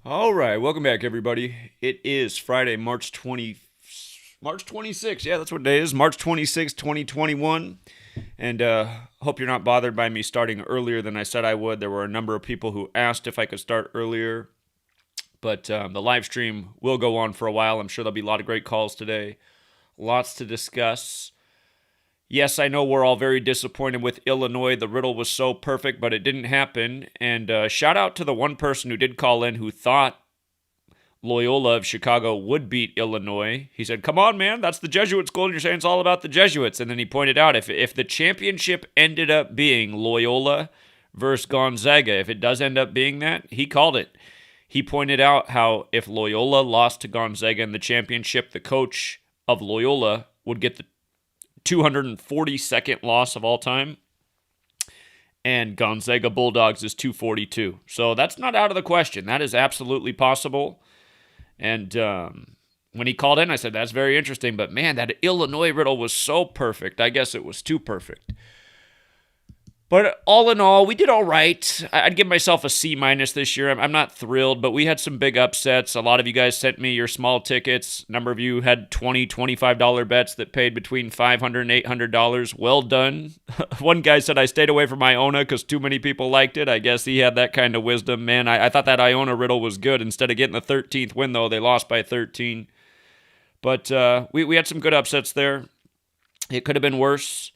All right, welcome back, everybody. It is Friday, March 26th. Yeah, that's what day it is. March 26th, 2021. And hope you're not bothered by me starting earlier than I said I would. There were a number of people who asked if I could start earlier, but the live stream will go on for a while. I'm sure there'll be a lot of great calls today. Lots to discuss. Yes, I know we're all very disappointed with Illinois. The riddle was so perfect, but it didn't happen. And shout out to the one person who did call in who thought Loyola of Chicago would beat Illinois. He said, "Come on, man, that's the Jesuit school, and you're saying it's all about the Jesuits." And then he pointed out if the championship ended up being Loyola versus Gonzaga, if it does end up being that, he called it. He pointed out how if Loyola lost to Gonzaga in the championship, the coach of Loyola would get the 242nd loss of all time, and Gonzaga Bulldogs is 242. So that's not out of the question. That is absolutely possible. And when he called in, I said, that's very interesting. But man, that Illinois riddle was so perfect. I guess it was too perfect. But all in all, we did all right. I'd give myself a C minus this year. I'm not thrilled, but we had some big upsets. A lot of you guys sent me your small tickets. A number of you had $20, $25 bets that paid between $500 and $800. Well done. One guy said I stayed away from Iona because too many people liked it. I guess he had that kind of wisdom. Man, I thought that Iona riddle was good. Instead of getting the 13th win, though, they lost by 13. But we had some good upsets there. It could have been worse.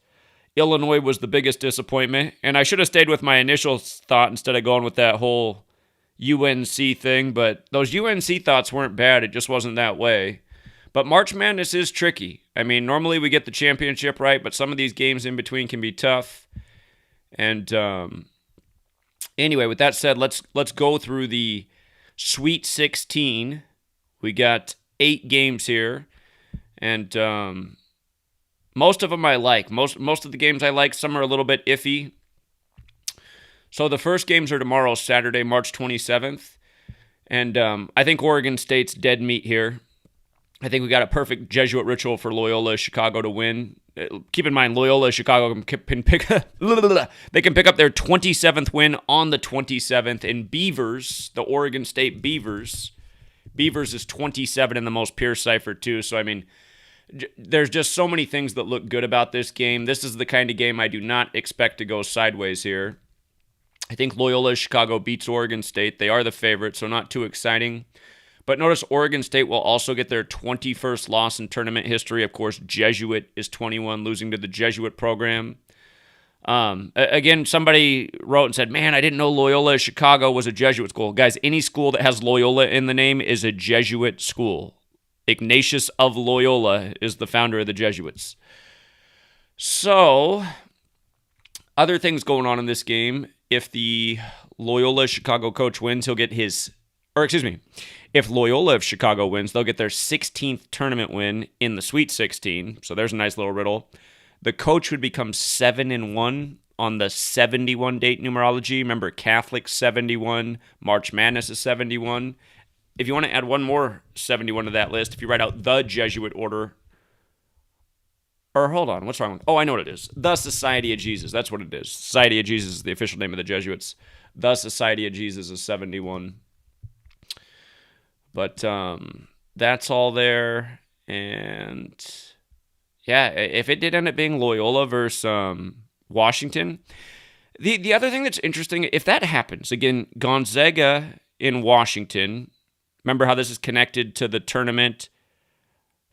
Illinois was the biggest disappointment, and I should have stayed with my initial thought instead of going with that whole UNC thing, but those UNC thoughts weren't bad. It just wasn't that way. But March Madness is tricky. I mean, normally we get the championship right, but some of these games in between can be tough. And anyway, with that said, let's go through the Sweet 16. We got 8 games here, and most of them I like. Most of the games I like. Some are a little bit iffy. So the first games are tomorrow, Saturday, March 27th. And I think Oregon State's dead meat here. I think we got a perfect Jesuit ritual for Loyola Chicago to win. Keep in mind, Loyola Chicago can pick they can pick up their 27th win on the 27th. And Beavers, the Oregon State Beavers is 27 in the most pure cipher too. So I mean, there's just so many things that look good about this game. This is the kind of game I do not expect to go sideways here. I think Loyola Chicago beats Oregon State. They are the favorite, so not too exciting. But notice Oregon State will also get their 21st loss in tournament history. Of course, Jesuit is 21, losing to the Jesuit program. Again, somebody wrote and said, man, I didn't know Loyola Chicago was a Jesuit school. Guys, any school that has Loyola in the name is a Jesuit school. Ignatius of Loyola is the founder of the Jesuits. So, other things going on in this game. If the Loyola Chicago coach wins, he'll get if Loyola of Chicago wins, they'll get their 16th tournament win in the Sweet 16. So there's a nice little riddle. The coach would become 7-1 on the 71 date numerology. Remember, Catholic 71, March Madness is 71. If you want to add one more 71 to that list, if you write out the Jesuit order, or hold on, what's wrong? Oh, I know what it is. The Society of Jesus. That's what it is. Society of Jesus is the official name of the Jesuits. The Society of Jesus is 71. But that's all there. And yeah, if it did end up being Loyola versus Washington, the other thing that's interesting, if that happens, again, Gonzaga in Washington. Remember how this is connected to the tournament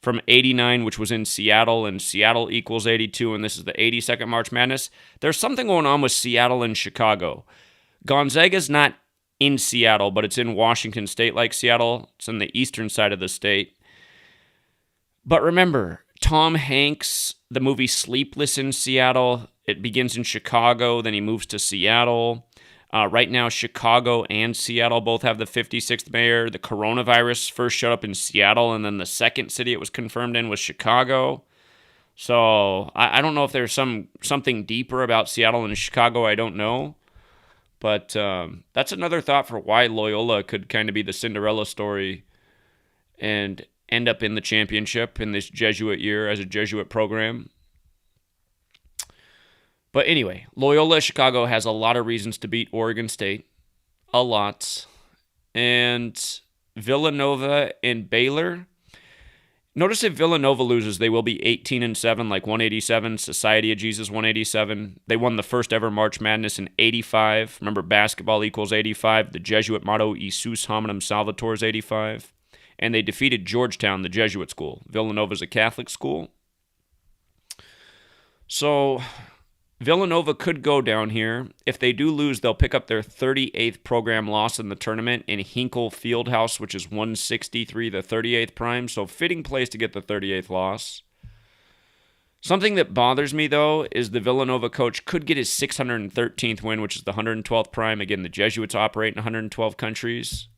from 89, which was in Seattle, and Seattle equals 82, and this is the 82nd March Madness. There's something going on with Seattle and Chicago. Gonzaga's not in Seattle, but it's in Washington State like Seattle. It's on the eastern side of the state. But remember, Tom Hanks, the movie Sleepless in Seattle, it begins in Chicago, then he moves to Seattle. Right now, Chicago and Seattle both have the 56th mayor. The coronavirus first showed up in Seattle, and then the second city it was confirmed in was Chicago. So I don't know if there's something deeper about Seattle and Chicago. I don't know. But that's another thought for why Loyola could kind of be the Cinderella story and end up in the championship in this Jesuit year as a Jesuit program. But anyway, Loyola Chicago has a lot of reasons to beat Oregon State. A lot. and Villanova and Baylor. Notice if Villanova loses, they will be 18-7, like 187. Society of Jesus 187. They won the first ever March Madness in 85. Remember, basketball equals 85. The Jesuit motto, Isus hominum salvator, is 85. And they defeated Georgetown, the Jesuit school. Villanova's a Catholic school. So Villanova could go down here. If they do lose, they'll pick up their 38th program loss in the tournament in Hinkle Fieldhouse, which is 163, the 38th prime. So fitting place to get the 38th loss. Something that bothers me, though, is the Villanova coach could get his 613th win, which is the 112th prime. Again, the Jesuits operate in 112 countries.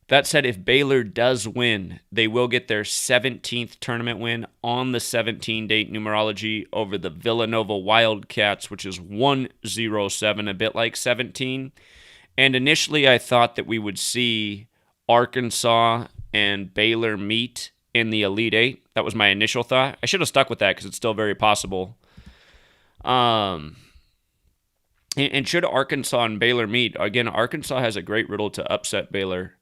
That said, if Baylor does win, they will get their 17th tournament win on the 17-date numerology over the Villanova Wildcats, which is 107, a bit like 17. And initially, I thought that we would see Arkansas and Baylor meet in the Elite Eight. That was my initial thought. I should have stuck with that because it's still very possible. And should Arkansas and Baylor meet, again, Arkansas has a great riddle to upset Baylor.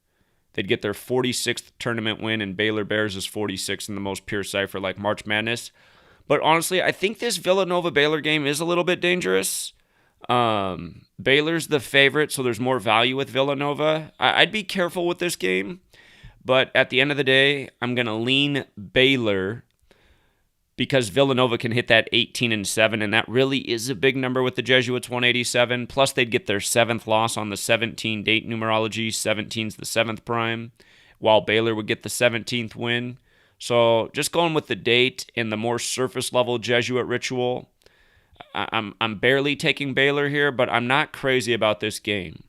They'd get their 46th tournament win, and Baylor Bears is 46 in the most pure cipher, like March Madness. But honestly, I think this Villanova-Baylor game is a little bit dangerous. Baylor's the favorite, so there's more value with Villanova. I'd be careful with this game, but at the end of the day, I'm going to lean Baylor because Villanova can hit that 18-7, and that really is a big number with the Jesuits, 187. Plus, they'd get their 7th loss on the 17-date numerology. 17's the 7th prime, while Baylor would get the 17th win. So just going with the date and the more surface-level Jesuit ritual, I'm barely taking Baylor here, but I'm not crazy about this game.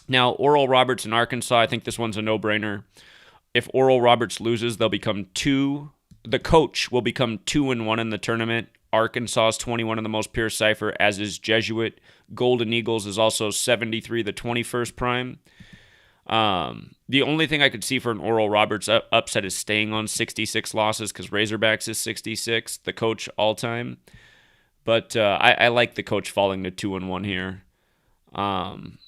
Now, Oral Roberts in Arkansas, I think this one's a no-brainer. If Oral Roberts loses, they'll become the coach will become 2-1 in the tournament. Arkansas is 21 in the most pure cipher, as is Jesuit. Golden Eagles is also 73, the 21st prime. The only thing I could see for an Oral Roberts upset is staying on 66 losses because Razorbacks is 66, the coach all-time. But I like the coach falling to 2-1 here. And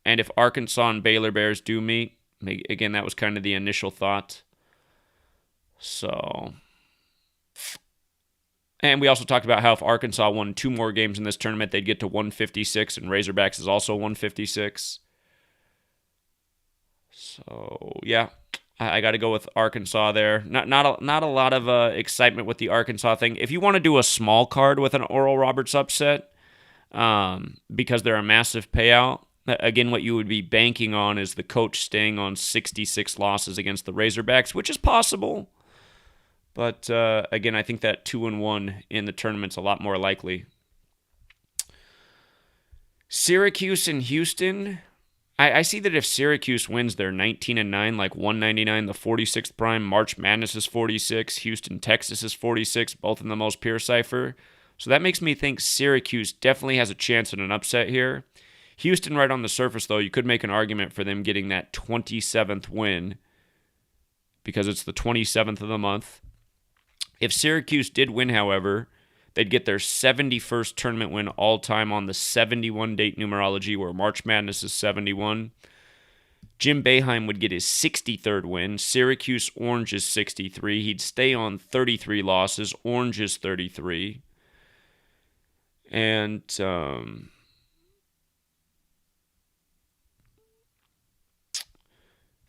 if Arkansas and Baylor Bears do meet, again, that was kind of the initial thought. So, and we also talked about how if Arkansas won 2 more games in this tournament, they'd get to 156, and Razorbacks is also 156. So, yeah, I got to go with Arkansas there. Not a lot of excitement with the Arkansas thing. If you want to do a small card with an Oral Roberts upset, because they're a massive payout, again, what you would be banking on is the coach staying on 66 losses against the Razorbacks, which is possible. But, again, I think that 2-1 in the tournament's a lot more likely. Syracuse and Houston. I see that if Syracuse wins, they're 19-9, like 199, the 46th prime. March Madness is 46. Houston, Texas is 46, both in the most pure cipher. So that makes me think Syracuse definitely has a chance at an upset here. Houston, right on the surface, though, you could make an argument for them getting that 27th win because it's the 27th of the month. If Syracuse did win, however, they'd get their 71st tournament win all-time on the 71-date numerology, where March Madness is 71. Jim Boeheim would get his 63rd win. Syracuse Orange is 63. He'd stay on 33 losses. Orange is 33. And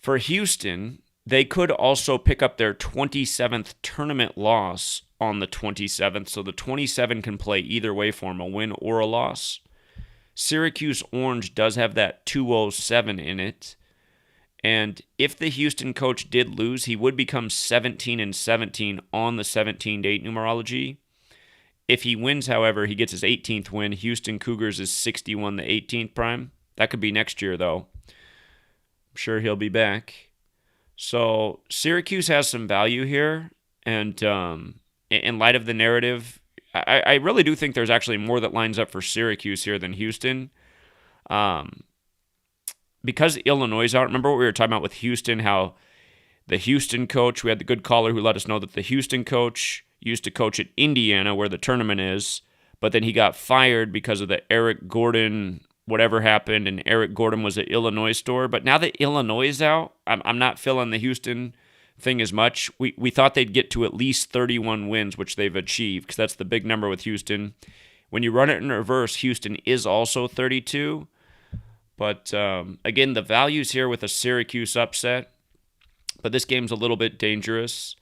for Houston, they could also pick up their 27th tournament loss on the 27th, so the 27 can play either way for them, a win or a loss. Syracuse Orange does have that 207 in it, and if the Houston coach did lose, he would become 17-17 on the 17-date numerology. If he wins, however, he gets his 18th win. Houston Cougars is 61, the 18th prime. That could be next year, though. I'm sure he'll be back. So Syracuse has some value here, and in light of the narrative, I really do think there's actually more that lines up for Syracuse here than Houston. Because Illinois is out, remember what we were talking about with Houston, how the Houston coach, we had the good caller who let us know that the Houston coach used to coach at Indiana, where the tournament is, but then he got fired because of the Eric Gordon whatever happened, and Eric Gordon was at Illinois store. But now that Illinois is out, I'm not feeling the Houston thing as much. We thought they'd get to at least 31 wins, which they've achieved, because that's the big number with Houston. When you run it in reverse, Houston is also 32. But again, the value's here with a Syracuse upset. But this game's a little bit dangerous.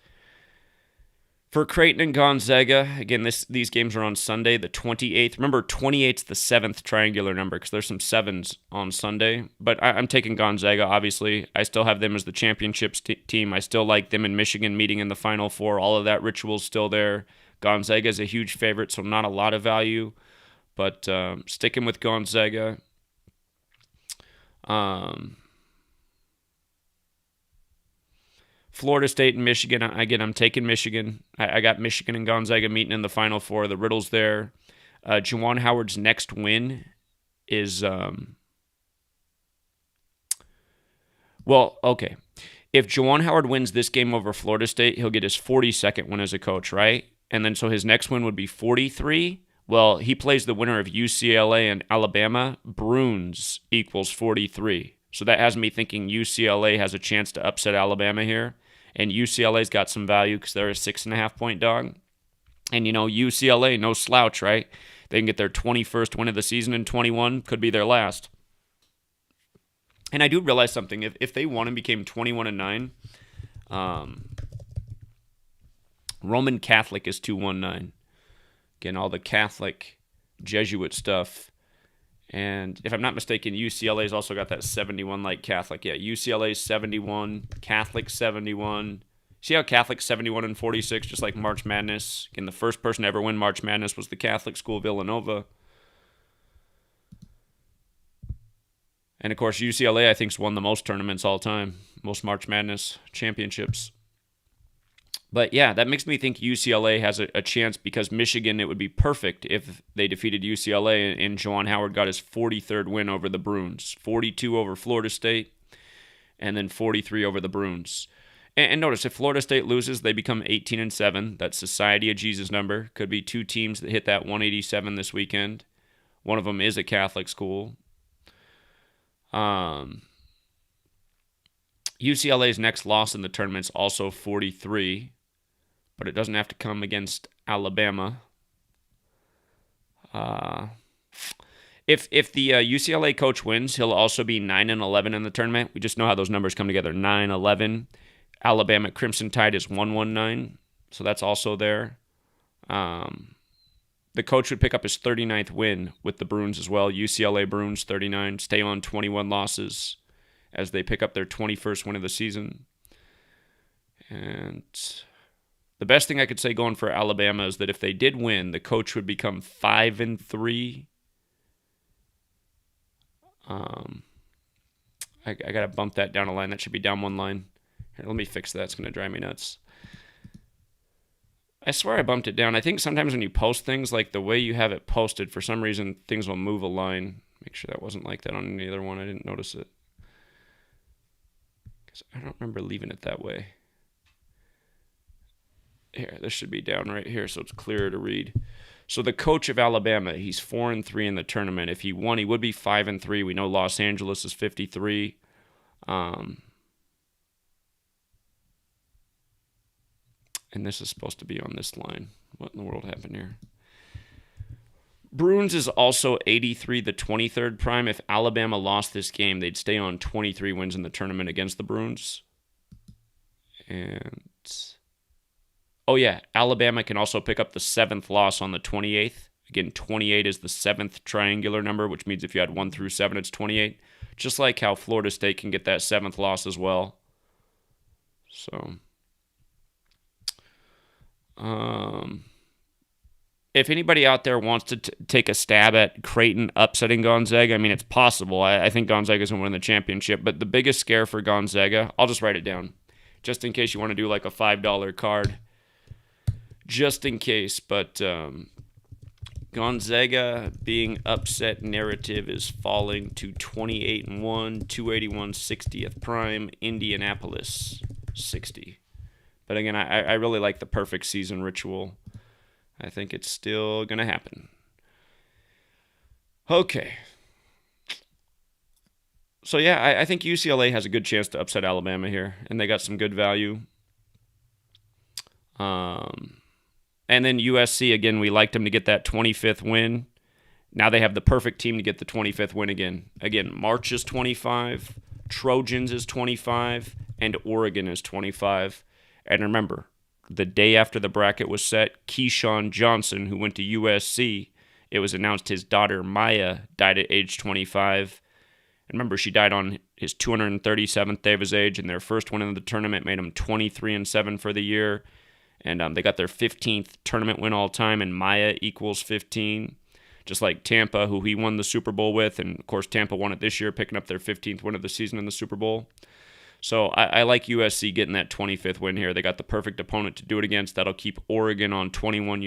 For Creighton and Gonzaga, again, these games are on Sunday, the 28th. Remember, 28th's the 7th triangular number because there's some 7s on Sunday. But I'm taking Gonzaga, obviously. I still have them as the championships team. I still like them in Michigan meeting in the Final Four. All of that ritual's still there. Gonzaga is a huge favorite, so not a lot of value. But sticking with Gonzaga. Florida State and Michigan. Again, I'm taking Michigan. I got Michigan and Gonzaga meeting in the Final Four. The riddle's there. Juwan Howard's next win is... well, okay. If Juwan Howard wins this game over Florida State, he'll get his 42nd win as a coach, right? And then so his next win would be 43. Well, he plays the winner of UCLA and Alabama. Bruins equals 43. So that has me thinking UCLA has a chance to upset Alabama here. And UCLA's got some value because they're a 6.5-point dog. And, you know, UCLA, no slouch, right? They can get their 21st win of the season in 21. Could be their last. And I do realize something. If they won and became 21-9, Roman Catholic is 219. Again, all the Catholic Jesuit stuff. And if I'm not mistaken, UCLA's also got that 71 like Catholic. Yeah, UCLA's 71, Catholic 71. See how Catholic 71 and 46, just like March Madness? Again, the first person to ever win March Madness was the Catholic school Villanova. And of course, UCLA, I think, has won the most tournaments all time, most March Madness championships. But yeah, that makes me think UCLA has a chance because Michigan, it would be perfect if they defeated UCLA and Juwan Howard got his 43rd win over the Bruins. 42 over Florida State and then 43 over the Bruins. And notice, if Florida State loses, they become 18-7. That Society of Jesus number. Could be two teams that hit that 187 this weekend. One of them is a Catholic school. UCLA's next loss in the tournament is also 43. But it doesn't have to come against Alabama. If the UCLA coach wins, he'll also be 9-11 in the tournament. We just know how those numbers come together. 9-11. Alabama Crimson Tide is 119, so that's also there. The coach would pick up his 39th win with the Bruins as well. UCLA Bruins 39, stay on 21 losses as they pick up their 21st win of the season. And the best thing I could say going for Alabama is that if they did win, the coach would become 5-3. I got to bump that down a line. That should be down one line. Here, let me fix that. It's going to drive me nuts. I swear I bumped it down. I think sometimes when you post things, like the way you have it posted, for some reason, things will move a line. Make sure that wasn't like that on any other one. I didn't notice it. Because I don't remember leaving it that way. Here, this should be down right here so it's clearer to read. So the coach of Alabama, he's 4-3 in the tournament. If he won, he would be 5-3. We know Los Angeles is 53. And this is supposed to be on this line. What in the world happened here? Bruins is also 83, the 23rd prime. If Alabama lost this game, they'd stay on 23 wins in the tournament against the Bruins. And oh, yeah, Alabama can also pick up the 7th loss on the 28th. Again, 28 is the 7th triangular number, which means if you had 1 through 7, it's 28. Just like how Florida State can get that 7th loss as well. So, if anybody out there wants to take a stab at Creighton upsetting Gonzaga, I mean, it's possible. I think Gonzaga's going to win the championship. But the biggest scare for Gonzaga, I'll just write it down, just in case you want to do like a $5 card. Just in case, but Gonzaga being upset narrative is falling to 28-1, 281 60th prime, Indianapolis 60. But again, I really like the perfect season ritual. I think it's still going to happen. Okay. So yeah, I think UCLA has a good chance to upset Alabama here, and they got some good value. And then USC, again, we liked them to get that 25th win. Now they have the perfect team to get the 25th win again. Again, March is 25, Trojans is 25, and Oregon is 25. And remember, the day after the bracket was set, Keyshawn Johnson, who went to USC, it was announced his daughter Maya died at age 25. And remember, she died on his 237th day of his age, and their first win in the tournament made him 23-7 for the year. And they got their 15th tournament win all time, and Maya equals 15. Just like Tampa, who he won the Super Bowl with, and of course Tampa won it this year, picking up their 15th win of the season in the Super Bowl. So I like USC getting that 25th win here. They got the perfect opponent to do it against. That'll keep Oregon on 21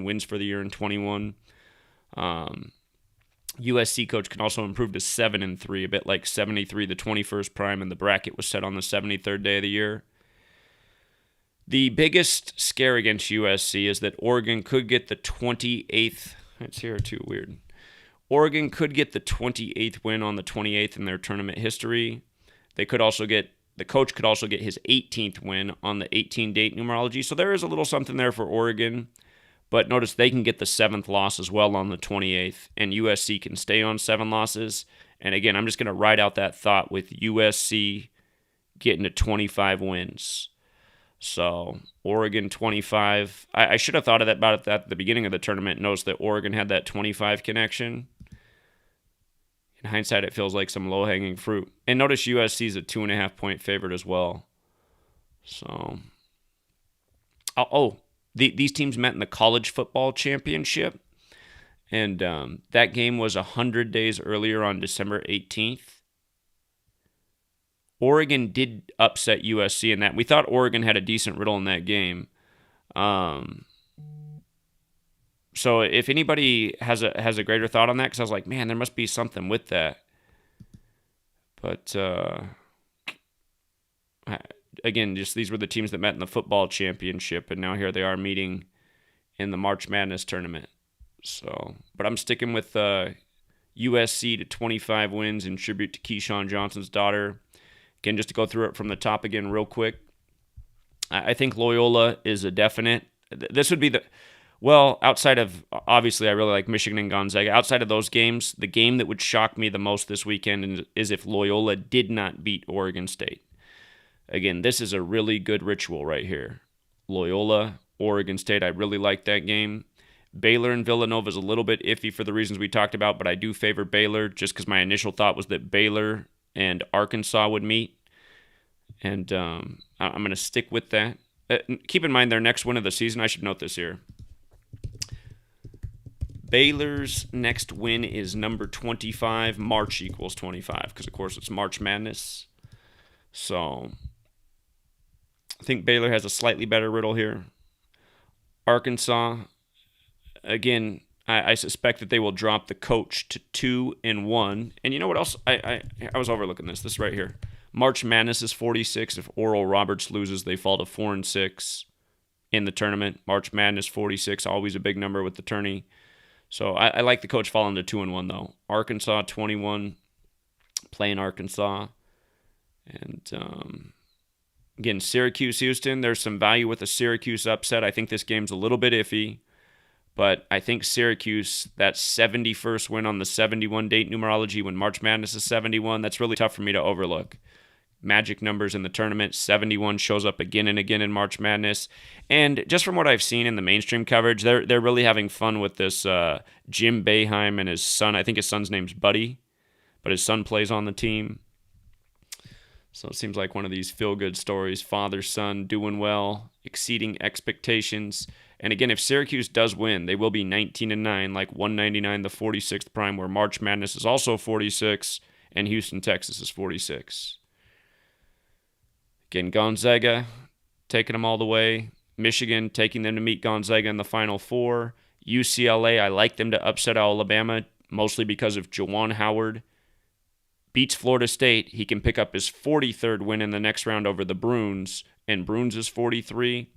wins for the year in 21. USC coach can also improve to 7-3, a bit like 73, the 21st prime, and the bracket was set on the 73rd day of the year. The biggest scare against USC is that Oregon could get the 28th. It's here too weird. Oregon could get the 28th win on the 28th in their tournament history. The coach could also get his 18th win on the 18-date numerology. So there is a little something there for Oregon. But notice they can get the 7th loss as well on the 28th, and USC can stay on 7 losses. And again, I'm just going to ride out that thought with USC getting to 25 wins. So Oregon 25. I should have thought about it at the beginning of the tournament. Notice that Oregon had that 25 connection. In hindsight, it feels like some low-hanging fruit. And notice USC is a 2.5-point favorite as well. So, these teams met in the college football championship. And that game was 100 days earlier on December 18th. Oregon did upset USC in that. We thought Oregon had a decent riddle in that game. So if anybody has a greater thought on that, because I was like, man, there must be something with that. But again, just these were the teams that met in the football championship, and now here they are meeting in the March Madness tournament. So, but I'm sticking with USC to 25 wins in tribute to Keyshawn Johnson's daughter. Again, just to go through it from the top again real quick. I think Loyola is a definite. This would be outside of, obviously, I really like Michigan and Gonzaga. Outside of those games, the game that would shock me the most this weekend is if Loyola did not beat Oregon State. Again, this is a really good ritual right here. Loyola, Oregon State, I really like that game. Baylor and Villanova is a little bit iffy for the reasons we talked about, but I do favor Baylor just because my initial thought was that Baylor and Arkansas would meet. And I'm going to stick with that. Keep in mind their next win of the season. I should note this here. Baylor's next win is number 25. March equals 25 because, of course, it's March Madness. So I think Baylor has a slightly better riddle here. Arkansas, again, I suspect that they will drop the coach to 2-1. And you know what else? I was overlooking this. This right here. March Madness is 46. If Oral Roberts loses, they fall to 4-6 in the tournament. March Madness 46, always a big number with the tourney. So I like the coach falling to 2-1 though. Arkansas 21, playing Arkansas, and again Syracuse Houston. There's some value with a Syracuse upset. I think this game's a little bit iffy. But I think Syracuse, that 71st win on the 71 date numerology when March Madness is 71, that's really tough for me to overlook. Magic numbers in the tournament, 71 shows up again and again in March Madness. And just from what I've seen in the mainstream coverage, they're really having fun with this Jim Boeheim and his son. I think his son's name's Buddy, but his son plays on the team. So it seems like one of these feel-good stories, father-son doing well, exceeding expectations. And again, if Syracuse does win, they will be 19-9, like 199, the 46th prime, where March Madness is also 46, and Houston, Texas is 46. Again, Gonzaga taking them all the way. Michigan taking them to meet Gonzaga in the Final Four. UCLA, I like them to upset Alabama, mostly because if Juwan Howard beats Florida State, he can pick up his 43rd win in the next round over the Bruins, and Bruins is 43.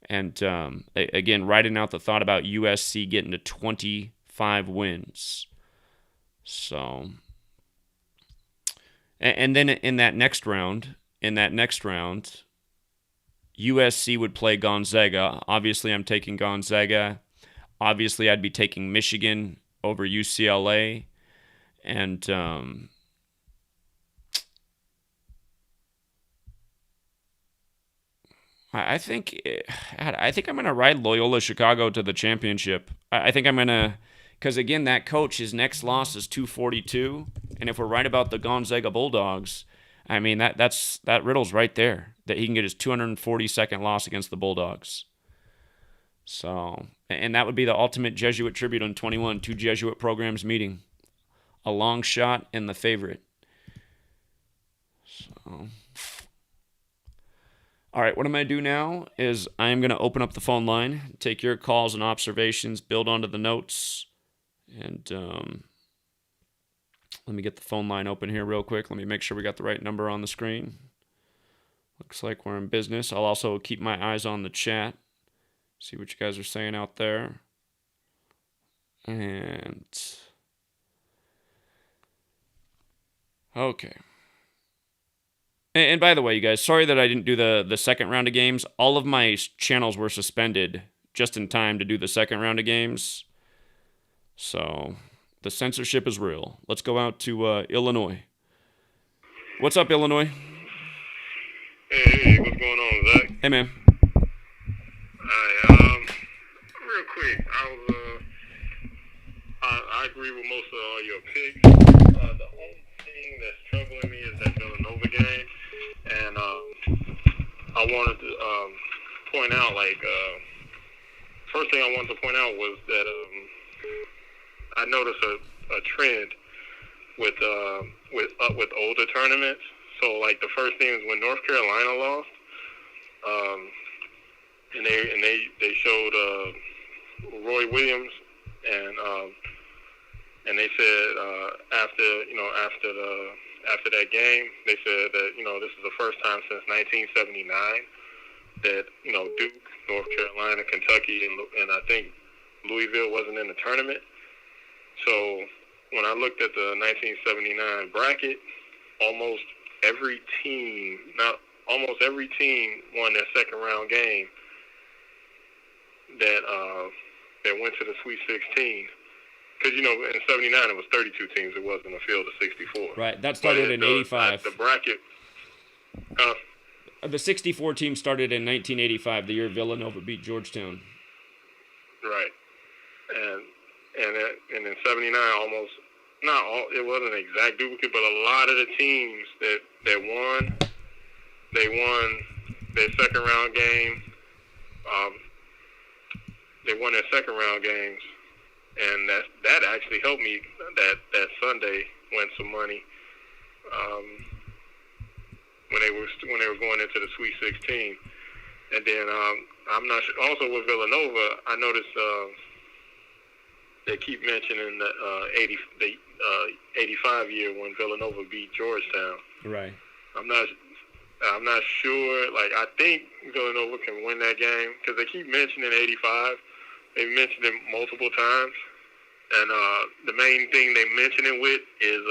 And again, riding out the thought about USC getting to 25 wins. So And then in that next round, USC would play Gonzaga. Obviously, I'm taking Gonzaga. Obviously, I'd be taking Michigan over UCLA. And I think I'm going to ride Loyola Chicago to the championship. I think I'm going to, because again, that coach, his next loss is 242. And if we're right about the Gonzaga Bulldogs, I mean, that riddle's right there, that he can get his 242nd loss against the Bulldogs. So, and that would be the ultimate Jesuit tribute on 21, two Jesuit programs meeting. A long shot and the favorite. So, all right, what I'm going to do now is I'm going to open up the phone line, take your calls and observations, build onto the notes, and let me get the phone line open here real quick. Let me make sure we got the right number on the screen. Looks like we're in business. I'll also keep my eyes on the chat, see what you guys are saying out there. And okay. And by the way, you guys, sorry that I didn't do the second round of games. All of my channels were suspended just in time to do the second round of games. So the censorship is real. Let's go out to Illinois. What's up, Illinois? Hey, what's going on, Zach? Hey, man. Hi, real quick, I agree with most of all your picks. The only thing that's troubling me is that Villanova game, and I wanted to point out, first thing I wanted to point out was that I noticed a trend with older tournaments. So like the first thing is when North Carolina lost, and they showed Roy Williams, and they said after that game, they said that this is the first time since 1979 that Duke, North Carolina, Kentucky, and I think Louisville wasn't in the tournament. So when I looked at the 1979 bracket, almost every team won their second round game that went to the Sweet 16. Because, in 79 it was 32 teams. It wasn't a field of 64. Right. That started in 85. The bracket. The 64 team started in 1985, the year Villanova beat Georgetown. Right. And in 79, almost, not all, it wasn't an exact duplicate, but a lot of the teams that won, they won their second round game. They won their second round games, and that actually helped me that Sunday win some money when they were going into the Sweet 16. And then I'm not sure. Also with Villanova, I noticed they keep mentioning the 85 year when Villanova beat Georgetown. Right. I'm not sure. Like, I think Villanova can win that game because they keep mentioning 85. They've mentioned it multiple times, and the main thing they mention it with is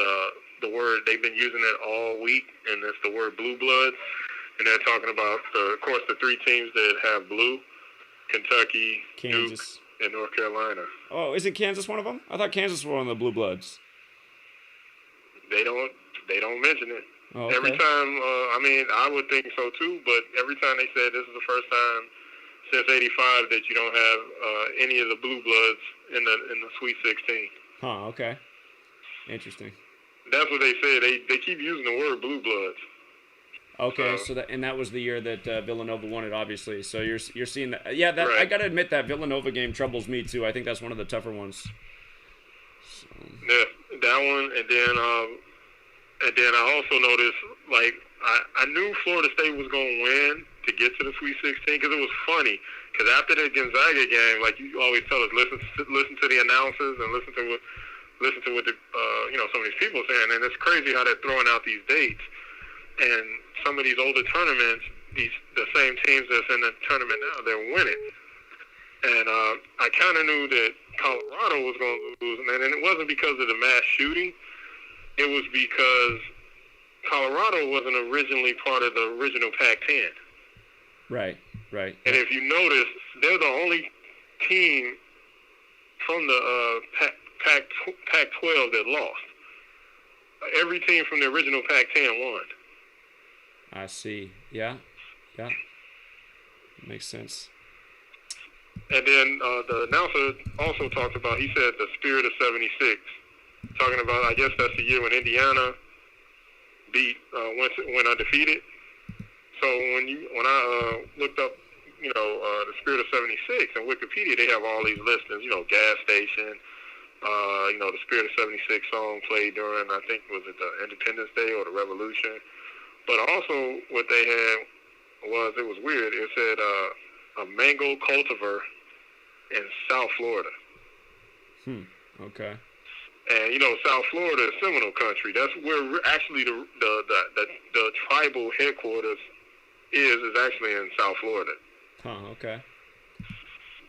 the word, they've been using it all week, and it's the word blue bloods. And they're talking about, of course, the three teams that have blue: Kentucky, Kansas, Duke, and North Carolina. Oh, isn't Kansas one of them? I thought Kansas were one of the blue bloods. They don't mention it. Oh, okay. Every time, I would think so too, but every time they said this is the first time since 85 that you don't have any of the blue bloods in the Sweet 16. Huh, okay. Interesting. That's what they said. They keep using the word blue bloods. Okay, so that was the year that Villanova won it, obviously. So you're seeing that. Yeah, that right. I got to admit that Villanova game troubles me too. I think that's one of the tougher ones. So. Yeah, that one, and then I also noticed, like, I knew Florida State was going to win to get to the Sweet 16 because it was funny. Because after the Gonzaga game, like you always tell us, listen to the announcers and listen to what the some of these people are saying, and it's crazy how they're throwing out these dates. And some of these older tournaments, the same teams that's in the tournament now, they're winning. And I kind of knew that Colorado was going to lose, and it wasn't because of the mass shooting. It was because Colorado wasn't originally part of the original Pac-10. Right. And if you notice, they're the only team from the Pac-12 that lost. Every team from the original Pac-10 won. I see. Yeah. Makes sense. And then the announcer also talked about, he said, the spirit of 76. Talking about, I guess that's the year when Indiana went undefeated. So when I looked up, the spirit of 76 on Wikipedia, they have all these listings, gas station, the spirit of 76 song played during, I think, was it the Independence Day or the Revolution? But also what they had it was weird. It said a mango cultivar in South Florida. Okay. And South Florida is Seminole country. That's where actually the tribal headquarters is actually in South Florida. Okay.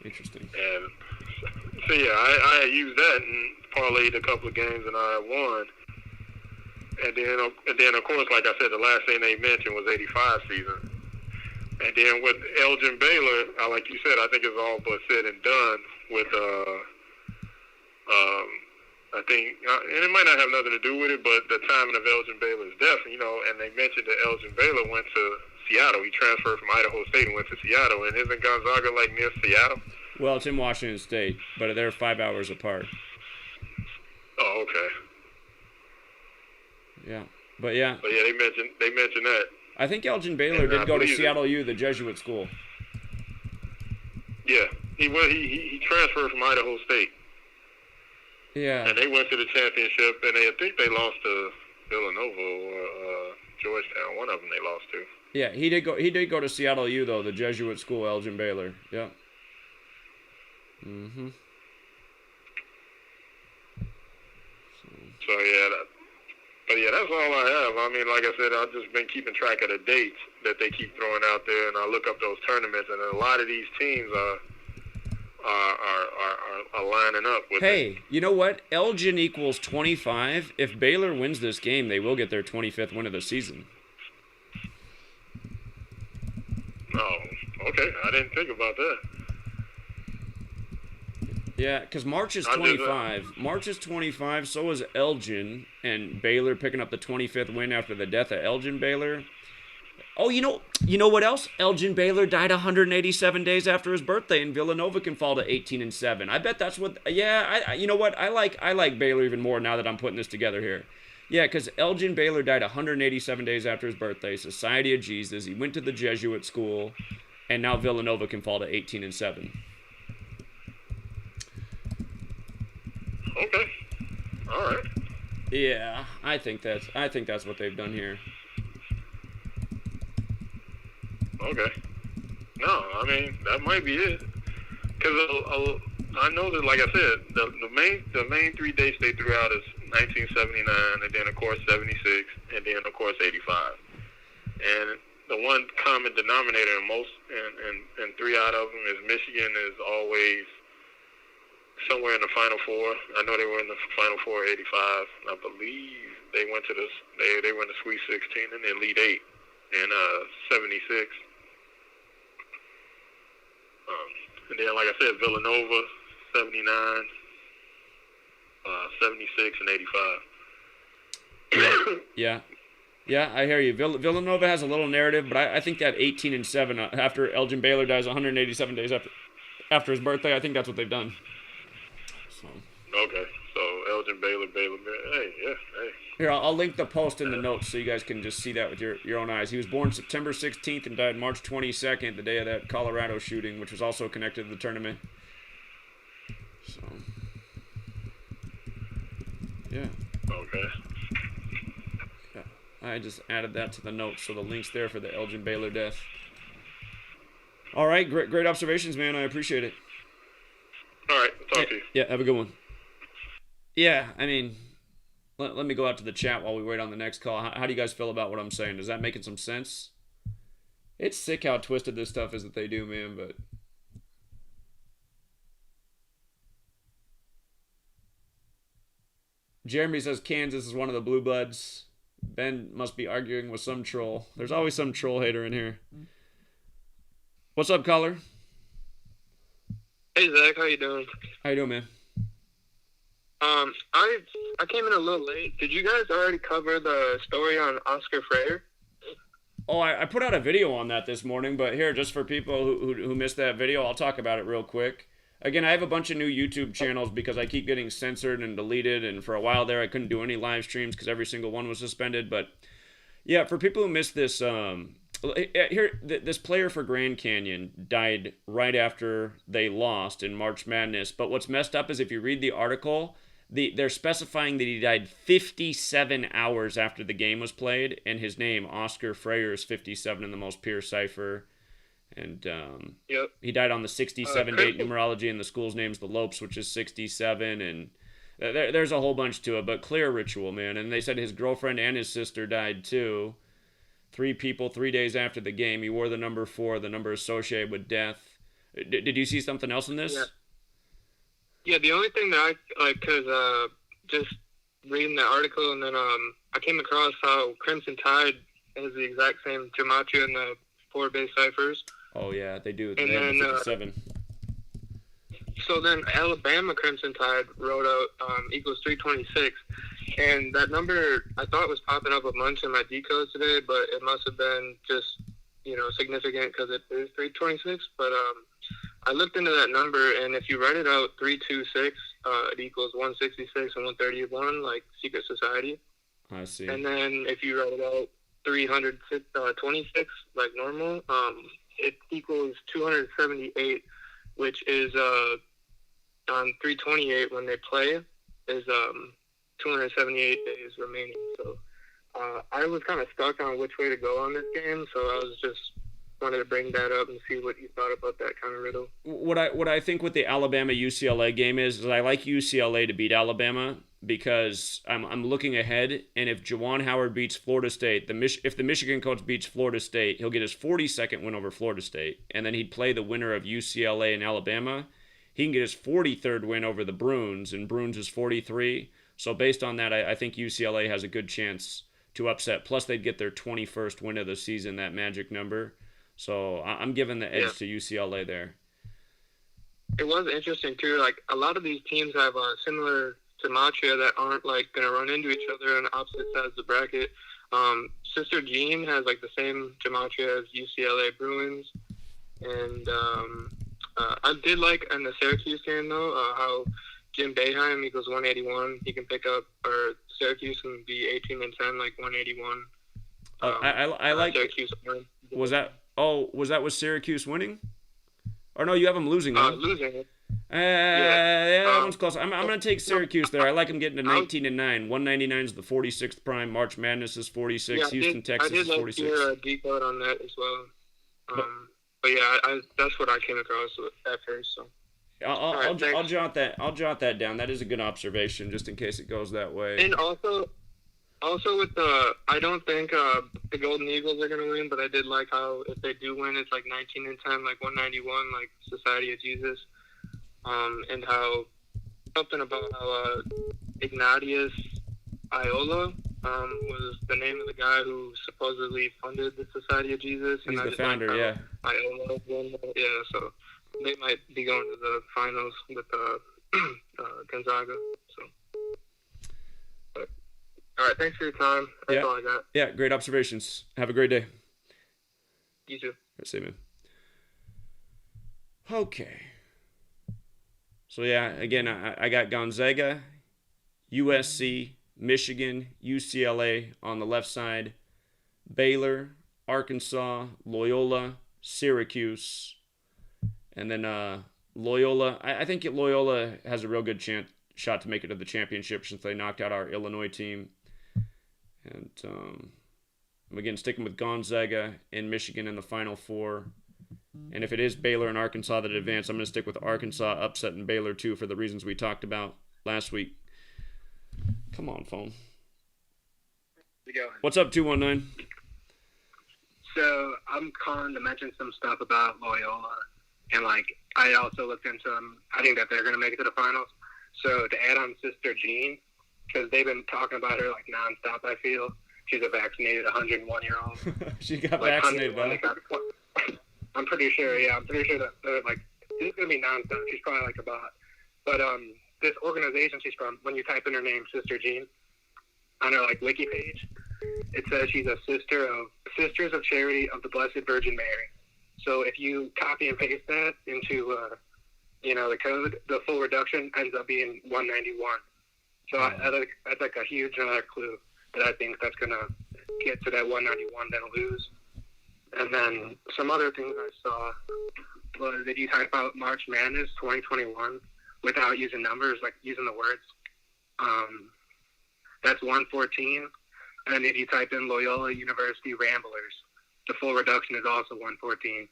Interesting. And so yeah, I used that and parlayed a couple of games and I won. And then of course, like I said, the last thing they mentioned was '85 season. And then with Elgin Baylor, like you said, I think it's all but said and done with I think, and it might not have nothing to do with it, but the timing of Elgin Baylor's death, and they mentioned that Elgin Baylor went to Seattle. He transferred from Idaho State and went to Seattle. And isn't Gonzaga near Seattle? Well, it's in Washington State, but they're 5 hours apart. Oh, okay. Yeah, but yeah. But yeah, they mentioned that. I think Elgin Baylor did go to Seattle U, the Jesuit school. Yeah, he transferred from Idaho State. Yeah. And they went to the championship, and I think they lost to Villanova or Georgetown. One of them they lost to. Yeah, he did go to Seattle U though, the Jesuit school, Elgin Baylor. Yeah. So yeah, but yeah, that's all I have. I mean, like I said, I've just been keeping track of the dates that they keep throwing out there, and I look up those tournaments, and a lot of these teams are lining up with. Hey, you know what? Elgin equals 25. If Baylor wins this game, they will get their 25th win of the season. Oh, okay. I didn't think about that. Yeah, because March is 25. March is 25, so is Elgin, and Baylor picking up the 25th win after the death of Elgin Baylor. Oh, you know what else? Elgin Baylor died 187 days after his birthday, and Villanova can fall to 18-7. I bet that's what. Yeah, you know what? I like Baylor even more now that I'm putting this together here. Yeah, because Elgin Baylor died 187 days after his birthday. Society of Jesus. He went to the Jesuit school, and now Villanova can fall to 18-7. Okay. All right. Yeah, I think that's what they've done here. Okay. No, I mean that might be it. Because I know that, like I said, the main 3 dates they threw out is 1979, and then of course 76, and then of course 85. And the one common denominator in most and 3 out of them is Michigan is always somewhere in the Final Four. I know they were in the Final Four 85. I believe they went to they went to Sweet 16 and the Elite 8 in 76. And then, like I said, Villanova 79, 76, and 85. Yeah, I hear you. Villanova has a little narrative, but I think that 18-7 after Elgin Baylor dies 187 days after his birthday, I think that's what they've done. So. Okay, so Elgin Baylor. Hey. Here, I'll link the post in the notes so you guys can just see that with your own eyes. He was born September 16th and died March 22nd, the day of that Colorado shooting, which was also connected to the tournament. So, yeah. Okay. Yeah, I just added that to the notes, so the link's there for the Elgin Baylor death. All right, great observations, man. I appreciate it. All right, talk to you. Yeah, have a good one. Yeah, I mean, let me go out to the chat while we wait on the next call. How do you guys feel about what I'm saying? Is that making some sense? It's sick how twisted this stuff is that they do, man, but... Jeremy says Kansas is one of the Blue Bloods. Ben must be arguing with some troll. There's always some troll hater in here. What's up, caller? Hey Zach, how you doing? How you doing, man? I came in a little late. Did you guys already cover the story on Oscar Freire? Oh, I put out a video on that this morning, but here, just for people who missed that video, I'll talk about it real quick. Again, I have a bunch of new YouTube channels because I keep getting censored and deleted, and for a while there, I couldn't do any live streams because every single one was suspended. But yeah, for people who missed this, this player for Grand Canyon died right after they lost in March Madness. But what's messed up is if you read the article, they're specifying that he died 57 hours after the game was played, and his name, Oscar Freire, is 57 in the most pure cipher. And Yep. he died on the 67 date numerology, and the school's name's the Lopes, which is 67, and there's a whole bunch to it, but clear ritual, man. And they said his girlfriend and his sister died too. 3 people, 3 days after the game. He wore the number 4, the number associated with death. Did you see something else in this? Yeah, the only thing that I, like, because just reading the article, and then I came across how Crimson Tide has the exact same gematria in the 4 base ciphers. Oh, yeah, they do. And they have then, the 57. So then Alabama Crimson Tide wrote out equals 326. And that number, I thought was popping up a bunch in my decodes today, but it must have been just, significant because it is 326. But I looked into that number, and if you write it out 326, it equals 166 and 131, like Secret Society. I see. And then if you write it out 326, like normal, it equals 278, which is on 328 when they play is 278 days remaining. So I was kind of stuck on which way to go on this game, so I was just wanted to bring that up and see what you thought about that kind of riddle. What I think with the Alabama UCLA game is I like UCLA to beat Alabama because I'm looking ahead, and if Juwan Howard beats Florida State, if the Michigan coach beats Florida State, he'll get his 42nd win over Florida State, and then he'd play the winner of UCLA and Alabama. He can get his 43rd win over the Bruins, and Bruins is 43. So based on that, I think UCLA has a good chance to upset. Plus, they'd get their 21st win of the season, that magic number. So I'm giving the edge to UCLA there. It was interesting, too. Like, a lot of these teams have a similar gematria that aren't, like, going to run into each other on opposite sides of the bracket. Sister Jean has, like, the same gematria as UCLA Bruins. And I did like in the Syracuse game, though, how Jim Boeheim equals 181. He can pick up, or Syracuse can be 18-10, like 181. I like Syracuse. Was that with Syracuse winning? Or no, you have them losing. Losing. Yeah, that one's close. I'm going to take Syracuse there. I like them getting to 19-9. 199 is the 46th prime. March Madness is 46. Houston, Texas is 46. I did like your decode on that as well. But yeah, that's what I came across at first. So I'll jot that down. That is a good observation, just in case it goes that way. And also with the, I don't think the Golden Eagles are gonna win, but I did like how if they do win, it's like 19-10, like 191, like Society of Jesus, and how something about how Ignatius Iola was the name of the guy who supposedly funded the Society of Jesus. He's and the founder, yeah. Iola, yeah. So they might be going to the finals with Gonzaga. So. All right, thanks for your time. That's all I got. Yeah, great observations. Have a great day. You too. See you, man. Okay. So, yeah, again, I got Gonzaga, USC, Michigan, UCLA on the left side, Baylor, Arkansas, Loyola, Syracuse, and then Loyola. I think Loyola has a real good shot to make it to the championship since they knocked out our Illinois team. And I'm again sticking with Gonzaga and Michigan in the Final Four. And if it is Baylor and Arkansas that advance, I'm going to stick with Arkansas upsetting Baylor too for the reasons we talked about last week. Come on, phone. How's it going? What's up, 219? So I'm calling to mention some stuff about Loyola. And, like, I also looked into them. I think that they're going to make it to the finals. So to add on Sister Jean, because they've been talking about her like nonstop, I feel. she's a vaccinated 101-year-old. She got Like vaccinated, 101, huh? I'm pretty sure. Yeah, I'm pretty sure that like this is gonna be nonsense. She's probably like a bot. But this organization she's from, when you type in her name, Sister Jean, on her like wiki page, it says she's a Sisters of Charity of the Blessed Virgin Mary. So if you copy and paste that into the code, the full reduction ends up being 191. So that's like a huge clue that I think that's gonna get to that 191 that'll lose. And then some other things I saw was if you type out March Madness 2021 without using numbers, like using the words, that's 114. And if you type in Loyola University Ramblers, the full reduction is also 114.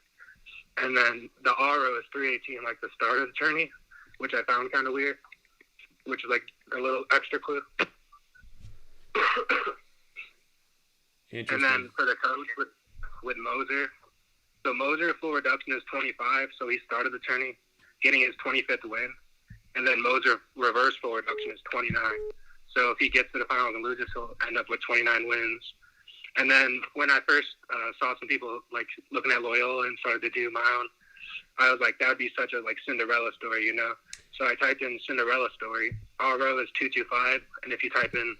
And then the RO is 318, like the start of the tourney, which I found kind of weird, which is like a little extra clue. And then for the coach with Moser, so Moser full reduction is 25, so he started the tourney getting his 25th win. And then Moser reverse full reduction is 29. So if he gets to the finals and loses, he'll end up with 29 wins. And then when I first saw some people like looking at Loyola and started to do my own, I was like, that would be such a like Cinderella story, you know? So I typed in Cinderella story. RO is 225. And if you type in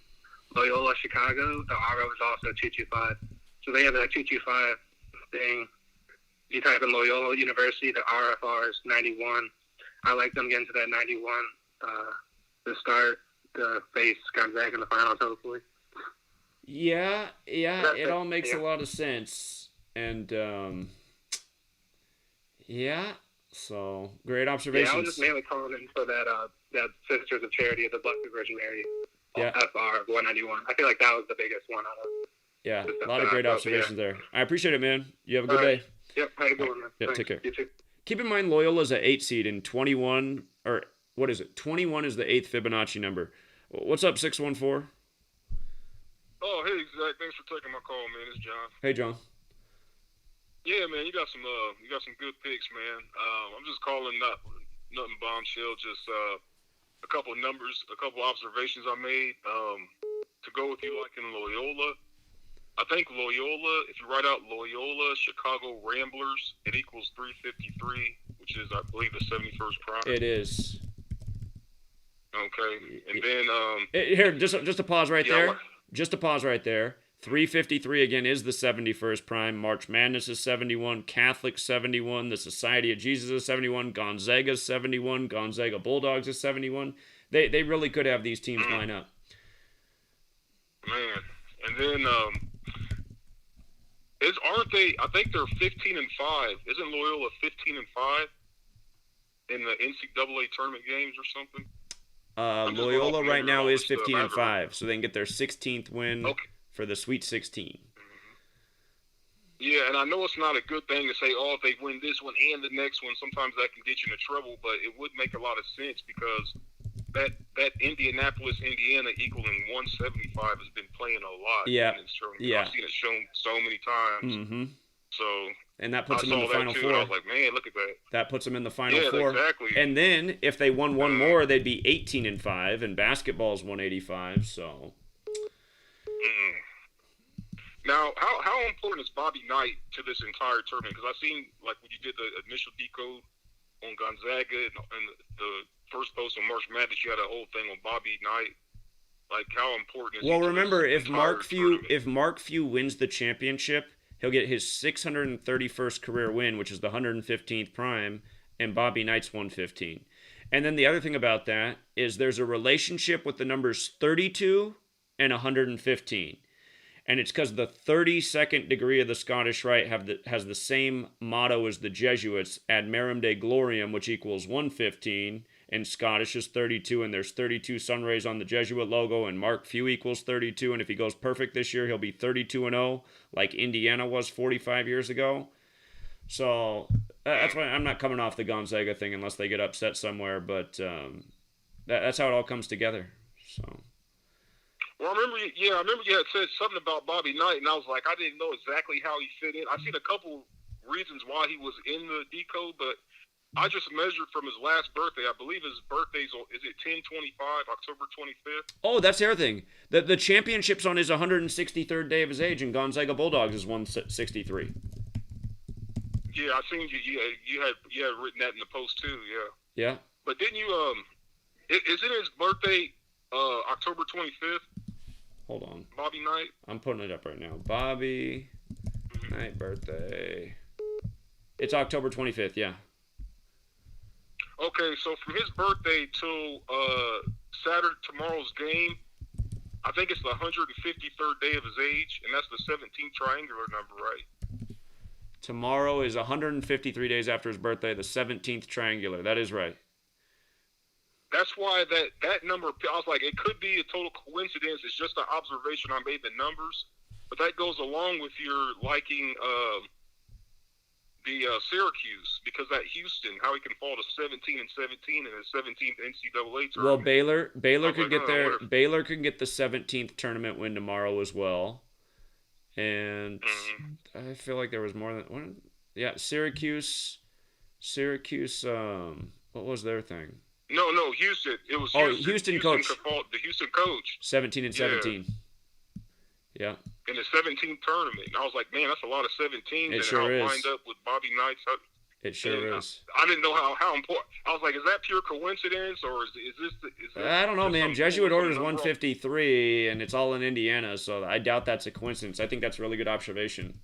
Loyola Chicago, the RO is also 225. So they have that 225 thing. If you type in Loyola University, the RFR is 91. I like them getting to that 91 to start to face Gonzaga in the finals, hopefully. Yeah, it all makes a lot of sense. And, so great observations. Yeah, I was just mainly calling in for that Sisters of Charity of the Blessed Virgin Mary FR 191. I feel like that was the biggest one out of. Yeah, a lot of great observations there. I appreciate it, man. You have a good day. Yep, how you doing, man? Yep, Thanks. take care. You too. Keep in mind, Loyola's an 8 seed and 21, or what is it? 21 is the 8th Fibonacci number. What's up, 614? Oh, hey, Zach. Thanks for taking my call, man. It's John. Hey, John. Yeah, man, you got some good picks, man. I'm just calling nothing bombshell, just a couple numbers, a couple observations I made. To go with you like in Loyola, I think Loyola, if you write out Loyola Chicago Ramblers, it equals 353, which is, I believe, the 71st prime. It is. Okay, and then here, just to pause right there. Just to pause right there. 353 again is the 71st prime. March Madness is 71. Catholic 71. The Society of Jesus is 71. Gonzaga is 71. Gonzaga Bulldogs is 71. They really could have these teams line up. Man, and then aren't they? I think they're 15-5. Isn't Loyola 15-5 in the NCAA tournament games or something? Loyola right now is 15-5, so they can get their 16th win for the Sweet 16. Yeah, and I know it's not a good thing to say, oh, if they win this one and the next one, sometimes that can get you into trouble, but it would make a lot of sense because that Indianapolis, Indiana equaling 175 has been playing a lot. Yeah, I've seen it shown so many times. Mm-hmm. So and that puts them in the Final Four. I was like, man, look at that. That puts them in the Final Four. Exactly. And then if they won one more, they'd be 18-5, and basketball's 185. So. Now, how important is Bobby Knight to this entire tournament? Because I seen like when you did the initial decode on Gonzaga and the first post on March Madness, you had a whole thing on Bobby Knight. Like, how important is? Well, remember, if Mark Few wins the championship, he'll get his 631st career win, which is the 115th prime, and Bobby Knight's 115. And then the other thing about that is there's a relationship with the numbers 32 and 115. And it's because the 32nd degree of the Scottish Rite has the same motto as the Jesuits, Ad Merum Dei Gloriam, which equals 115, and Scottish is 32, and there's 32 sun rays on the Jesuit logo, and Mark Few equals 32, and if he goes perfect this year, he'll be 32-0, like Indiana was 45 years ago. So that's why I'm not coming off the Gonzaga thing unless they get upset somewhere, but that's how it all comes together. So. Well, I remember you had said something about Bobby Knight, and I was like, I didn't know exactly how he fit in. I've seen a couple reasons why he was in the decode, but I just measured from his last birthday. I believe his birthday's is it 10/25, October 25th? Oh, that's the other thing. The championship's on his 163rd day of his age, and Gonzaga Bulldogs is 163. Yeah, I seen you had written that in the post too. Yeah. Yeah. But didn't you isn't his birthday October 25th? Hold on. Bobby Knight. I'm putting it up right now. Bobby Knight birthday. It's October 25th. Yeah. Okay, so from his birthday till Saturday tomorrow's game, I think it's the 153rd day of his age, and that's the 17th triangular number, right? Tomorrow is 153 days after his birthday, the 17th triangular. That is right. That's why that number, I was like, it could be a total coincidence. It's just an observation I made, the numbers. But that goes along with your liking the Syracuse, because that Houston, how he can fall to 17-17 in his 17th NCAA tournament. Well, Baylor could get there. Baylor could get the 17th tournament win tomorrow as well. And I feel like there was more than one. Yeah, Syracuse. What was their thing? No, Houston. It was Houston coach. The Houston coach. 17 and 17. Yeah. In the 17th tournament. And I was like, man, that's a lot of 17s. It sure is. Lined up with Bobby Knight. It sure is. I didn't know how important. I was like, is that pure coincidence, or is this I don't know, man. Jesuit orders 153, and it's all in Indiana, so I doubt that's a coincidence. I think that's a really good observation.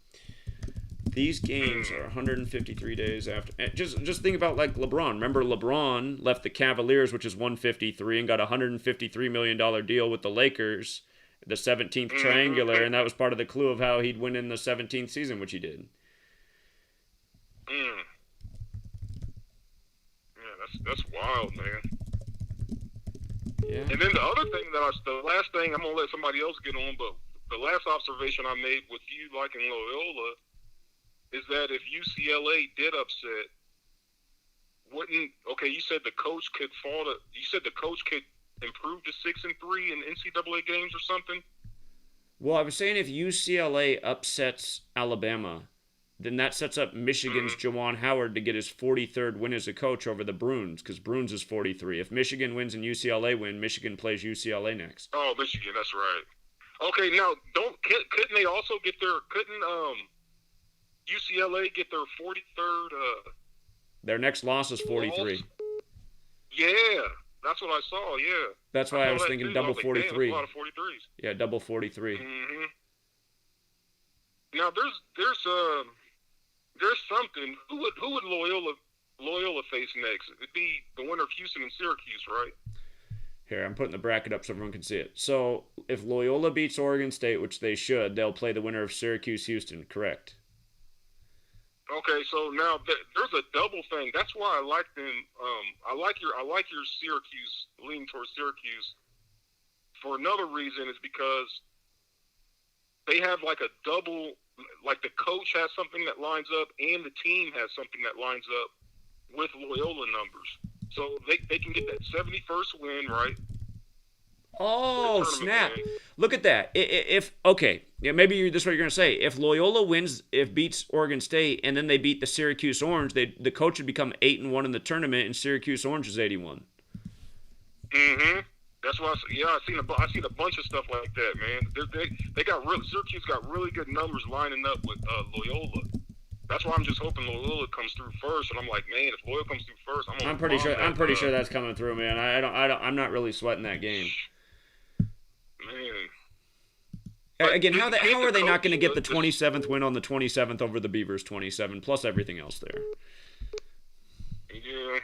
These games are 153 days after. Just think about like LeBron. Remember, LeBron left the Cavaliers, which is 153, and got a $153 million deal with the Lakers, the 17th triangular, and that was part of the clue of how he'd win in the 17th season, which he did. Yeah, that's wild, man. Yeah. And then the last thing, I'm gonna let somebody else get on, but the last observation I made with you liking Loyola is that if UCLA did upset, you said the coach could improve to 6-3 in NCAA games or something? Well, I was saying if UCLA upsets Alabama, then that sets up Michigan's Juwan Howard to get his 43rd win as a coach over the Bruins, because Bruins is 43. If Michigan wins and UCLA win, Michigan plays UCLA next. Oh, Michigan, that's right. Okay, now couldn't they also get UCLA get their 43rd? Their next loss is 43. Loss? Yeah, that's what I saw. Yeah, that's why I was thinking double 43. A lot of 43s. Yeah, double 43. Now there's something. Who would Loyola face next? It'd be the winner of Houston and Syracuse, right? Here, I'm putting the bracket up so everyone can see it. So if Loyola beats Oregon State, which they should, they'll play the winner of Syracuse-Houston. Correct. Okay, so now there's a double thing. That's why I like them. I like your Syracuse, leaning towards Syracuse. For another reason is because they have like a double, like the coach has something that lines up and the team has something that lines up with Loyola numbers. So they can get that 71st win, right? Oh, snap. Look at that. Maybe this is what you're going to say. If Loyola beats Oregon State, and then they beat the Syracuse Orange, the coach would become 8-1 in the tournament, and Syracuse Orange is 81. That's why. I've seen a bunch of stuff like that, man. Syracuse got really good numbers lining up with Loyola. That's why I'm just hoping Loyola comes through first, and I'm like, man, if Loyola comes through first, I'm pretty sure that's coming through, man. I'm not really sweating that game. Man. Again, how are they not going to get the 27th win on the 27th over the Beavers 27 plus everything else there? Yeah.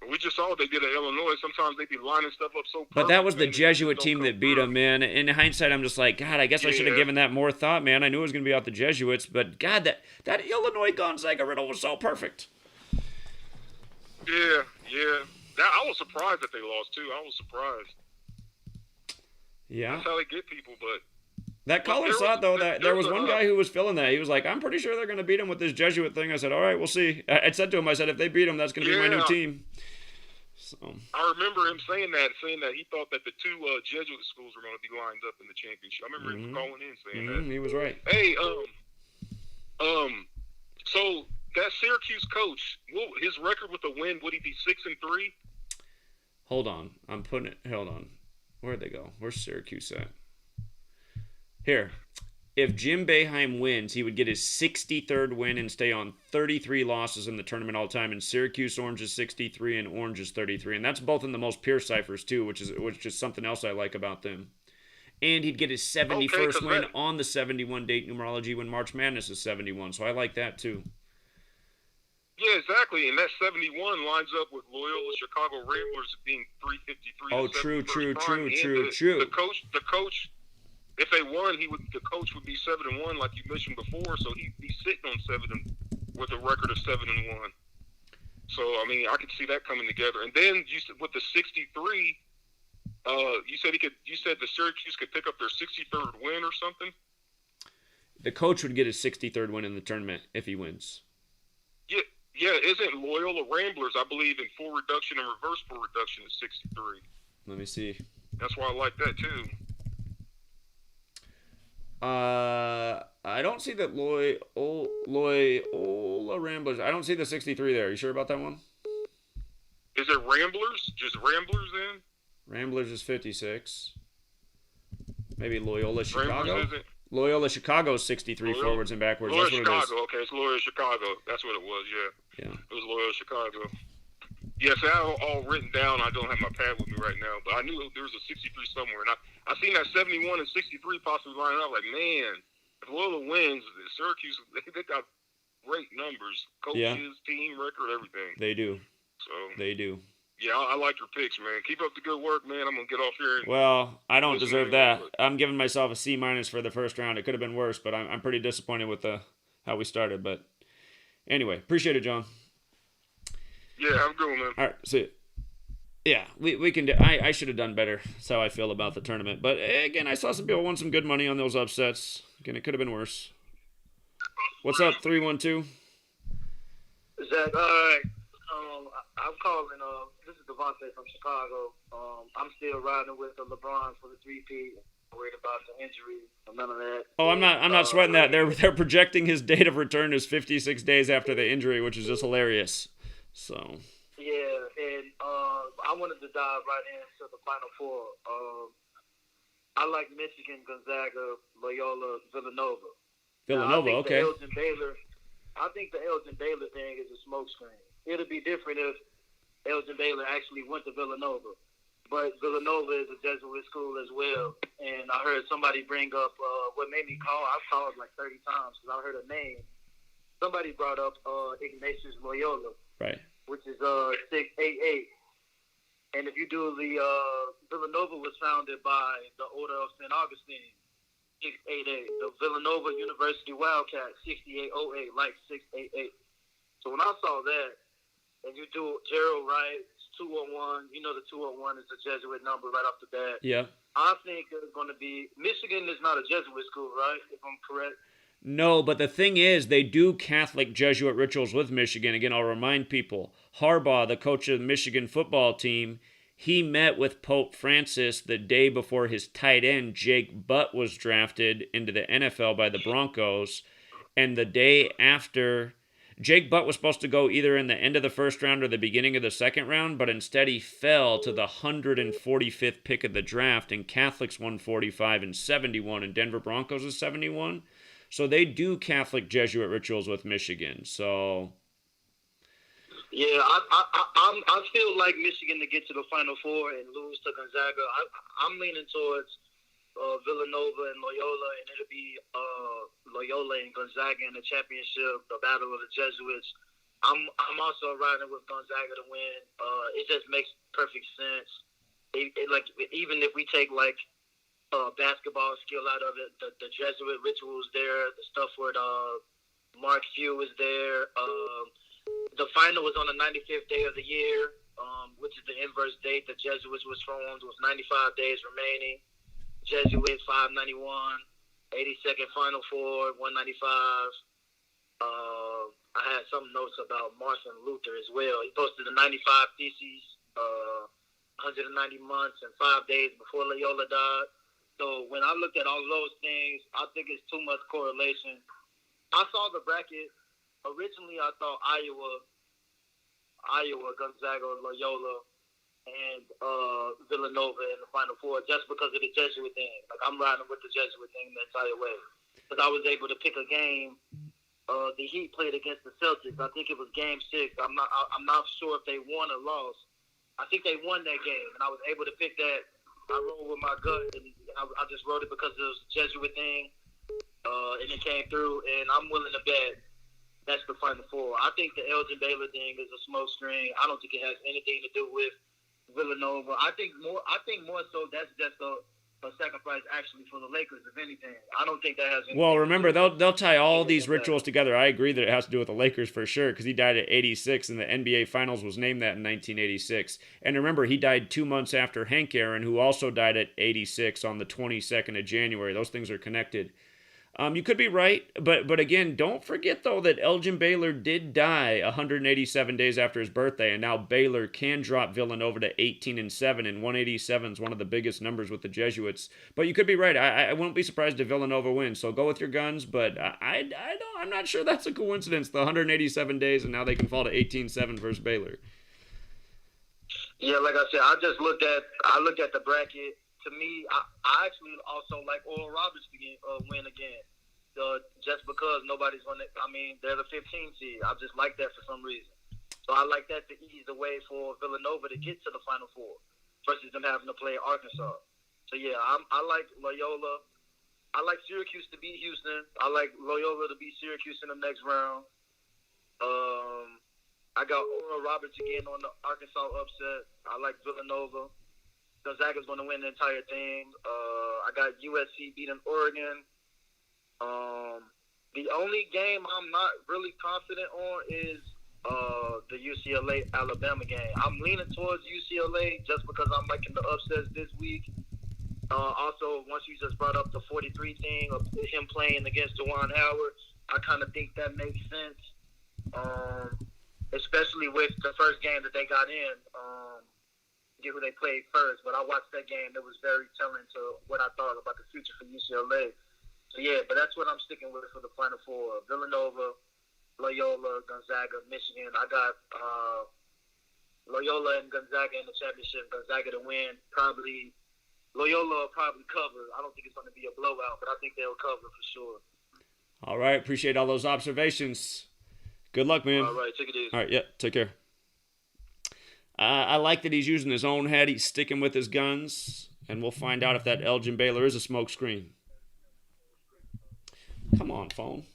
We just saw what they did at Illinois. Sometimes they be lining stuff up so perfect. But that was the Jesuit team that beat them, man. In hindsight, I'm just like, God, I guess I should have given that more thought, man. I knew it was going to be out the Jesuits, but God, that Illinois Gonzaga riddle was so perfect. Yeah. I was surprised that they lost, too. I was surprised. Yeah. That's how they get people, but... That caller saw it, though. There was one guy who was feeling that. He was like, I'm pretty sure they're going to beat him with this Jesuit thing. I said, all right, we'll see. I said to him, if they beat him, that's going to be my new team. So. I remember him saying that he thought that the two Jesuit schools were going to be lined up in the championship. I remember him calling in saying that. He was right. Hey, so that Syracuse coach, his record with a win, would he be 6-3? Hold on. Hold on. Where'd they go? Where's Syracuse at? Here. If Jim Boeheim wins, he would get his 63rd win and stay on 33 losses in the tournament all time. And Syracuse Orange is 63 and Orange is 33. And that's both in the most pure ciphers, too, which is something else I like about them. And he'd get his 71st win on the 71 date numerology when March Madness is 71. So I like that, too. Yeah, exactly. And that 71 lines up with Loyola Chicago Ramblers being 353. Oh, true. The coach, if they won, the coach would be 7-1, like you mentioned before. So he'd be sitting on 7 with a record of 7-1. So I mean, I could see that coming together. And then with the 63, you said the Syracuse could pick up their 63rd win or something. The coach would get his 63rd win in the tournament if he wins. Yeah, isn't Loyola Ramblers, I believe, in full reduction and reverse full reduction is 63. Let me see. That's why I like that, too. I don't see that Loyola Ramblers. I don't see the 63 there. You sure about that one? Is it Ramblers? Just Ramblers, then? Ramblers is 56. Maybe Loyola Chicago? Ramblers isn't. Loyola Chicago is 63 forwards and backwards. Loyola That's what Chicago. it is. Okay, it's Loyola Chicago. That's what it was, yeah. Yeah. It was Loyola Chicago. Yes, I have all written down. I don't have my pad with me right now, but I knew there was a 63 somewhere. And I seen that 71 and 63 possibly lining up. Like, man, if Loyola wins, Syracuse, they got great numbers. Coaches, team record, everything. They do. So They do. Yeah, I like your picks, man. Keep up the good work, man. I'm going to get off here. Well, I don't deserve that. I'm giving myself a C- for the first round. It could have been worse, but I'm pretty disappointed with how we started. But anyway, appreciate it, John. Yeah, have a good one, man. All right, see you. Yeah, we can do. I should have done better. That's how I feel about the tournament. But again, I saw some people won some good money on those upsets. Again, it could have been worse. What's up, 312? Zach, I'm calling. This is Devontae from Chicago. I'm still riding with the LeBron for the 3P. Worried about the injury or none of that. Oh, I'm not sweating that. They're projecting his date of return as 56 days after the injury, which is just hilarious. So. Yeah, and I wanted to dive right into the Final Four. I like Michigan, Gonzaga, Loyola, Villanova. Villanova, okay. I think the Elgin Baylor thing is a smokescreen. It'll be different if Elgin Baylor actually went to Villanova. But Villanova is a Jesuit school as well. And I heard somebody bring up what made me call. I've called like 30 times because I heard a name. Somebody brought up Ignatius Loyola, right, which is 688. And if you do the Villanova was founded by the Order of St. Augustine, 688. The Villanova University Wildcat, 6808, like 688. So when I saw that, and you do Gerald Wright, 201, you know the 201 is a Jesuit number right off the bat. Yeah. I think it's going to be, Michigan is not a Jesuit school, right, if I'm correct? No, but the thing is, they do Catholic Jesuit rituals with Michigan. Again, I'll remind people, Harbaugh, the coach of the Michigan football team, he met with Pope Francis the day before his tight end, Jake Butt, was drafted into the NFL by the Broncos. And the day after, Jake Butt was supposed to go either in the end of the first round or the beginning of the second round, but instead he fell to the 145th pick of the draft, and Catholics 145 and 71, and Denver Broncos is 71. So they do Catholic Jesuit rituals with Michigan. So... Yeah, I feel like Michigan to get to the Final Four and lose to Gonzaga. I'm leaning towards Villanova and Loyola, and it'll be Loyola and Gonzaga in the championship, the Battle of the Jesuits. I'm also riding with Gonzaga to win. It just makes perfect sense. Even if we take like basketball skill out of it, the Jesuit rituals there, the stuff where Mark Few is there. The final was on the 95th day of the year, which is the inverse date. The Jesuits was formed, was 95 days remaining. Jesuits 591, 82nd Final Four, 195. I had some notes about Martin Luther as well. He posted the 95 Theses, 190 months and 5 days before Loyola died. So when I looked at all those things, I think it's too much correlation. I saw the bracket originally I thought Iowa, Gonzaga, Loyola, and Villanova in the Final Four just because of the Jesuit thing. Like, I'm riding with the Jesuit thing the entire way. Because I was able to pick a game. The Heat played against the Celtics. I think it was Game 6. I'm not sure if they won or lost. I think they won that game, and I was able to pick that. I rolled with my gut, and I just wrote it because it was a Jesuit thing, and it came through, and I'm willing to bet that's the Final Four. I think the Elgin Baylor thing is a smoke screen. I don't think it has anything to do with Villanova. I think more so that's just a sacrifice actually for the Lakers, if anything. I don't think that has anything Well, remember, to do they'll tie all with these that. rituals together. I agree that it has to do with the Lakers for sure, because he died at 86, and the NBA Finals was named that in 1986. And remember, he died 2 months after Hank Aaron, who also died at 86 on the 22nd of January. Those things are connected. You could be right, but again, don't forget, though, that Elgin Baylor did die 187 days after his birthday, and now Baylor can drop Villanova to 18-7, and 187 is one of the biggest numbers with the Jesuits. But you could be right. I wouldn't be surprised if Villanova wins, so go with your guns, but I'm not sure that's a coincidence, the 187 days, and now they can fall to 18-7 versus Baylor. Yeah, like I said, I looked at the bracket. To me, I actually also like Oral Roberts to win again. Just because nobody's going to, they're the 15 seed. I just like that for some reason. So I like that to ease the way for Villanova to get to the Final Four versus them having to play Arkansas. So, yeah, I like Loyola. I like Syracuse to beat Houston. I like Loyola to beat Syracuse in the next round. I got Oral Roberts again on the Arkansas upset. I like Villanova. Gonzaga's going to win the entire thing. I got USC beating Oregon. The only game I'm not really confident on is the UCLA-Alabama game. I'm leaning towards UCLA just because I'm liking the upsets this week. Also, once you just brought up the 43 thing of him playing against Juwan Howard, I kind of think that makes sense, especially with the first game that they got in. Get who they played first, but I watched that game. It was very telling to what I thought about the future for UCLA. So, yeah, but that's what I'm sticking with for the Final Four. Villanova, Loyola, Gonzaga, Michigan. I got Loyola and Gonzaga in the championship. Gonzaga to win. Loyola will probably cover. I don't think it's going to be a blowout, but I think they'll cover for sure. All right, appreciate all those observations. Good luck, man. All right, take it easy. All right, yeah, take care. I like that he's using his own head. He's sticking with his guns. And we'll find out if that Elgin Baylor is a smokescreen. Come on, phone.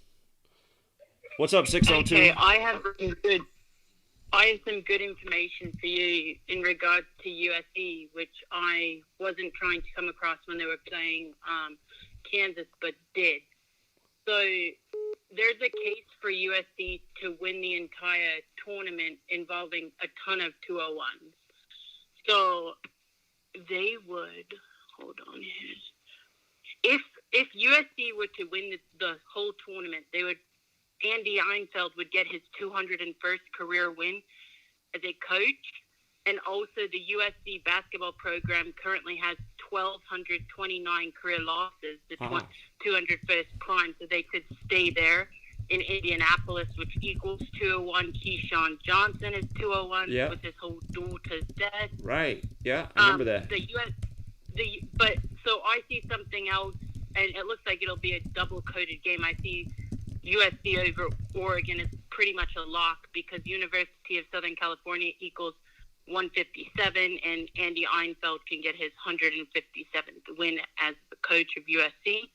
What's up, 602? Okay, I have some good information for you in regards to USC, which I wasn't trying to come across when they were playing Kansas, but did. So there's a case for USC to win the entire tournament involving a ton of 201s. So they would, hold on here. If USC were to win the whole tournament, Andy Einfeld would get his 201st career win as a coach. And also the USC basketball program currently has 1,229 career losses, the 201st prime, so they could stay there in Indianapolis, which equals 201. Keyshawn Johnson is 201 with his whole daughter's death. Right. Yeah, I remember that. But so I see something else, and it looks like it'll be a double-coded game. I see USC over Oregon is pretty much a lock because University of Southern California equals 157, and Andy Einfeld can get his 157th win as the coach of USC.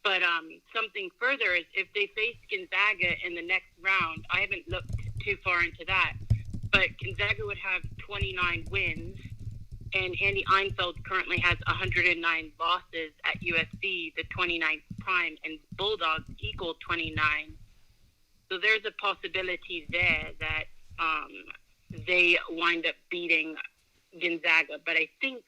But something further is if they face Gonzaga in the next round, I haven't looked too far into that, but Gonzaga would have 29 wins, and Andy Einfeld currently has 109 losses at USC, the 29th prime, and Bulldogs equal 29. So there's a possibility there that they wind up beating Gonzaga. But I think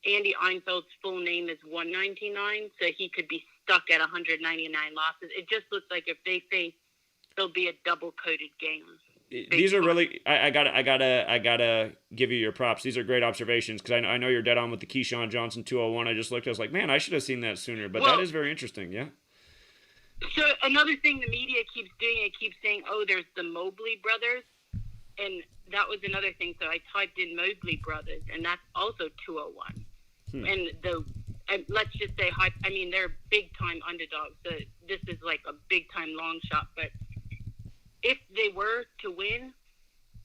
Andy Einfeld's full name is 199, so he could be stuck at 199 losses. It just looks like if they face, there'll be a double-coded game. These are really, I gotta give you your props. These are great observations because I know you're dead on with the Keyshawn Johnson 201. I just looked, I was like, man, I should have seen that sooner. But that is very interesting, yeah. So another thing the media keeps doing, it keeps saying, oh, there's the Mobley brothers. And that was another thing. So I typed in Mobley brothers, and that's also 201. And let's just say, they're big-time underdogs. So this is like a big-time long shot. But if they were to win,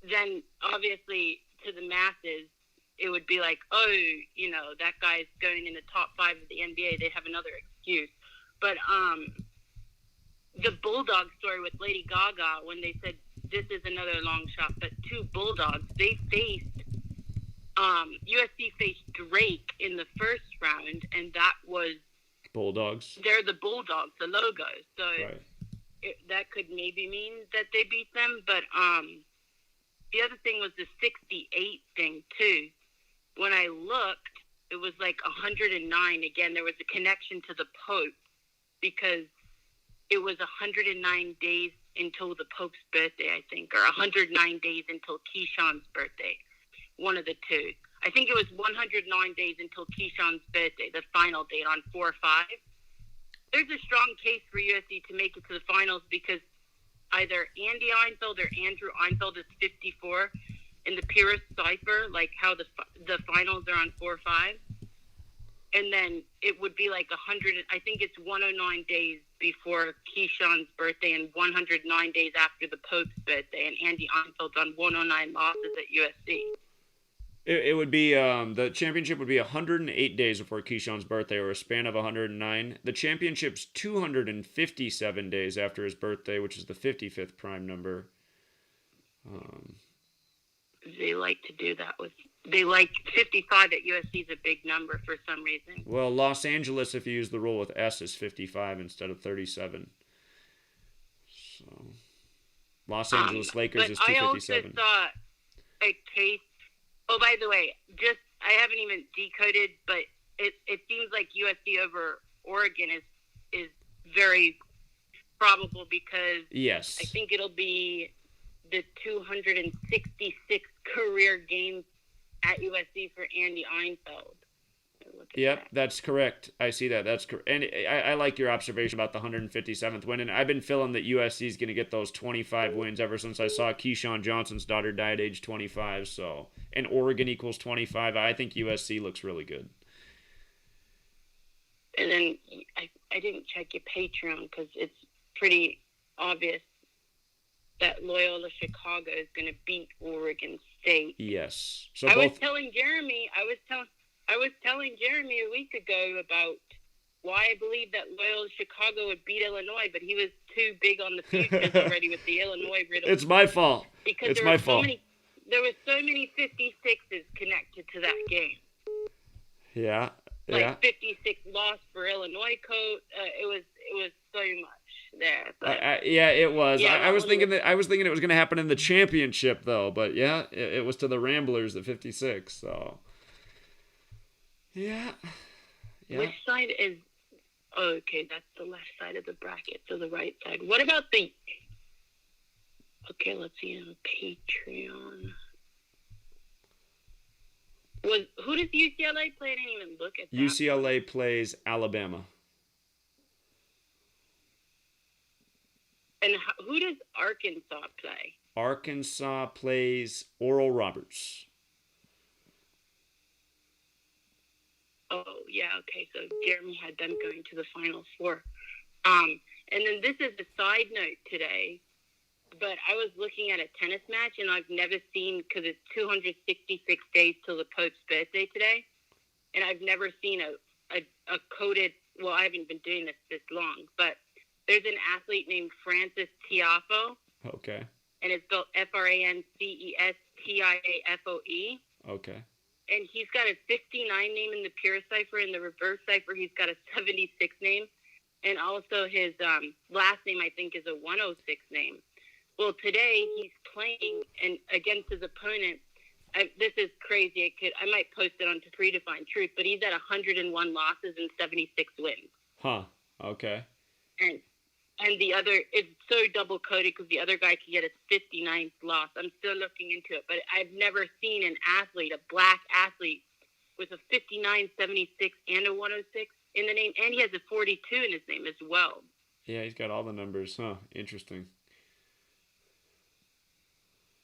then obviously to the masses, it would be like, oh, that guy's going in the top 5 of the NBA. They have another excuse. But the Bulldog story with Lady Gaga, when they said this is another long shot, but 2 Bulldogs, they faced USC faced Drake in the first round, and that was Bulldogs. They're the Bulldogs, the logo. So right. That could maybe mean that they beat them. But the other thing was the 68 thing too. When I looked, it was like 109. Again, there was a connection to the Pope because it was 109 days until the Pope's birthday, I think, or 109 days until Keyshawn's birthday. One of the two. I think it was 109 days until Keyshawn's birthday, the final date on 4/5. There's a strong case for USC to make it to the finals because either Andy Einfeld or Andrew Einfeld is 54 in the Pyrrhus Cipher, like how the finals are on 4/5. And then it would be like 100, I think it's 109 days before Keyshawn's birthday and 109 days after the Pope's birthday. And Andy Einfeld's on 109 losses at USC. It would be, the championship would be 108 days before Keyshawn's birthday, or a span of 109. The championship's 257 days after his birthday, which is the 55th prime number. They like to do that they like 55 at USC is a big number for some reason. Well, Los Angeles, if you use the rule with S, is 55 instead of 37. So, Los Angeles Lakers is 257. I also saw a case. Oh, by the way, I haven't even decoded, but it seems like USC over Oregon is very probable because yes, I think it'll be the 266th career game at USC for Andy Einfeld. Yep, that's correct. I see that. That's correct. And I like your observation about the 157th win. And I've been feeling that USC is going to get those 25 wins ever since I saw Keyshawn Johnson's daughter die at age 25. So, and Oregon equals 25. I think USC looks really good. And then I didn't check your Patreon because it's pretty obvious that Loyola Chicago is going to beat Oregon State. Yes. So I was telling Jeremy a week ago about why I believe that Loyola Chicago would beat Illinois, but he was too big on the futures already with the Illinois riddle. It's my fault. Because it's my fault. There were so many 56s connected to that game. Yeah. Like 56 loss for Illinois coach. It was so much there. But, yeah, it was. Yeah, I was thinking it was going to happen in the championship though, but yeah, it was to the Ramblers at 56. So yeah. Which side is? Oh, okay, that's the left side of the bracket. So the right side. What about the? Okay, let's see on Patreon. Who does UCLA play? I didn't even look at that. UCLA plays Alabama. And who does Arkansas play? Arkansas plays Oral Roberts. Oh, yeah, okay. So Jeremy had them going to the Final Four. And then this is a side note today, but I was looking at a tennis match, and I've never seen, because it's 266 days till the Pope's birthday today, and I've never seen a coded, well, I haven't been doing this long, but there's an athlete named Francis Tiafoe. Okay. And it's spelled FranceStiafoe. Okay. And he's got a 59 name in the pure cipher. In the reverse cipher, he's got a 76 name. And also his last name, I think, is a 106 name. Well, today he's playing against his opponent. This is crazy. I might post it on Predefined Truth, but he's at 101 losses and 76 wins. Huh. Okay. And the other, it's so double-coded because the other guy could get his 59th loss. I'm still looking into it, but I've never seen an athlete, a black athlete, with a 59, 76, and a 106 in the name. And he has a 42 in his name as well. Yeah, he's got all the numbers. Huh, interesting.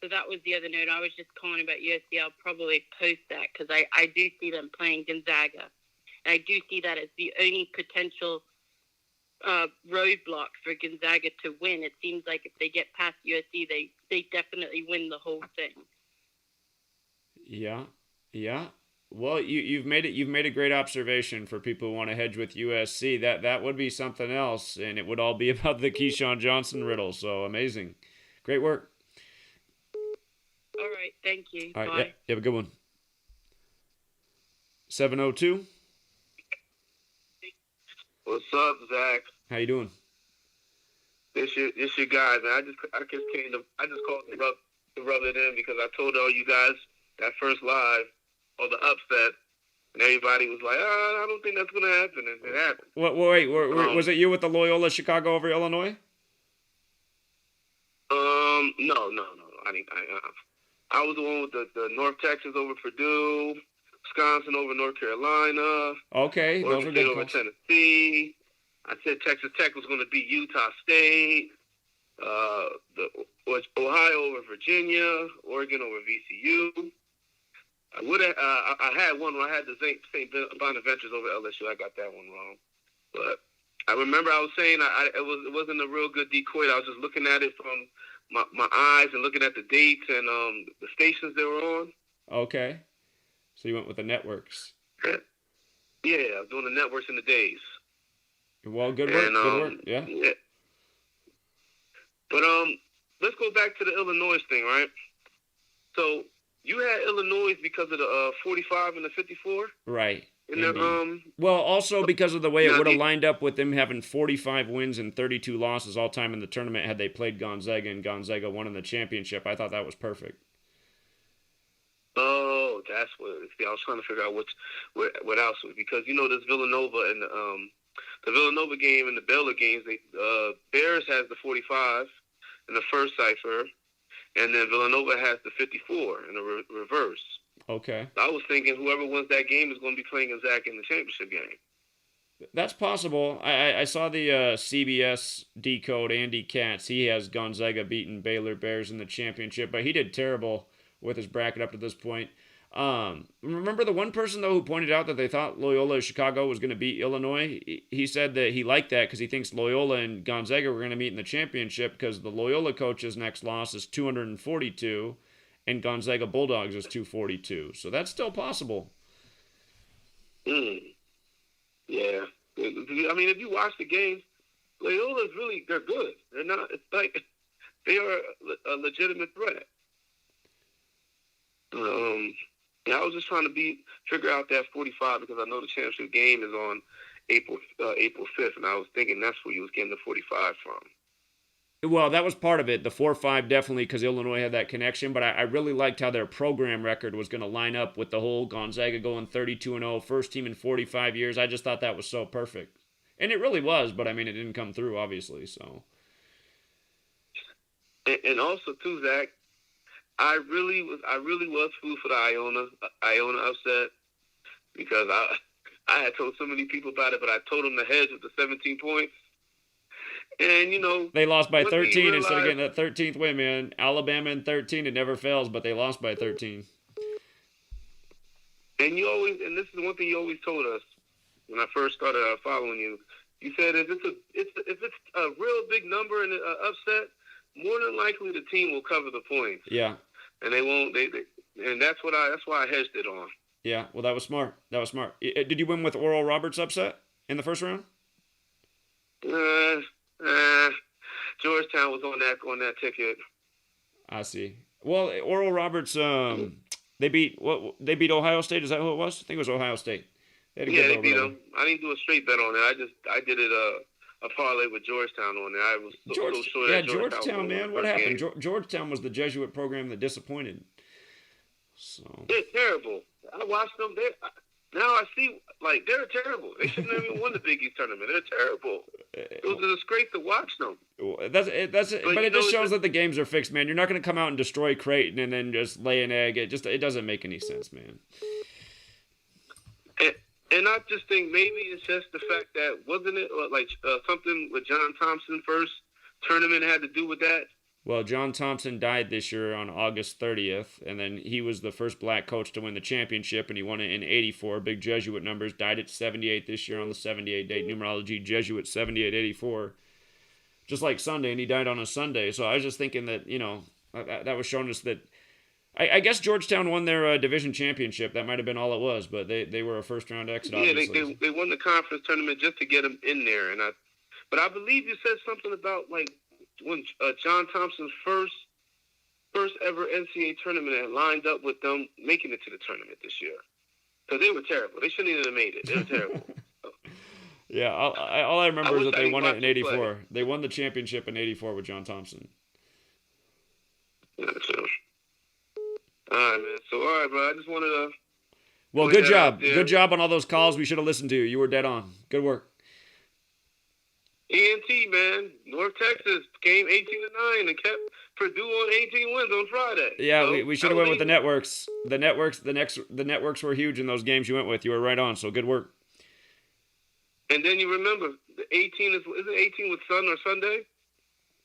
So that was the other note. I was just calling about USC. I'll probably post that because I do see them playing Gonzaga. And I do see that as the only potential roadblock for Gonzaga to win. It seems like if they get past USC, they definitely win the whole thing. Yeah. Well, you've made a great observation for people who want to hedge with USC. That would be something else, and it would all be about the Keyshawn Johnson riddle. So amazing, great work. All right, thank you. All right, Bye. yeah, you have a good one. 702. What's up, Zach? How you doing? This your guy, man. I just called to rub it in because I told all you guys that first live or the upset, and everybody was like, I don't think that's gonna happen, and it happened. Wait, was it you with the Loyola Chicago over Illinois? No. I was the one with the North Texas over Purdue, Wisconsin over North Carolina. Okay, those were good over calls. Tennessee. I said Texas Tech was going to beat Utah State. Ohio over Virginia. Oregon over VCU. I had one where I had the St. Bonaventures over LSU. I got that one wrong, but I remember I was saying it wasn't a real good decoy. I was just looking at it from my eyes and looking at the dates and the stations they were on. Okay, so you went with the networks. Yeah, I was doing the networks and the days. Well, good work. Yeah. But let's go back to the Illinois thing, right? So you had Illinois because of the 45 and the 54, right? And well, also because of the way it would have lined up with them having 45 wins and 32 losses all time in the tournament had they played Gonzaga and Gonzaga won in the championship. I thought that was perfect. Oh, that's what. See, I was trying to figure out what else was, because this Villanova and the Villanova game and the Baylor games. Bears has the 45 in the first cipher, and then Villanova has the 54 in the reverse. Okay. I was thinking whoever wins that game is going to be playing Gonzaga in the championship game. That's possible. I saw the CBS decode. Andy Katz. He has Gonzaga beating Baylor Bears in the championship, but he did terrible with his bracket up to this point. Remember the one person, though, who pointed out that they thought Loyola Chicago was going to beat Illinois? He said that he liked that because he thinks Loyola and Gonzaga were going to meet in the championship because the Loyola coach's next loss is 242 and Gonzaga Bulldogs is 242. So that's still possible. Yeah. I mean, if you watch the games, Loyola's they're good. They're not, it's like, they are a legitimate threat. Yeah, I was just trying to figure out that 45 because I know the championship game is on April 5th, and I was thinking that's where you was getting the 45 from. Well, that was part of it. The 4-5 definitely because Illinois had that connection, but I really liked how their program record was going to line up with the whole Gonzaga going 32-0, first team in 45 years. I just thought that was so perfect. And it really was, but I mean, it didn't come through, obviously, so. And also, too, Zach, I really was food for the Iona upset because I had told so many people about it, but I told them to hedge with the 17 points. And, they lost by 13 instead of getting that 13th win, man. Alabama in 13, it never fails, but they lost by 13. And and this is one thing you always told us when I first started following you. You said if it's a real big number and an upset, more than likely the team will cover the points. Yeah. And they won't. And that's why I hedged it on. Yeah. Well, that was smart. Did you win with Oral Roberts upset in the first round? Georgetown was on that ticket. I see. Well, Oral Roberts, they beat Ohio State. Is that who it was? I think it was Ohio State. They beat them. I didn't do a straight bet on it. I did it a parlay with Georgetown on there. I was so sure that Georgetown, man. What happened? Georgetown was the Jesuit program that disappointed. So they're terrible. I watched them. Now I see, they're terrible. They shouldn't have even won the Big East tournament. They're terrible. It was a disgrace to watch them. That's it. But it just shows that the games are fixed, man. You're not going to come out and destroy Creighton and then just lay an egg. It doesn't make any sense, man. And I just think maybe it's just the fact that, wasn't it like something with John Thompson first tournament had to do with that? Well, John Thompson died this year on August 30th, and then he was the first black coach to win the championship, and he won it in 84. Big Jesuit numbers. Died at 78 this year on the 78 date. Numerology, Jesuit 7884. Just like Sunday, and he died on a Sunday. So I was just thinking that, that was showing us that I guess Georgetown won their division championship. That might have been all it was, but they were a first-round exit, obviously. Yeah, they won the conference tournament just to get them in there. But I believe you said something about, like, when John Thompson's first ever NCAA tournament had lined up with them making it to the tournament this year. Because they were terrible. They shouldn't even have made it. They were terrible. Yeah, all I remember is that they won it in 84. Play. They won the championship in 84 with John Thompson. Yeah, so. All right, man. So, all right, bro. I just wanted to... Well, good job. Good job on all those calls we should have listened to. You were dead on. Good work. ENT, man. North Texas came 18-9 and kept Purdue on 18 wins on Friday. Yeah, so we should have went with the networks. The networks were huge in those games you went with. You were right on, so good work. And then you remember, the 18 isn't 18 with Sun or Sunday?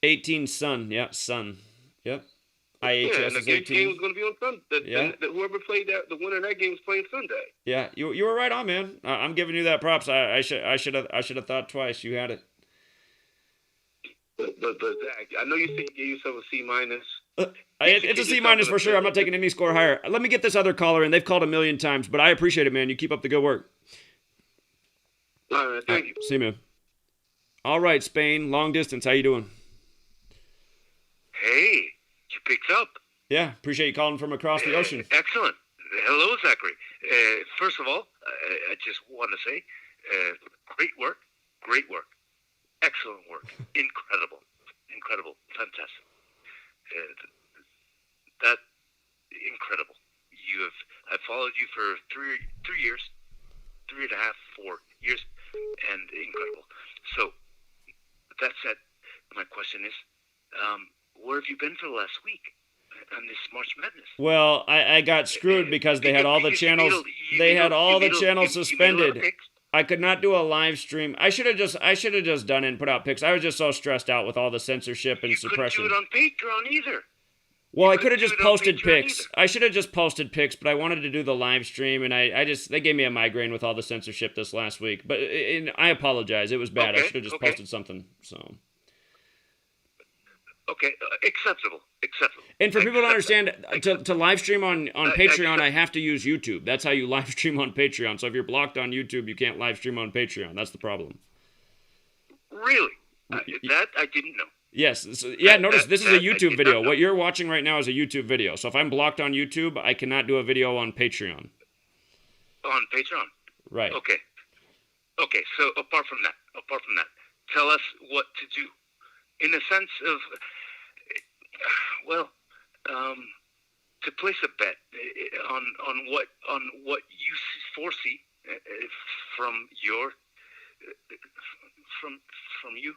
18 Sun, yeah, Sun. Yep. IHS and the is 18. game was going to be on Sunday. Whoever played that, the winner of that game was playing Sunday. Yeah, you were right on, man. I'm giving you that props. I should have thought twice. You had it. But Zach, I know you said you gave yourself a C minus. It's a C minus for sure. I'm not taking any score higher. Let me get this other caller in. They've called 1,000,000 times, but I appreciate it, man. You keep up the good work. All right, thank you. See you, man. All right, Spain, long distance. How you doing? Hey, you picked up. Yeah, appreciate you calling from across the ocean. Excellent. Hello, Zachary. First of all, I just want to say, great work. Excellent work. Incredible. Fantastic. That incredible. I've followed you for 3 years, 3.5, 4 years, and incredible. So, that said, my question is, where have you been for the last week on this March Madness? Well, I got screwed because they had all the channels. They had all the channels suspended. I could not do a live stream. I should have just done it and put out picks. I was just so stressed out with all the censorship and suppression. You couldn't do it on Patreon either. Well, I could have just posted picks. I should have just posted picks, but I wanted to do the live stream, and they gave me a migraine with all the censorship this last week. But I apologize. It was bad. I should have just posted something. So. Okay, acceptable. And for people to understand, to live stream on Patreon, I have to use YouTube. That's how you live stream on Patreon. So if you're blocked on YouTube, you can't live stream on Patreon. That's the problem. Really? That I didn't know. Yes. Notice this is a YouTube video. What you're watching right now is a YouTube video. So if I'm blocked on YouTube, I cannot do a video on Patreon. On Patreon? Right. Okay, so apart from that, tell us what to do. In the sense of, to place a bet on what you foresee from you,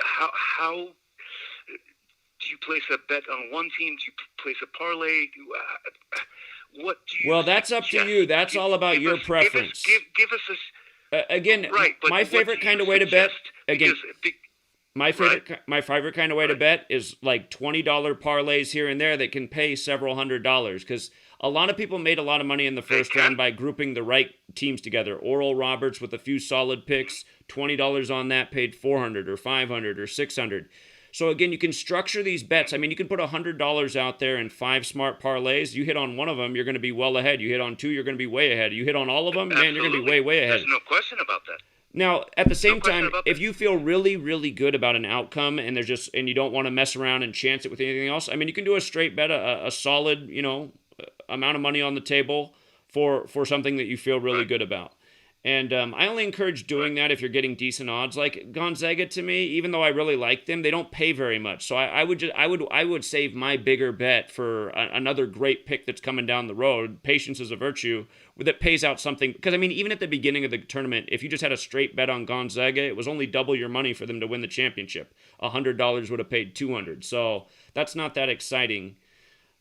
how do you place a bet on one team? Do you place a parlay? What do you? Well, that's up to you. That's all about your preference. Give us this. Again, right, my favorite kind of way to bet. Again. My favorite kind of way to bet is like $20 parlays here and there that can pay several $100s, because a lot of people made a lot of money in the first round by grouping the right teams together. Oral Roberts with a few solid picks, $20 on that paid $400 or $500 or $600. So again, you can structure these bets. I mean, you can put $100 out there in 5 smart parlays. You hit on one of them, you're going to be well ahead. You hit on 2, you're going to be way ahead. You hit on all of them, man, you're going to be way ahead. There's no question about that. Now, at the same time, if you feel really, really good about an outcome and you don't want to mess around and chance it with anything else, I mean, you can do a straight bet, a solid, amount of money on the table for something that you feel really good about. And I only encourage doing that if you're getting decent odds. Like Gonzaga, to me, even though I really like them, they don't pay very much. So I would save my bigger bet for another great pick that's coming down the road. Patience is a virtue that pays out something. Because I mean, even at the beginning of the tournament, if you just had a straight bet on Gonzaga, it was only double your money for them to win the championship. $100 would have paid $200. So that's not that exciting.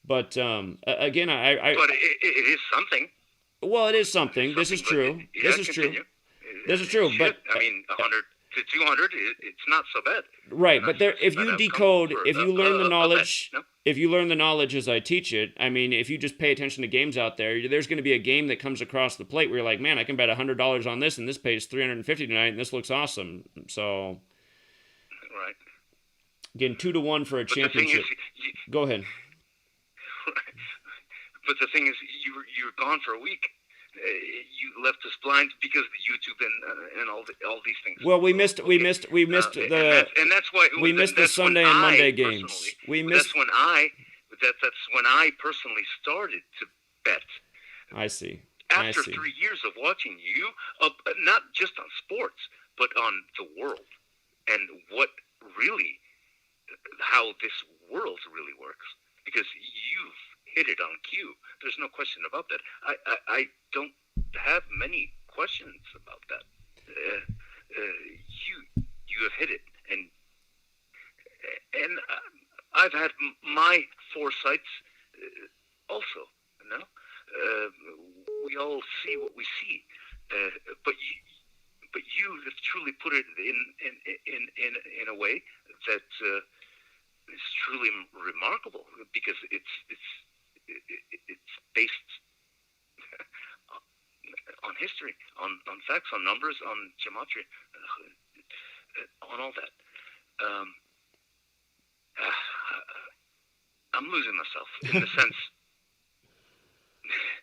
But again, But it is something. Well, it is something. This is true. This is true. This is true. But I mean, 100 to 200, it's not so bad. Right, but there, if you decode, if you learn the knowledge, if you learn the knowledge as I teach it, I mean, if you just pay attention to games out there, there's going to be a game that comes across the plate where you're like, man, I can bet $100 on this, and this pays $350 tonight, and this looks awesome. So, right. Again, 2-1 for a championship. Go ahead. But the thing is, you were gone for a week. You left us blind because of the YouTube and all these things. Well, we missed the Sunday and Monday games. That's when I personally started to bet. I see. After 3 years of watching you, not just on sports, but on the world and how this world really works, because you've hit it on cue. There's no question about that. I don't have many questions about that. You have hit it, and I've had my foresights also. You know, we all see what we see, but you have truly put it in a way that is truly remarkable, because it's based on history, on facts, on numbers, on gematria, on all that. I'm losing myself in the sense.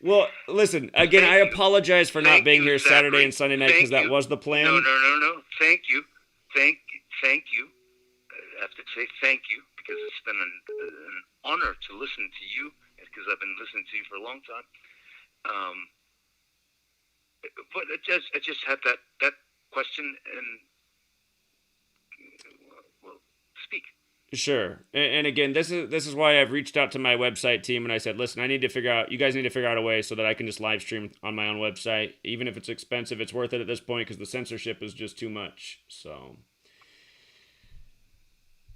Well, listen, again, I apologize for not being here Saturday and Sunday night, because that was the plan. No. Thank you. I have to say thank you, because it's been an honor to listen to you, because I've been listening to you for a long time. But I just had that question, and well, speak. Sure. And again, this is why I've reached out to my website team, and I said, listen, you guys need to figure out a way so that I can just live stream on my own website. Even if it's expensive, it's worth it at this point, because the censorship is just too much. So,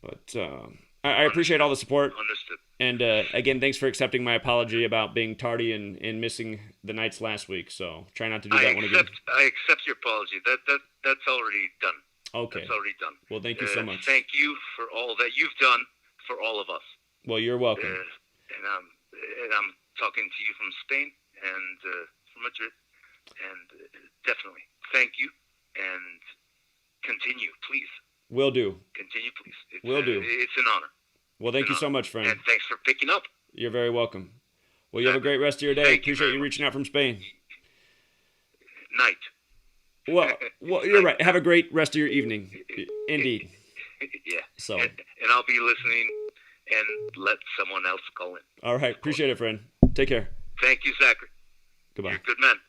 but I appreciate all the support. Understood. And again, thanks for accepting my apology about being tardy and missing the nights last week. So try not to do that one again. I accept your apology. That's already done. Okay. That's already done. Well, thank you so much. Thank you for all that you've done for all of us. Well, you're welcome. And I'm talking to you from Spain and from Madrid. And definitely thank you, and continue, please. Will do. Continue, please. Will do. It's an honor. Well, thank you so much, friend. And thanks for picking up. You're very welcome. Well, you have a great rest of your day. Appreciate you reaching out from Spain. Night. Well, you're right. Have a great rest of your evening. Indeed. Yeah. So. And I'll be listening, and let someone else call in. All right. Appreciate it, friend. Take care. Thank you, Zachary. Goodbye. You're a good man.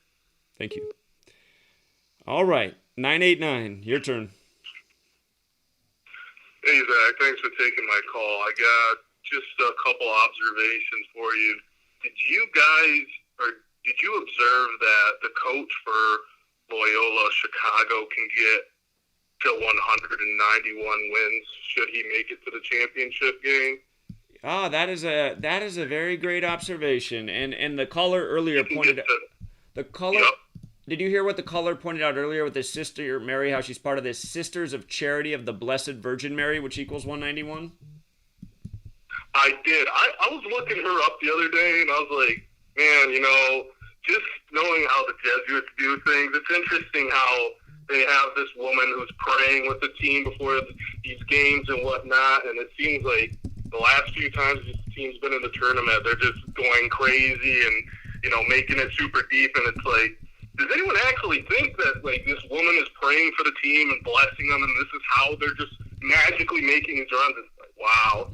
Thank you. All right. 989. Your turn. Hey, Zach. Thanks for taking my call. I got just a couple observations for you. Did you observe that the coach for Loyola Chicago can get to 191 wins should he make it to the championship game? Ah, that is a very great observation. And the caller earlier pointed out the caller. Yep. Did you hear what the caller pointed out earlier with his sister Mary? How she's part of this Sisters of Charity of the Blessed Virgin Mary, which equals 191. I did. I was looking her up the other day, and I was like, man, just knowing how the Jesuits do things, it's interesting how they have this woman who's praying with the team before these games and whatnot, and it seems like the last few times this team's been in the tournament, they're just going crazy and, making it super deep, and it's like, does anyone actually think that, like, this woman is praying for the team and blessing them, and this is how they're just magically making these runs? It's like, wow.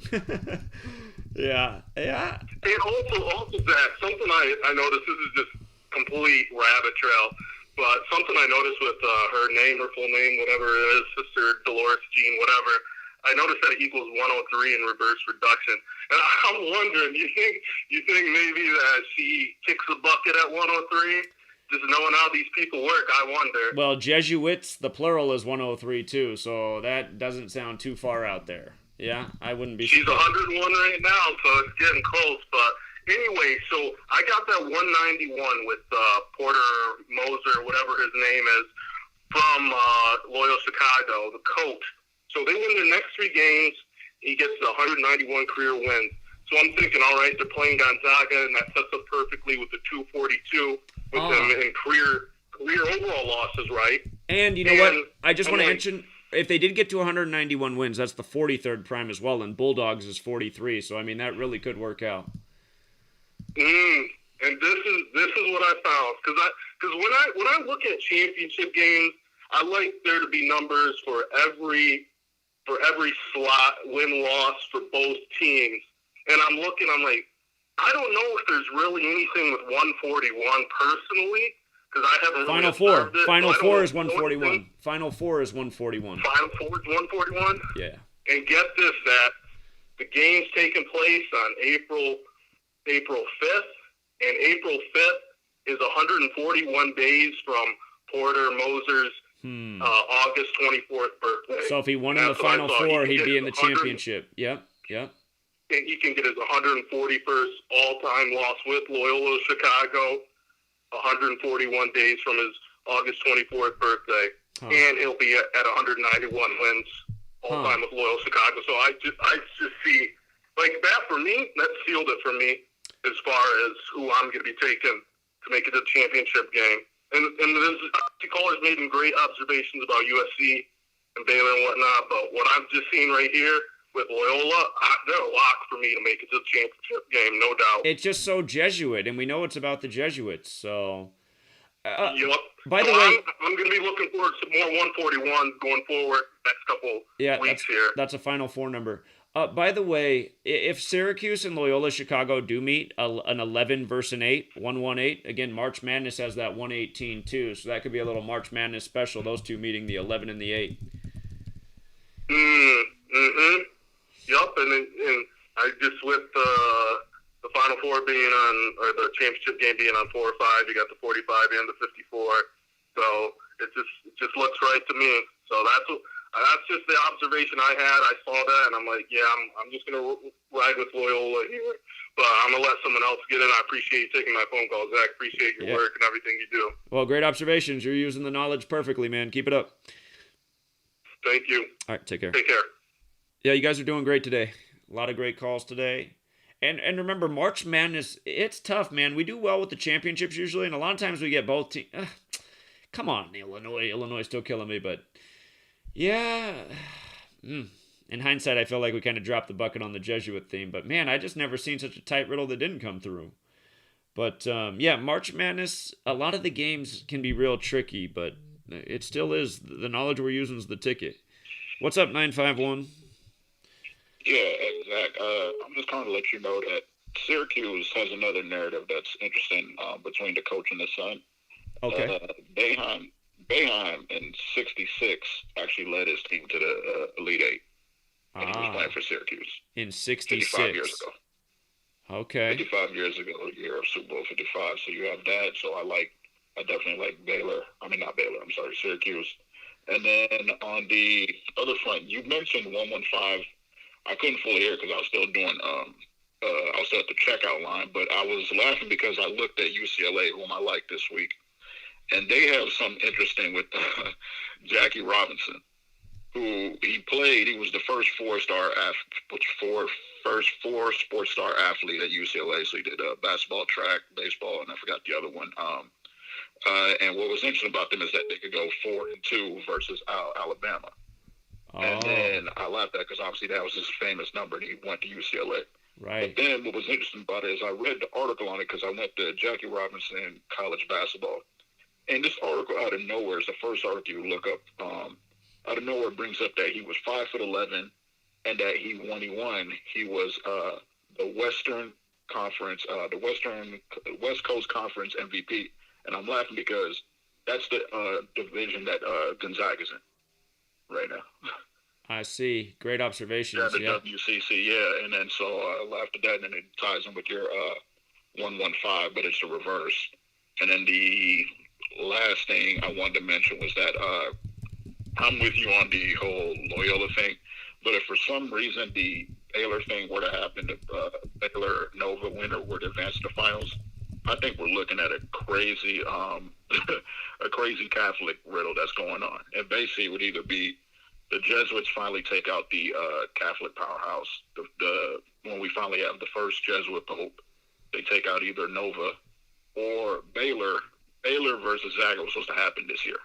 Yeah. And also, Zach, something I noticed, this is just complete rabbit trail, but something I noticed with her name, her full name, whatever it is, Sister Dolores Jean, whatever, I noticed that it equals 103 in reverse reduction. And I'm wondering, you think maybe that she kicks the bucket at 103? Just knowing how these people work, I wonder. Well, Jesuits, the plural is 103 too, so that doesn't sound too far out there. Yeah, I wouldn't be. She's 101 right now, so it's getting close. But Anyway, so I got that 191 with Porter Moser, whatever his name is, from Loyola Chicago, the coach. So they win their next 3 games. He gets the 191 career wins. So I'm thinking, all right, they're playing Gonzaga, and that sets up perfectly with the 242 with them in career overall losses, right? And you know what? I just want to mention, if they did get to 191 wins, that's the 43rd prime as well, and Bulldogs is 43. So I mean, that really could work out. And this is what I found, because when I look at championship games, I like there to be numbers for every slot, win-loss for both teams. And I'm like, I don't know if there's really anything with 141 personally, because I haven't Final really four. observed it. Final so four is 141. Final four is 141. Final four is 141? Yeah. And get this, that the game's taking place on April 5th, and April 5th is 141 days from Porter Moser's August 24th birthday. So if he won in the Final Four, he'd be in the championship. Yep. And he can get his 141st all-time loss with Loyola Chicago, 141 days from his August 24th birthday. And he'll be at 191 wins all-time with Loyola Chicago. So I just see, like, that for me, that sealed it for me as far as who I'm going to be taking to make it to the championship game. And the callers made some great observations about USC and Baylor and whatnot, but what I've just seen right here with Loyola, they're a lock for me to make it to the championship game, no doubt. It's just so Jesuit, and we know it's about the Jesuits, so... Yep. By the way... I'm going to be looking forward to more 141 going forward next couple weeks here. That's a Final Four number. By the way, if Syracuse and Loyola Chicago do meet an 11 versus an 8, 1-1-8, again, March Madness has that 118 too, so that could be a little March Madness special, those two meeting the 11 and the 8. Yep, and I just with the Final Four being on, or the championship game being on 4 or 5, you got the 45 and the 54, so it just looks right to me. So that's just the observation I had. I saw that, and I'm like, yeah, I'm just going to ride with Loyola here. But I'm going to let someone else get in. I appreciate you taking my phone call, Zach. Appreciate your work and everything you do. Well, great observations. You're using the knowledge perfectly, man. Keep it up. Thank you. All right, take care. Take care. Yeah, you guys are doing great today. A lot of great calls today. And remember, March Madness, it's tough, man. We do well with the championships usually, and a lot of times we get both teams. Come on, Illinois. Illinois is still killing me, but... Yeah, in hindsight, I feel like we kind of dropped the bucket on the Jesuit theme, but man, I just never seen such a tight riddle that didn't come through. But yeah, March Madness, a lot of the games can be real tricky, but it still is. The knowledge we're using is the ticket. What's up, 951? Yeah, exact. I'm just trying to let you know that Syracuse has another narrative that's interesting between the coach and the son. Okay. Boeheim in '66 actually led his team to the Elite Eight, and he was playing for Syracuse. In '66. 55 years ago. Okay. 55 years ago, year of Super Bowl 55. So you have that. So I definitely like Baylor. I mean, not Baylor. I'm sorry, Syracuse. And then on the other front, you mentioned 115. I couldn't fully hear because I was still doing I was still at the checkout line, but I was laughing because I looked at UCLA, whom I like this week. And they have something interesting with Jackie Robinson, who he was the first four-star sports star athlete at UCLA. So he did basketball, track, baseball, and I forgot the other one. And what was interesting about them is that they could go 4-2 versus Alabama. Oh. And then I laughed at that because obviously that was his famous number, and he went to UCLA. Right. But then what was interesting about it is I read the article on it because I went to Jackie Robinson college basketball. And this article out of nowhere is the first article you look up. Out of nowhere brings up that he was 5'11", and that when he won, he was the Western Conference, the West Coast Conference MVP. And I'm laughing because that's the division that Gonzaga's in right now. I see. Great observations. Yeah, the WCC. Yeah, and then so I laughed at that, and then it ties in with your 115, but it's the reverse. And then the last thing I wanted to mention was that I'm with you on the whole Loyola thing, but if for some reason the Baylor thing were to happen, if Baylor Nova winner were to advance to the finals, I think we're looking at a crazy, a crazy Catholic riddle that's going on. And basically, it would either be the Jesuits finally take out the Catholic powerhouse. When we finally have the first Jesuit pope, they take out either Nova or Baylor. Baylor versus Zaga was supposed to happen this year.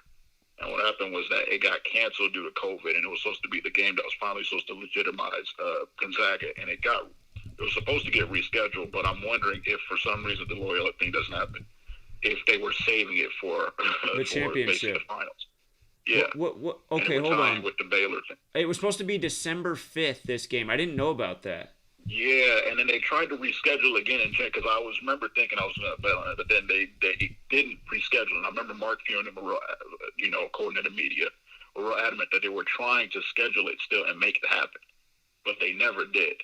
And what happened was that it got canceled due to COVID, and it was supposed to be the game that was finally supposed to legitimize Gonzaga, and it was supposed to get rescheduled, but I'm wondering if for some reason the Loyola thing doesn't happen, if they were saving it for the championship, the finals. Yeah. What? Okay, hold on. With the Baylor thing. It was supposed to be December 5th, this game. I didn't know about that. Yeah, and then they tried to reschedule again and check, because I remember thinking I was going to bet on it, but then they didn't reschedule. And I remember Mark Few and them were, according to the media, were real adamant that they were trying to schedule it still and make it happen, but they never did.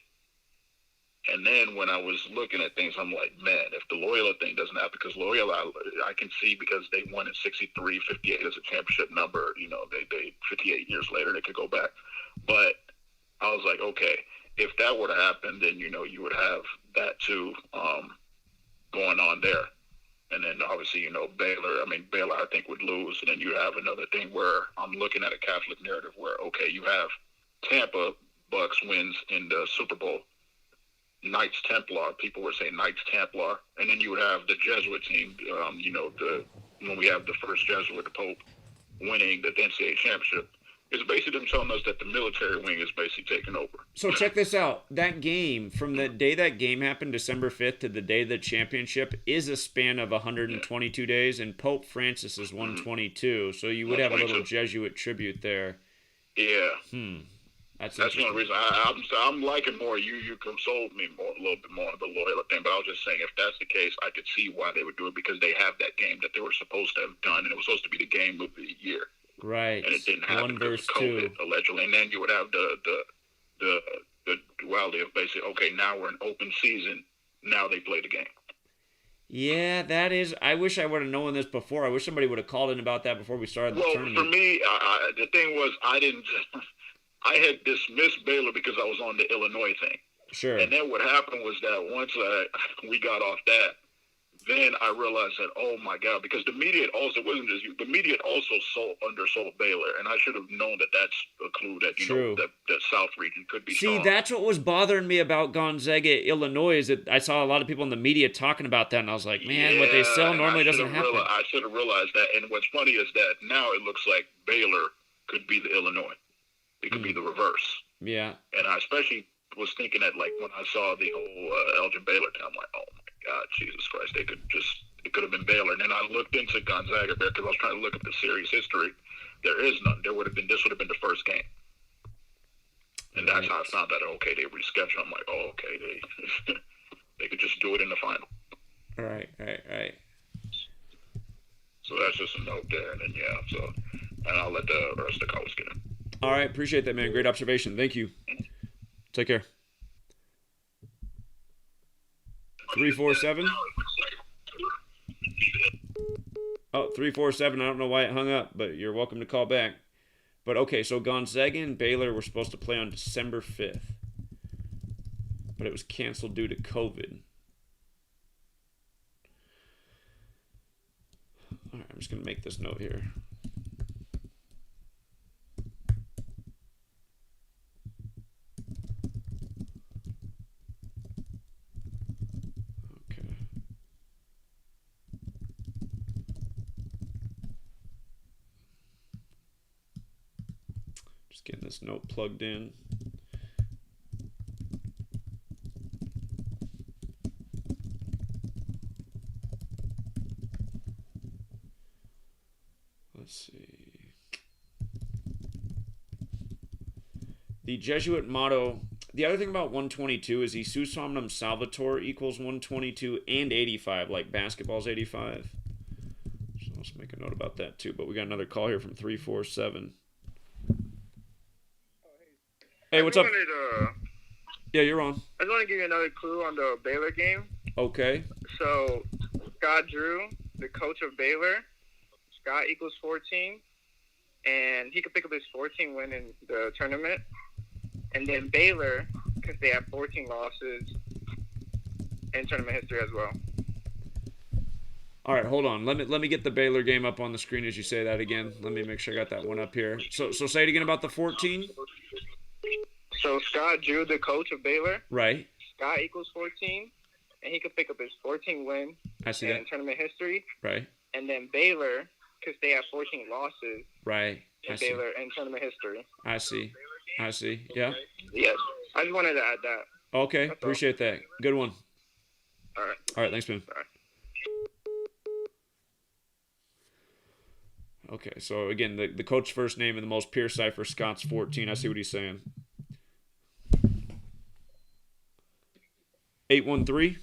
And then when I was looking at things, I'm like, man, if the Loyola thing doesn't happen, because Loyola, I can see, because they won in 63, 58 as a championship number, they 58 years later, they could go back. But I was like, okay, if that were to happen, then, you would have that too going on there. And then obviously, Baylor, I think, would lose. And then you have another thing where I'm looking at a Catholic narrative where, okay, you have Tampa Bucks wins in the Super Bowl. Knights Templar, people were saying Knights Templar, and then you would have the Jesuit team, when we have the first Jesuit, the Pope, winning the NCAA championship. It's basically them telling us that the military wing is basically taking over. So check this out. That game, from the day that game happened, December 5th, to the day of the championship, is a span of 122 days, and Pope Francis is 122, so you would have a little Jesuit tribute there. Yeah. That's the only reason I'm liking more. You consoled me a little bit more on the Loyola thing, but I was just saying, if that's the case, I could see why they would do it, because they have that game that they were supposed to have done, and it was supposed to be the game of the year. Right. And it didn't happen because of COVID, allegedly. And then you would have the duality of basically, okay, now we're in open season. Now they play the game. Yeah, that is. I wish I would have known this before. I wish somebody would have called in about that before we started the tournament. Well, for me, the thing was, I had dismissed Baylor because I was on the Illinois thing. Sure. And then what happened was that once we got off that, then I realized that, oh my God, because the media also wasn't just you. The media also undersold Baylor, and I should have known that that's a clue that that South region could be strong. That's what was bothering me about Gonzaga, Illinois, is that I saw a lot of people in the media talking about that, and I was like, man, what they sell normally doesn't happen. I should have realized that. And what's funny is that now it looks like Baylor could be the Illinois. It could be the reverse. Yeah. And I especially was thinking that, like, when I saw the whole Elgin Baylor thing, I'm like, oh my God, Jesus Christ, it could have been Baylor. And then I looked into Gonzaga there because I was trying to look at the series history. There is none. This would have been the first game. And that's how I found out, okay, they rescheduled. I'm like, oh, okay, they could just do it in the final. Right. So that's just a note there. And then, and I'll let the rest of the callers get in. All right, appreciate that, man. Great observation. Thank you. Take care. 347. Oh, 347. I don't know why it hung up, but you're welcome to call back. But okay, so Gonzaga and Baylor were supposed to play on December 5th, but it was canceled due to COVID. All right, I'm just going to make this note here. Getting this note plugged in. Let's see. The Jesuit motto. The other thing about 122 is the Susomnum Salvator equals 122 and 85, like basketball's 85. So let's make a note about that too. But we got another call here from 347. Hey, what's up? Yeah, you're on. I just want to give you another clue on the Baylor game. Okay. So, Scott Drew, the coach of Baylor, Scott equals 14, and he could pick up his 14 win in the tournament. And then Baylor because they have 14 losses in tournament history as well. All right, hold on. Let me get the Baylor game up on the screen as you say that again. Let me make sure I got that one up here. So say it again about the 14. So Scott Drew, the coach of Baylor. Right. Scott equals 14, and he could pick up his 14 win in tournament history. Right. And then Baylor, because they have 14 losses. Right. Baylor in tournament history. I see. Yeah. Yes. I just wanted to add that. Okay. That's Appreciate that. Good one. All right. All right. Thanks, man. All right. Okay, so again, the coach's first name in the most pure cipher, Scott's 14. I see what he's saying. 813.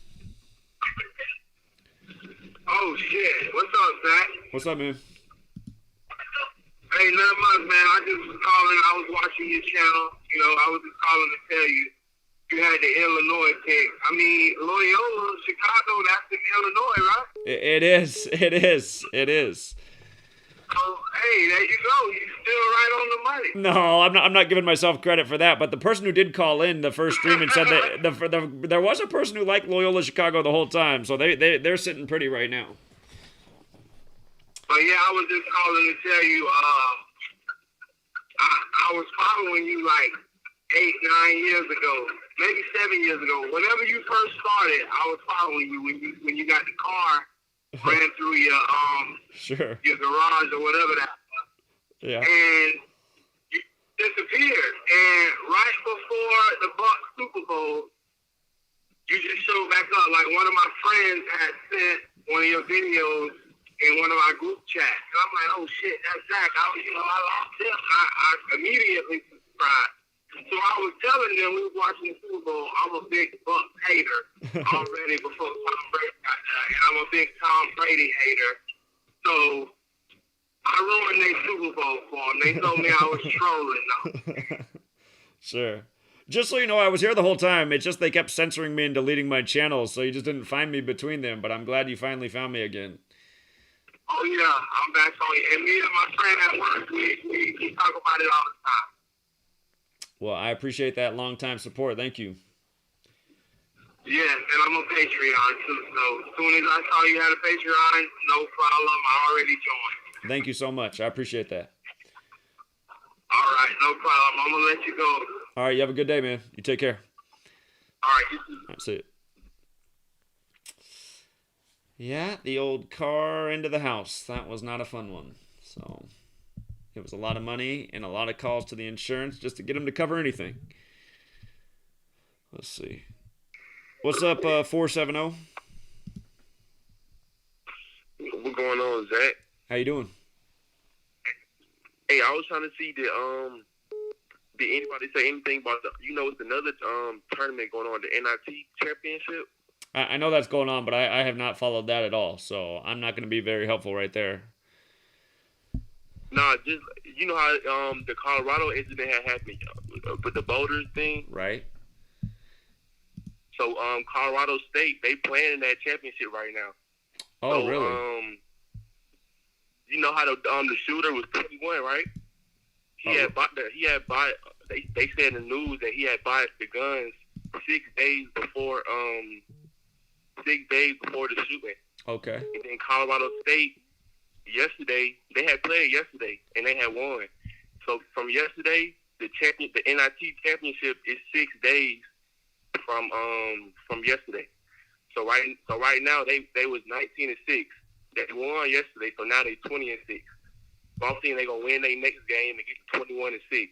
Oh shit! What's up, Zach? What's up, man? Hey, not much, man. I just was calling. I was watching your channel. You know, I was just calling to tell you you had the Illinois pick. I mean, Loyola, Chicago. That's in Illinois, right? It is. Oh, hey, there you go. You're still right on the money. No, I'm not giving myself credit for that. But the person who did call in the first stream and said that there was a person who liked Loyola Chicago the whole time, so they're sitting pretty right now. But yeah, I was just calling to tell you. I was following you like 8-9 years ago, maybe 7 years ago. Whenever you first started, I was following you when you got the car. Ran through your your garage or whatever that was. Yeah. And you disappeared. And right before the Bucks Super Bowl, you just showed back up. Like one of my friends had sent one of your videos in one of our group chats. And I'm like, oh shit, that's Zach. I lost him. I immediately subscribed. So I was telling them we were watching the Super Bowl. I'm a big Bucks hater already before Tom Brady got there, and I'm a big Tom Brady hater. So I ruined their Super Bowl for them. They told me I was trolling them. Sure. Just so you know, I was here the whole time. It's just they kept censoring me and deleting my channels, so you just didn't find me between them. But I'm glad you finally found me again. Oh yeah, I'm back on you. And me and my friend at work, we talk about it all the time. Well, I appreciate that long-time support. Thank you. Yes, and I'm a Patreon, too. So as soon as I saw you had a Patreon, no problem. I already joined. Thank you so much. I appreciate that. All right, no problem. I'm going to let you go. All right, you have a good day, man. You take care. All right, you too. That's it. Yeah, the old car into the house. That was not a fun one. So it was a lot of money and a lot of calls to the insurance just to get them to cover anything. Let's see. What's up, 470? What's going on, Zach? How you doing? Hey, I was trying to see did anybody say anything about it's another tournament going on, the NIT championship? I know that's going on, but I have not followed that at all, so I'm not going to be very helpful right there. Nah, just you know how the Colorado incident had happened with the boulders thing, right? So Colorado State, they playing in that championship right now. Oh, so, really? You know how the shooter was 21, right? They said in the news that he had bought the guns 6 days before the shooting. Okay. And then Colorado State yesterday, they had played yesterday and they had won. So from yesterday, the NIT championship is 6 days from yesterday. So right now they was 19-6. They won yesterday, so now they 20-6. So I'm thinking they gonna win their next game and get to 21-6.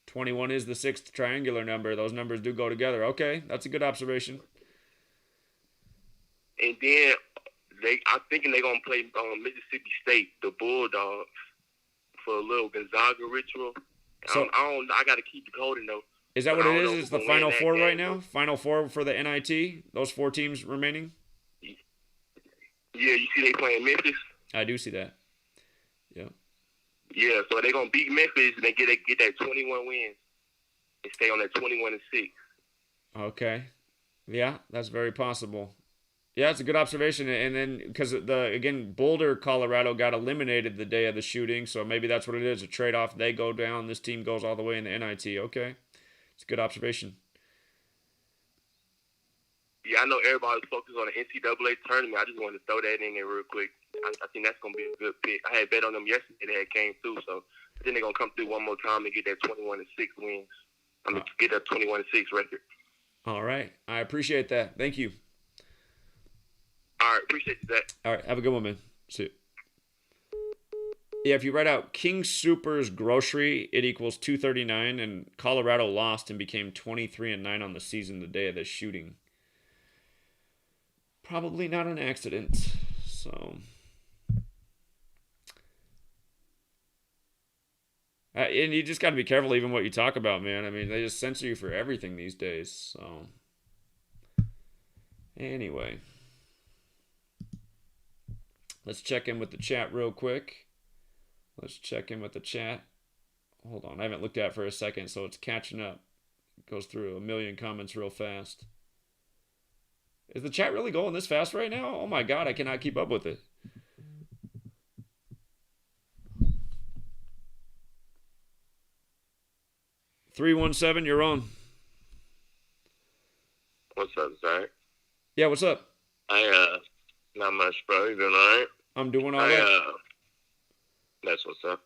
21 is the sixth triangular number. Those numbers do go together. Okay, that's a good observation. And then I'm thinking they're gonna play Mississippi State, the Bulldogs, for a little Gonzaga ritual. So I gotta keep the coding though. Is that what it is? It's the Final Four right now? Final Four for the NIT? Those 4 teams remaining? Yeah, you see they playing Memphis? I do see that. Yeah. Yeah, so they're gonna beat Memphis and they get that 21 wins and stay on that 21-6. Okay. Yeah, that's very possible. Yeah, it's a good observation. And then, because Boulder, Colorado got eliminated the day of the shooting, so maybe that's what it is, a trade-off. They go down, this team goes all the way in the NIT. Okay. It's a good observation. Yeah, I know everybody's focused on the NCAA tournament. I just wanted to throw that in there real quick. I think that's going to be a good pick. I had bet on them yesterday. They had came through, so I think they're going to come through one more time and get that 21-6 wins. I'm going to get that 21-6 record. All right. I appreciate that. Thank you. All right. Appreciate you, Zach. All right. Have a good one, man. See you. Yeah, if you write out King Super's grocery, it equals 239, and Colorado lost and became 23-9 on the season the day of the shooting. Probably not an accident. So, and you just got to be careful even what you talk about, man. I mean, they just censor you for everything these days. So, anyway, let's check in with the chat real quick. Let's check in with the chat. Hold on, I haven't looked at it for a second, so it's catching up. It goes through a million comments real fast. Is the chat really going this fast right now? Oh my God, I cannot keep up with it. "317, you're on." What's up, Zach? Yeah, what's up? Not much, bro. You doing all right? I'm doing all right. That's what's up.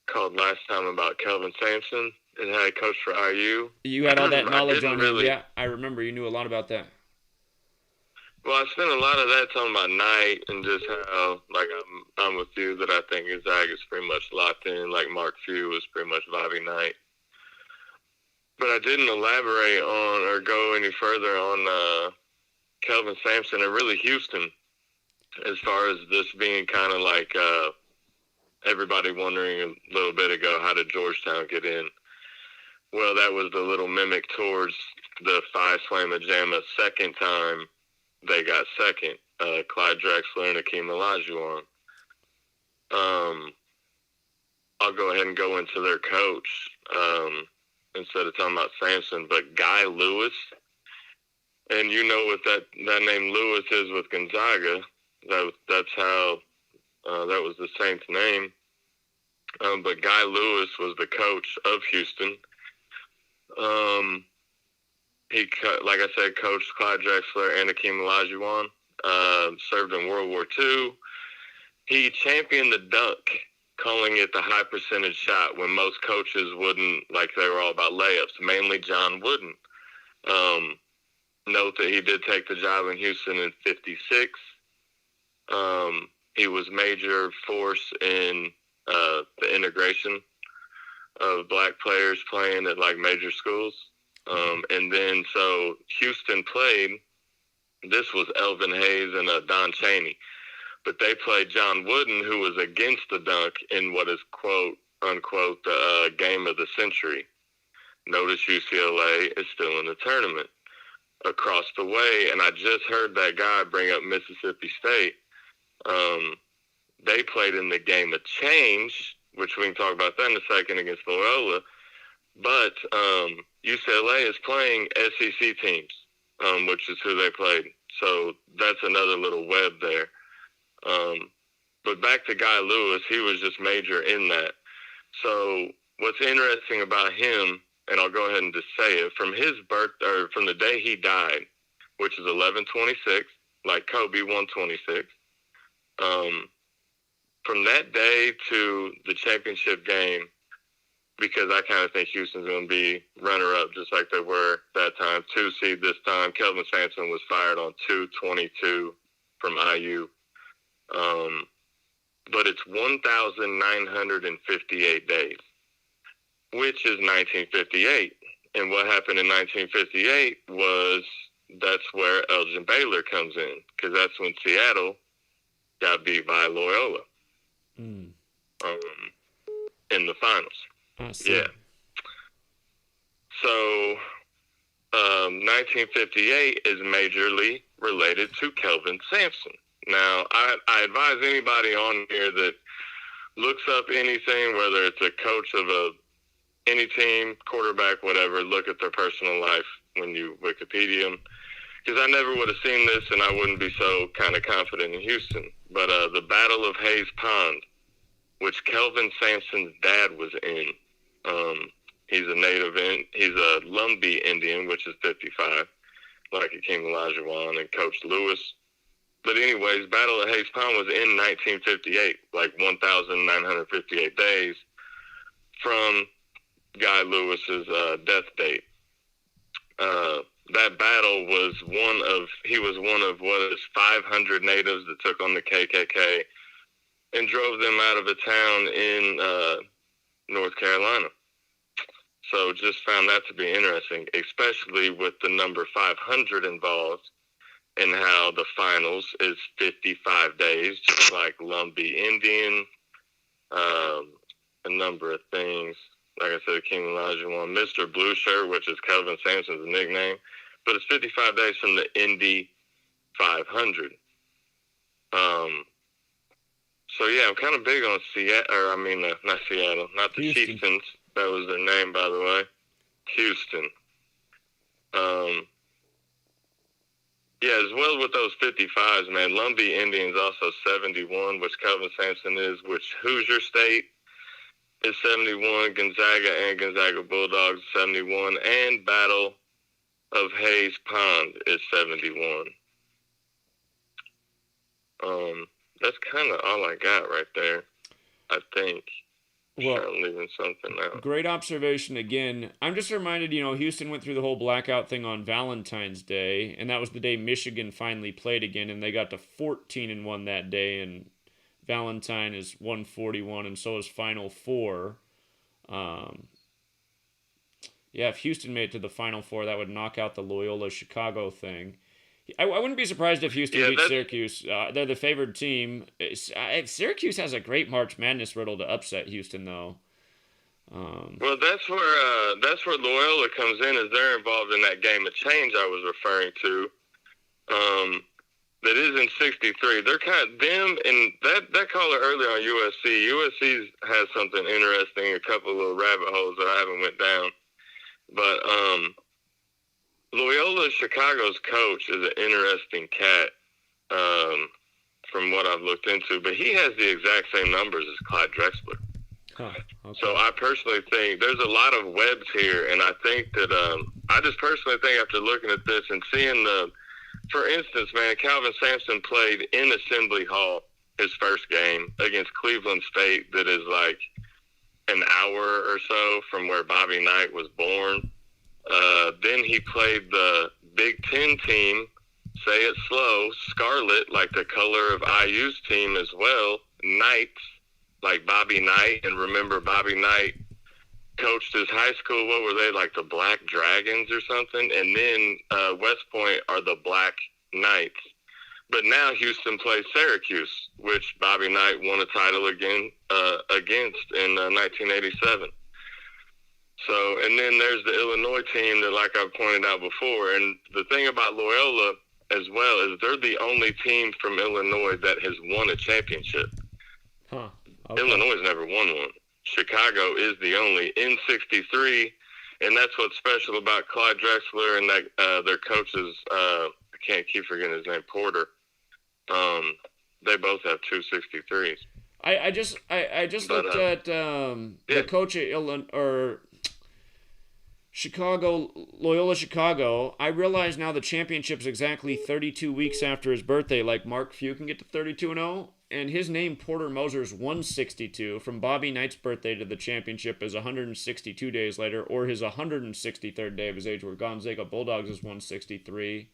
Called last time about Kelvin Sampson and how he coached for IU. You had all that knowledge on him. Really, yeah, I remember you knew a lot about that. Well, I spent a lot of that talking about Knight and just how, like, I'm with you that I think Gonzaga is pretty much locked in. Like Mark Few was pretty much Bobby Knight. But I didn't elaborate on or go any further on Kelvin Sampson and really Houston, as far as this being kind of like everybody wondering a little bit ago, how did Georgetown get in? Well, that was the little mimic towards the Phi Slamma Jamma second time they got second. Clyde Drexler and Akeem Olajuwon. I'll go ahead and go into their coach instead of talking about Sampson, but Guy Lewis. And you know what that name Lewis is with Gonzaga. That's how that was the Saints' name. But Guy Lewis was the coach of Houston. He, like I said, coached Clyde Drexler and Akeem Olajuwon. Served in World War II. He championed the dunk, calling it the high percentage shot when most coaches wouldn't, like they were all about layups. Mainly John wouldn't. Note that he did take the job in Houston in 56. He was major force in the integration of black players playing at like major schools. And then so Houston played, this was Elvin Hayes and Don Chaney, but they played John Wooden, who was against the dunk in what is quote unquote the game of the century. Notice UCLA is still in the tournament. Across the way, and I just heard that guy bring up Mississippi State. They played in the game of change, which we can talk about that in a second, against Loyola. But UCLA is playing SEC teams, which is who they played. So that's another little web there. But back to Guy Lewis, he was just major in that. So what's interesting about him, and I'll go ahead and just say it, from his birth, or from the day he died, which is 11/26, like Kobe 126. From that day to the championship game, because I kind of think Houston's going to be runner-up just like they were that time. 2 seed this time. Kelvin Sampson was fired on 2/22 from IU. But it's 1,958 days, which is 1958. And what happened in 1958 was that's where Elgin Baylor comes in, because that's when Seattle got beat by Loyola in the finals. Yeah. So 1958 is majorly related to Kelvin Sampson. Now, I advise anybody on here that looks up anything, whether it's a coach of any team, quarterback, whatever, look at their personal life when you Wikipedia them. Because I never would have seen this, and I wouldn't be so kind of confident in Houston. But the Battle of Hayes Pond, which Kelvin Sampson's dad was in. He's a Lumbee Indian, which is 55. like Hakeem Olajuwon and Coach Lewis. But anyways, Battle at Hayes Pond was in 1958, like 1,958 days from Guy Lewis's death date. That battle was he was one of 500 natives that took on the KKK and drove them out of a town in North Carolina. So just found that to be interesting, especially with the number 500 involved and how the finals is 55 days, just like Lumbee Indian, a number of things. Like I said, King Olajuwon, Mr. Blue Shirt, which is Kelvin Sampson's nickname. But it's 55 days from the Indy 500. So, yeah, I'm kind of big on not Seattle, not the Houston. Chieftains. That was their name, by the way. Houston. Yeah, as well with those 55s, man. Lumbee Indians also 71, which Kelvin Sampson is, which Hoosier State is 71, Gonzaga and Gonzaga Bulldogs 71, and Battle of Hayes Pond is 71. That's kind of all I got right there, I think. Well, I'm leaving something out. Great observation again. I'm just reminded, Houston went through the whole blackout thing on Valentine's Day, and that was the day Michigan finally played again, and they got to 14-1 that day, and Valentine is 141, and so is Final Four. If Houston made it to the Final Four, that would knock out the Loyola Chicago thing. I wouldn't be surprised if Houston beat Syracuse. They're the favored team. Syracuse has a great March Madness riddle to upset Houston, though. Well, that's where Loyola comes in, as they're involved in that game of change I was referring to. That is in 63. They're kind of them, and that caller earlier on USC. USC has something interesting, a couple of little rabbit holes that I haven't went down. But Loyola Chicago's coach is an interesting cat, from what I've looked into. But he has the exact same numbers as Clyde Drexler. Huh, okay. So I personally think there's a lot of webs here, and I think that I just personally think after looking at this and seeing for instance, man, Calvin Sampson played in Assembly Hall his first game against Cleveland State, that is like an hour or so from where Bobby Knight was born. Then he played the Big Ten team, say it slow, Scarlet, like the color of IU's team as well, Knights, like Bobby Knight. And remember, Bobby Knight coached his high school, what were they, like the Black Dragons or something? And then West Point are the Black Knights. But now Houston plays Syracuse, which Bobby Knight won a title against in 1987. So, and then there's the Illinois team that, like I pointed out before. And the thing about Loyola as well is they're the only team from Illinois that has won a championship. Huh. Okay. Illinois has never won one. Chicago is the only in 63, and that's what's special about Clyde Drexler and that their coaches. I can't keep forgetting his name, Porter. They both have 263s. I just looked at the coach at Loyola Chicago. I realize now the championship's exactly 32 weeks after his birthday. Like Mark Few can get to 32-0, and his name, Porter Moser's 162. From Bobby Knight's birthday to the championship is 162 days later, or his 163rd day of his age, where Gonzaga Bulldogs is 163.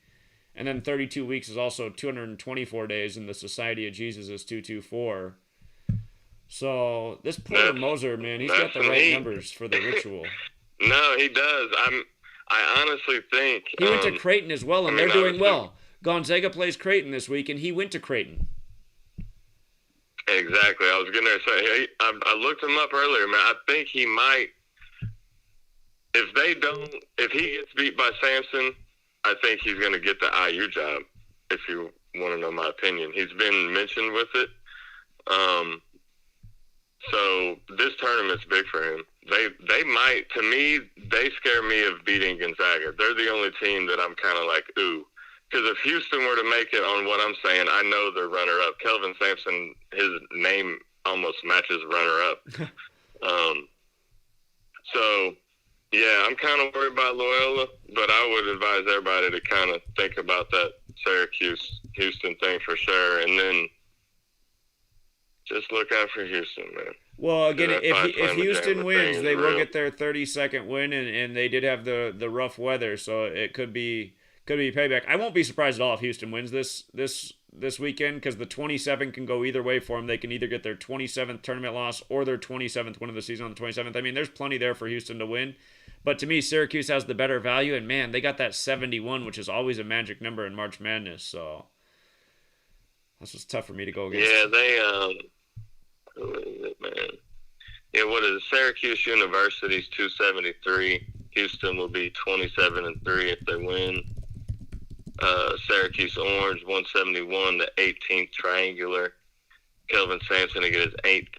And then 32 weeks is also 224 days, and the Society of Jesus is 224. So this Porter Moser, man, he's got the right numbers for the ritual. No, he does. I honestly think he went to Creighton as well, and they're doing well. Gonzaga plays Creighton this week, and he went to Creighton. Exactly. I was going to say, I looked him up earlier, man. I think he might, if he gets beat by Sampson, I think he's going to get the IU job, if you want to know my opinion. He's been mentioned with it. So this tournament's big for him. They might, to me, they scare me of beating Gonzaga. They're the only team that I'm kind of like, ooh. Because if Houston were to make it on what I'm saying, I know they're runner-up. Kelvin Sampson, his name almost matches runner-up. So, Yeah, I'm kind of worried about Loyola, but I would advise everybody to kind of think about that Syracuse-Houston thing for sure, and then just look out for Houston, man. Well, again, That if Houston wins, they will real. get their 32nd win, and they did have the rough weather, so it could be payback. I won't be surprised at all if Houston wins this weekend, because the 27 can go either way for them. They can either get their 27th tournament loss or their 27th win of the season on the 27th. I mean, there's plenty there for Houston to win. But to me, Syracuse has the better value, and man, they got that 71, which is always a magic number in March Madness. So that's just tough for me to go against. Yeah, they who is it, man? Yeah, what is it? Syracuse University's 273. Houston will be 27-3 if they win. Syracuse Orange 171, the 18th triangular. Kelvin Sampson to get his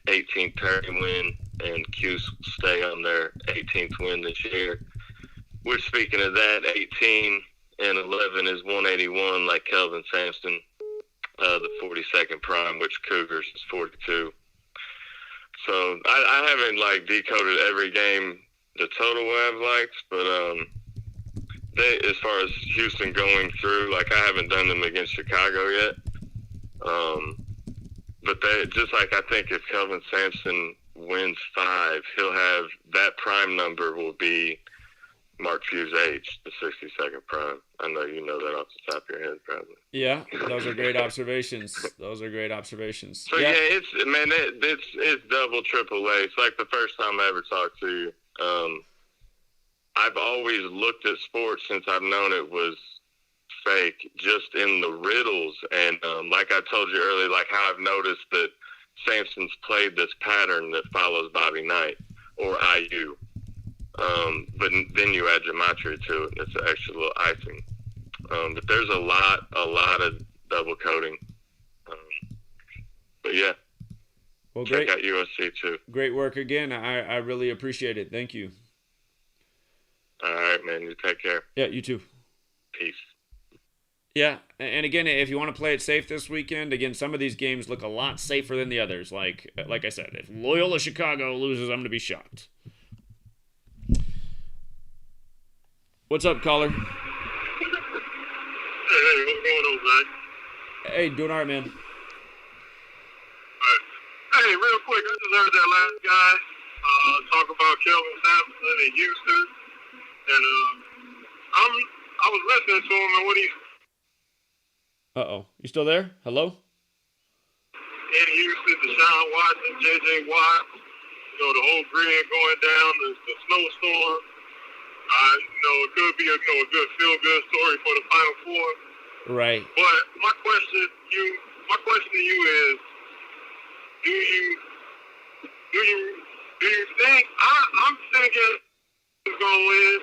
18th tourney win, and Cuse stay on their 18th win this year. Which, speaking of that, 18 and 11 is 181, like Kelvin Sampson, the 42nd prime, which Cougars is 42. So I haven't decoded every game the total way I've liked, but they, as far as Houston going through, I haven't done them against Chicago yet. But they, just I think if Kelvin Sampson wins 5, he'll have that prime number will be Mark Few's age, the 62nd prime. I know you know that off the top of your head, probably. Yeah, those are great observations. So yeah, it's double, triple A. It's like the first time I ever talked to you. I've always looked at sports since I've known it was fake, just in the riddles, and like I told you earlier, how I've noticed that Sampson's played this pattern that follows Bobby Knight or IU. But then you add Gematria to it, and it's an extra little icing. But there's a lot of double coding. But yeah, well, check out USC too. Great work again. I really appreciate it. Thank you. All right, man. You take care. Yeah, you too. Peace. Yeah, and again, if you want to play it safe this weekend, again, some of these games look a lot safer than the others. Like I said, if Loyola Chicago loses, I'm going to be shocked. What's up, caller? Hey, what's going on, Zach? Hey, doing all right, man. All right. Hey, real quick, I just heard that last guy talk about Kelvin Sampson in Houston, and I was listening to him, and what he... Uh-oh. You still there? Hello? In Houston, Deshaun Watson, J.J. Watt, the whole grid going down, the snowstorm. It could be a good feel-good story for the Final Four. Right. But my question to you is, do you think I'm thinking is going to win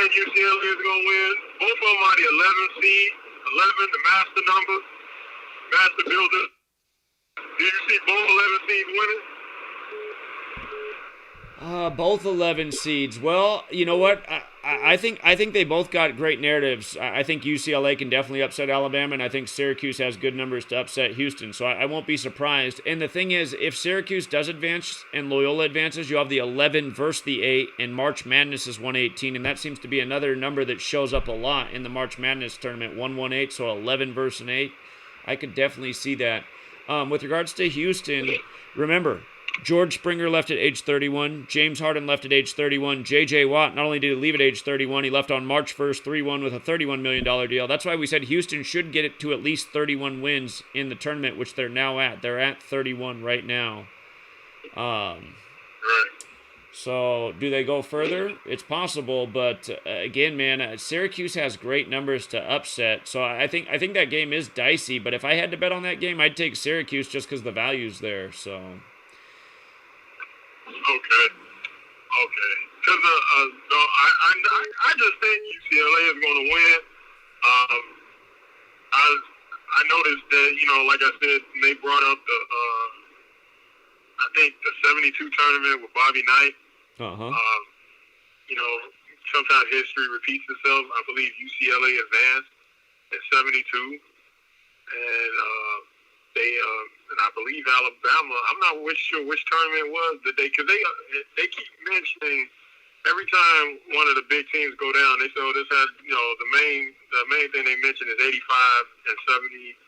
and UCLA is going to win? Both of them are the 11th seed, 11, the master number, master builder. Do you see both 11 seeds winning? Both 11 seeds. Well, you know what? I think they both got great narratives. I think UCLA can definitely upset Alabama, and I think Syracuse has good numbers to upset Houston, so I won't be surprised. And the thing is, if Syracuse does advance and Loyola advances, you have the 11 versus the 8, and March Madness is 118, and that seems to be another number that shows up a lot in the March Madness tournament, 118, so 11 versus an 8. I could definitely see that. With regards to Houston, remember, George Springer left at age 31. James Harden left at age 31. J.J. Watt, not only did he leave at age 31, he left on March 1st, 3-1 with a $31 million deal. That's why we said Houston should get it to at least 31 wins in the tournament, which they're now at. They're at 31 right now. So do they go further? It's possible, but again, man, Syracuse has great numbers to upset. So I think that game is dicey, but if I had to bet on that game, I'd take Syracuse just because the value's there, so... Okay. Because I just think UCLA is going to win. I noticed that, like I said, they brought up the 72 tournament with Bobby Knight. Sometimes history repeats itself. I believe UCLA advanced at 72, and and I believe Alabama. I'm not sure which tournament it was that because they keep mentioning every time one of the big teams go down, they say, "Oh, this has the main thing they mention is 85 and 76.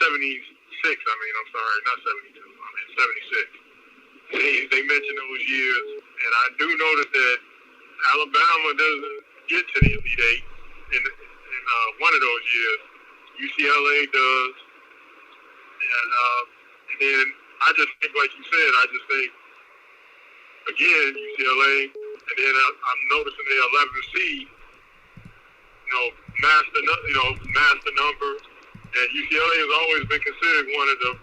I mean, I'm sorry, not 72. I mean 76. They mention those years, and I do notice that Alabama doesn't get to the Elite Eight in one of those years. UCLA does, and then I just think, like you said, I just think again UCLA, and then I'm noticing the 11th seed, master number, and UCLA has always been considered one of the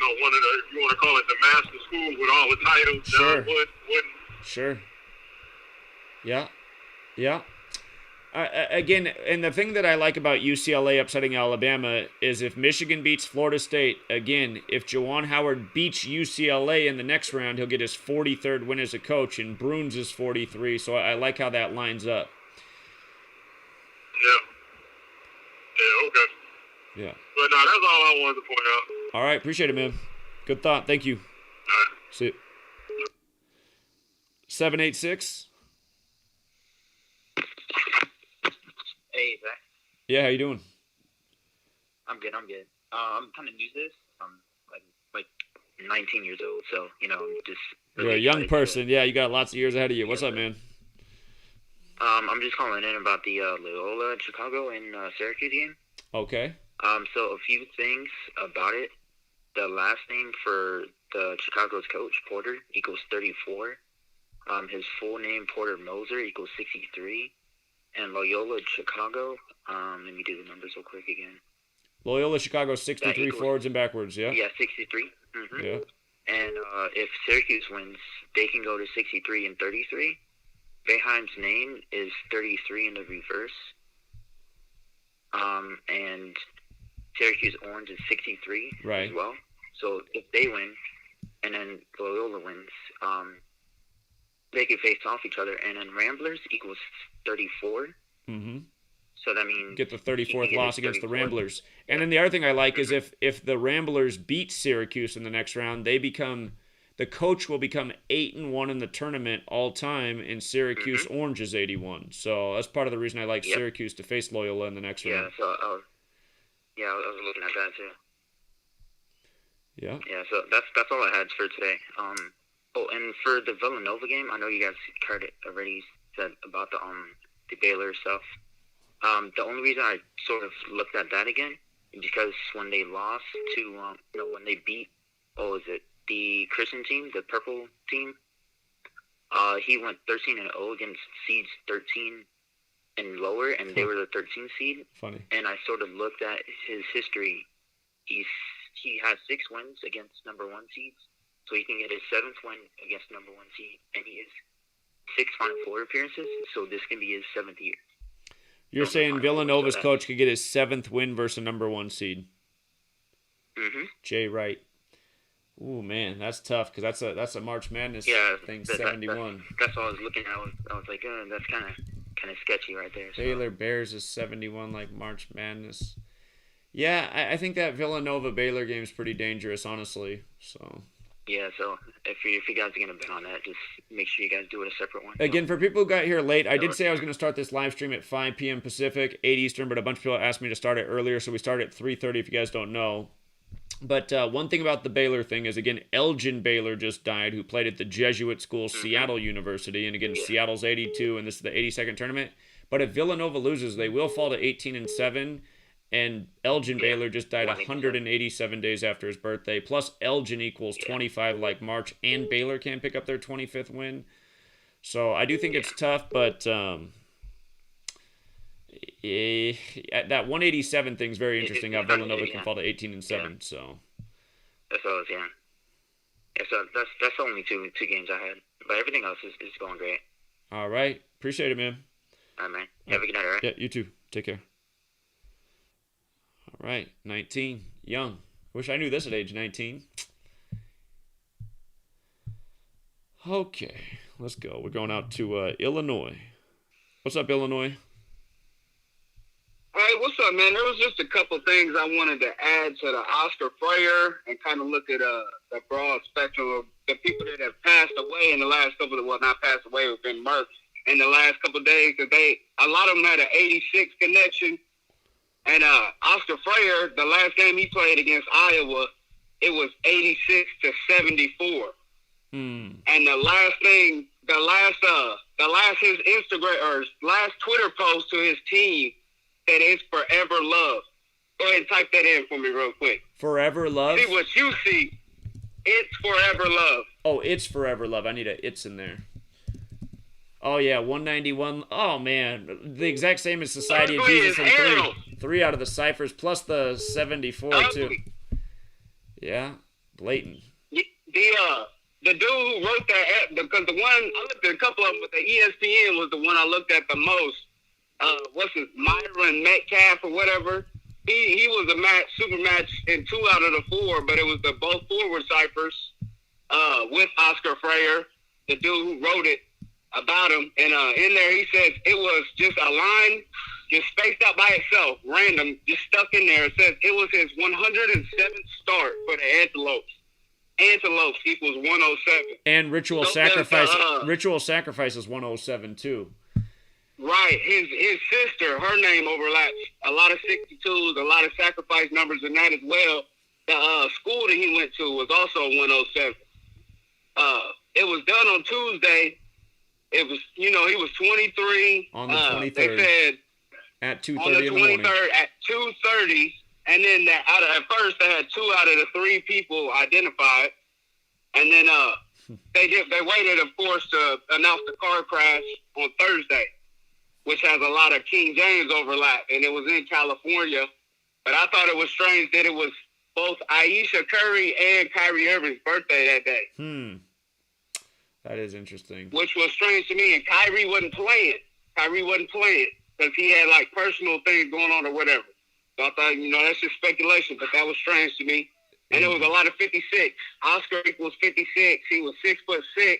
if you want to call it the master school with all the titles. Sure. John Wooden. Sure. Yeah. Again, and the thing that I like about UCLA upsetting Alabama is if Michigan beats Florida State, again, if Juwan Howard beats UCLA in the next round, he'll get his 43rd win as a coach, and Bruins is 43, so I like how that lines up. Yeah, okay. Yeah. But no, that's all I wanted to point out. All right, appreciate it, man. Good thought. Thank you. All right. See you. 786. Hey, Zach. Yeah, how you doing? I'm good. I'm kind of new to this. I'm like 19 years old, so I'm just. You're a young person. Yeah, you got lots of years ahead of you. What's up, man? I'm just calling in about the Loyola, Chicago, and Syracuse game. Okay. So a few things about it. The last name for the Chicago's coach, Porter, equals 34. His full name, Porter Moser, equals 63. And Loyola, Chicago, let me do the numbers real quick again. Loyola, Chicago, 63 forwards and backwards, yeah? Yeah, 63. Mm-hmm. Yeah. And if Syracuse wins, they can go to 63 and 33. Boeheim's name is 33 in the reverse. And Syracuse Orange is 63 right. as well. So if they win, and then Loyola wins, they can face off each other. And then Ramblers equals 34. Mm-hmm. So that means get the 34th loss against the Ramblers. And then the other thing I like is if the Ramblers beat Syracuse in the next round, the coach will become 8-1 in the tournament all time, and Syracuse Orange is 81. So that's part of the reason I like Syracuse to face Loyola in the next round. Yeah, so I was looking at that too. Yeah. Yeah, so that's all I had for today. And for the Villanova game, I know you guys already said about the Baylor stuff. The only reason I sort of looked at that again is because when they lost to when they beat the Christian team, the purple team, he went 13-0 against seeds 13 and lower, and they were the 13th seed. Funny. And I sort of looked at his history. He has 6 wins against number 1 seeds, so he can get his 7th win against number 1 seed, and he has 6 Final Four appearances, so this can be his 7th year. You're saying Villanova's coach could get his 7th win versus a number 1 seed. Mm-hmm. Jay Wright. Ooh, man, that's tough because that's a March Madness thing. 71. That's what I was looking at. I was like, that's kind of sketchy right there. So. Baylor Bears is 71, like March Madness. Yeah, I think that Villanova Baylor game is pretty dangerous, honestly. So. Yeah, so if you guys are gonna bet on that, just make sure you guys do it a separate one. Again, for people who got here late, I did say I was going to start this live stream at 5 p.m. Pacific, 8 Eastern, but a bunch of people asked me to start it earlier, so we started at 3:30 if you guys don't know. But one thing about the Baylor thing is, again, Elgin Baylor just died, who played at the Jesuit school, Seattle University, and again, Seattle's 82, and this is the 82nd tournament. But if Villanova loses, they will fall to 18-7. And Elgin Baylor just died 187 days after his birthday. Plus, Elgin equals 25 like March, and Baylor can pick up their 25th win. So I do think it's tough, but that 187 thing is very interesting. How Villanova can fall to 18-7. So that's all. Yeah. So that's the only two games I had, but everything else is going great. All right, appreciate it, man. All right, man. Have a good night. All right. Yeah, you too. Take care. All right, 19, young. Wish I knew this at age 19. Okay, let's go. We're going out to Illinois. What's up, Illinois? Hey, what's up, man? There was just a couple things I wanted to add to the Oscar Freyer and kind of look at the broad spectrum of the people that have passed away in the last couple of, well, not passed away, have been murdered. in the last couple of days because a lot of them had an 86 connection. And Oscar Freyer, the last game he played against Iowa, it was 86-74. And the last his Instagram or last Twitter post to his team said it's forever love. Go ahead and type that in for me real quick. Forever love? See what you see. It's forever love. Oh, it's forever love. I need a it's in there. Oh, yeah, 191. Oh, man. The exact same as Society of Jesus and three out of the ciphers, plus the 74, too. Yeah, blatant. The dude who wrote that, because the one, I looked at a couple of them, but the ESPN was the one I looked at the most. What's his, Myron Metcalf or whatever. He was a super match in 2 out of the 4, but it was the both forward ciphers with Oscar Freyer, the dude who wrote it about him. And in there he says it was just a line just spaced out by itself, random, just stuck in there. It says it was his 107th start for the Antelopes. Antelopes equals 107. And Ritual Sacrifice. Ritual Sacrifice is 107 too. Right. His sister, her name overlaps a lot of 62s, a lot of sacrifice numbers in that as well. The school that he went to was also 107. It was done on Tuesday. It was, he was 23. On the 23rd. They said at 2:30 in the morning. On the 23rd at 2:30. And then at first they had 2 out of the 3 people identified. And then they waited, of course, to announce the car crash on Thursday, which has a lot of King James overlap, and it was in California. But I thought it was strange that it was both Aisha Curry and Kyrie Irving's birthday that day. That is interesting. Which was strange to me, and Kyrie wasn't playing. Because he had, personal things going on or whatever. So I thought, that's just speculation, but that was strange to me. And it was a lot of 56. Oscar equals 56. He was 6'6".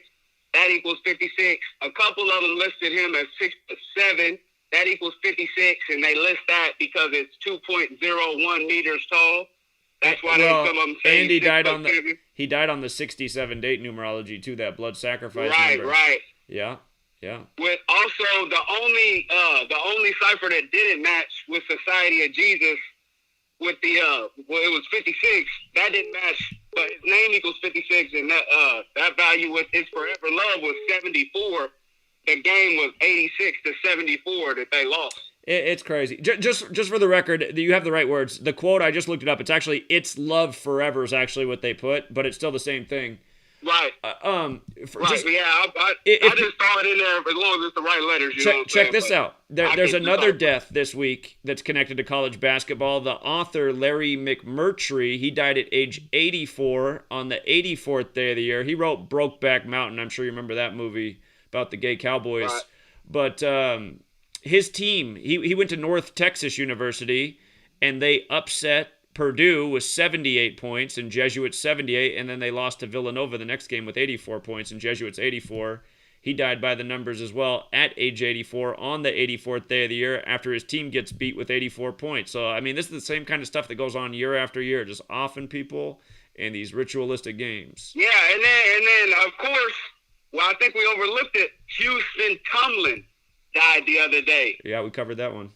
That equals 56. A couple of them listed him as 6'7". That equals 56, and they list that because it's 2.01 meters tall. That's why some of them say and he died on the 67 date numerology too. That blood sacrifice. Number. Right. Yeah. With also the only cipher that didn't match with Society of Jesus with the it was 56. That didn't match, but his name equals 56, and that value with It's Forever Love was 74. The game was 86-74 that they lost. It's crazy. Just for the record, you have the right words. The quote, I just looked it up. It's actually "It's Love Forever" is actually what they put, but it's still the same thing. Right. I just throw it in there as long as it's the right letters. Check this out. There's another death this week that's connected to college basketball. The author Larry McMurtry, he died at age 84 on the 84th day of the year. He wrote Brokeback Mountain. I'm sure you remember that movie about the gay cowboys. Right. But his team, he went to North Texas University, and they upset Purdue with 78 points and Jesuits 78, and then they lost to Villanova the next game with 84 points and Jesuits 84. He died by the numbers as well at age 84 on the 84th day of the year after his team gets beat with 84 points. So, I mean, this is the same kind of stuff that goes on year after year, just offing people in these ritualistic games. Yeah, and then of course, I think we overlooked it. Houston Tomlin died the other day. Yeah, we covered that one.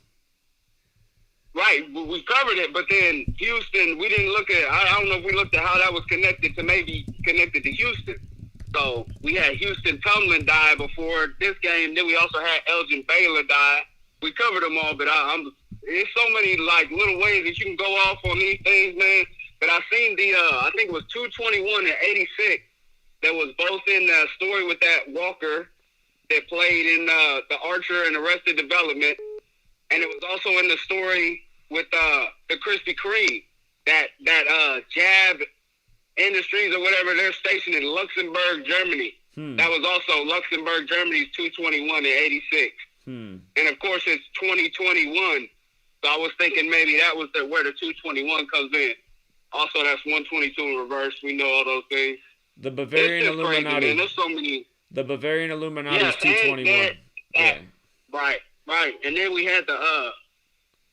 Right, we covered it, but then Houston, we didn't look at, I don't know if we looked at how that was connected to Houston. So we had Houston Tomlin die before this game. Then we also had Elgin Baylor die. We covered them all, but there's so many little ways that you can go off on these things, man. But I seen I think it was 221 and 86 that was both in the story with that Walker that played in the Archer and Arrested Development. And it was also in the story with the Krispy Kreme, that Jab Industries or whatever, they're stationed in Luxembourg, Germany. That was also Luxembourg, Germany's 221 and 86. And of course, it's 2021. So I was thinking maybe that was where the 221 comes in. Also, that's 122 in reverse. We know all those things. The Bavarian Illuminati. Crazy, man. There's so many. The Bavarian Illuminati is 221. Right. And then we had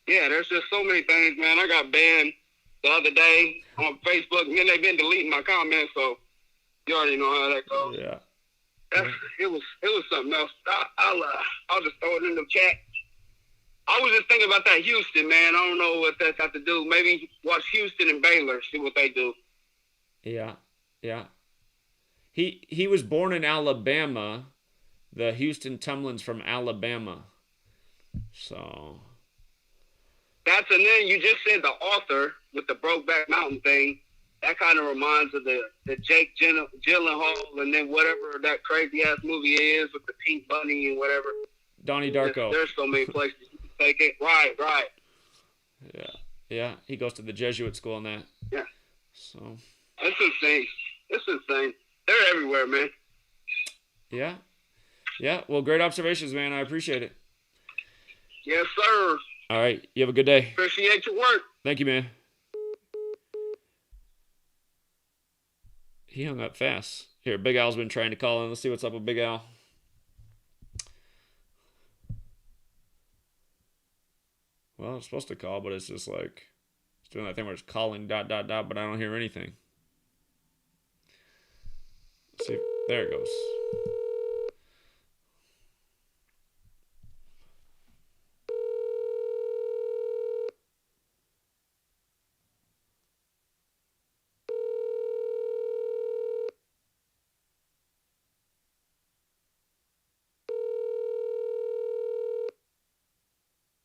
there's just so many things, man. I got banned the other day on Facebook, and then they've been deleting my comments, so you already know how that goes. Yeah. It was something else. I'll just throw it in the chat. I was just thinking about that Houston, man. I don't know what that's got to do. Maybe watch Houston and Baylor, see what they do. Yeah. He was born in Alabama. The Houston Tumblins from Alabama. So and then you just said the author with the Brokeback Mountain thing. That kind of reminds of the Jake Gyllenhaal and then whatever that crazy ass movie is with the pink bunny and whatever. Donnie Darko. There's so many places you can take it. Right. Yeah. He goes to the Jesuit school and that. Yeah. So it's insane. They're everywhere, man. Yeah. Well, great observations, man. I appreciate it. Yes, sir. All right. You have a good day. Appreciate your work. Thank you, man. He hung up fast. Here, Big Al's been trying to call in. Let's see what's up with Big Al. Well, it's supposed to call, but it's just like it's doing that thing where it's calling ... but I don't hear anything. Let's see. There it goes.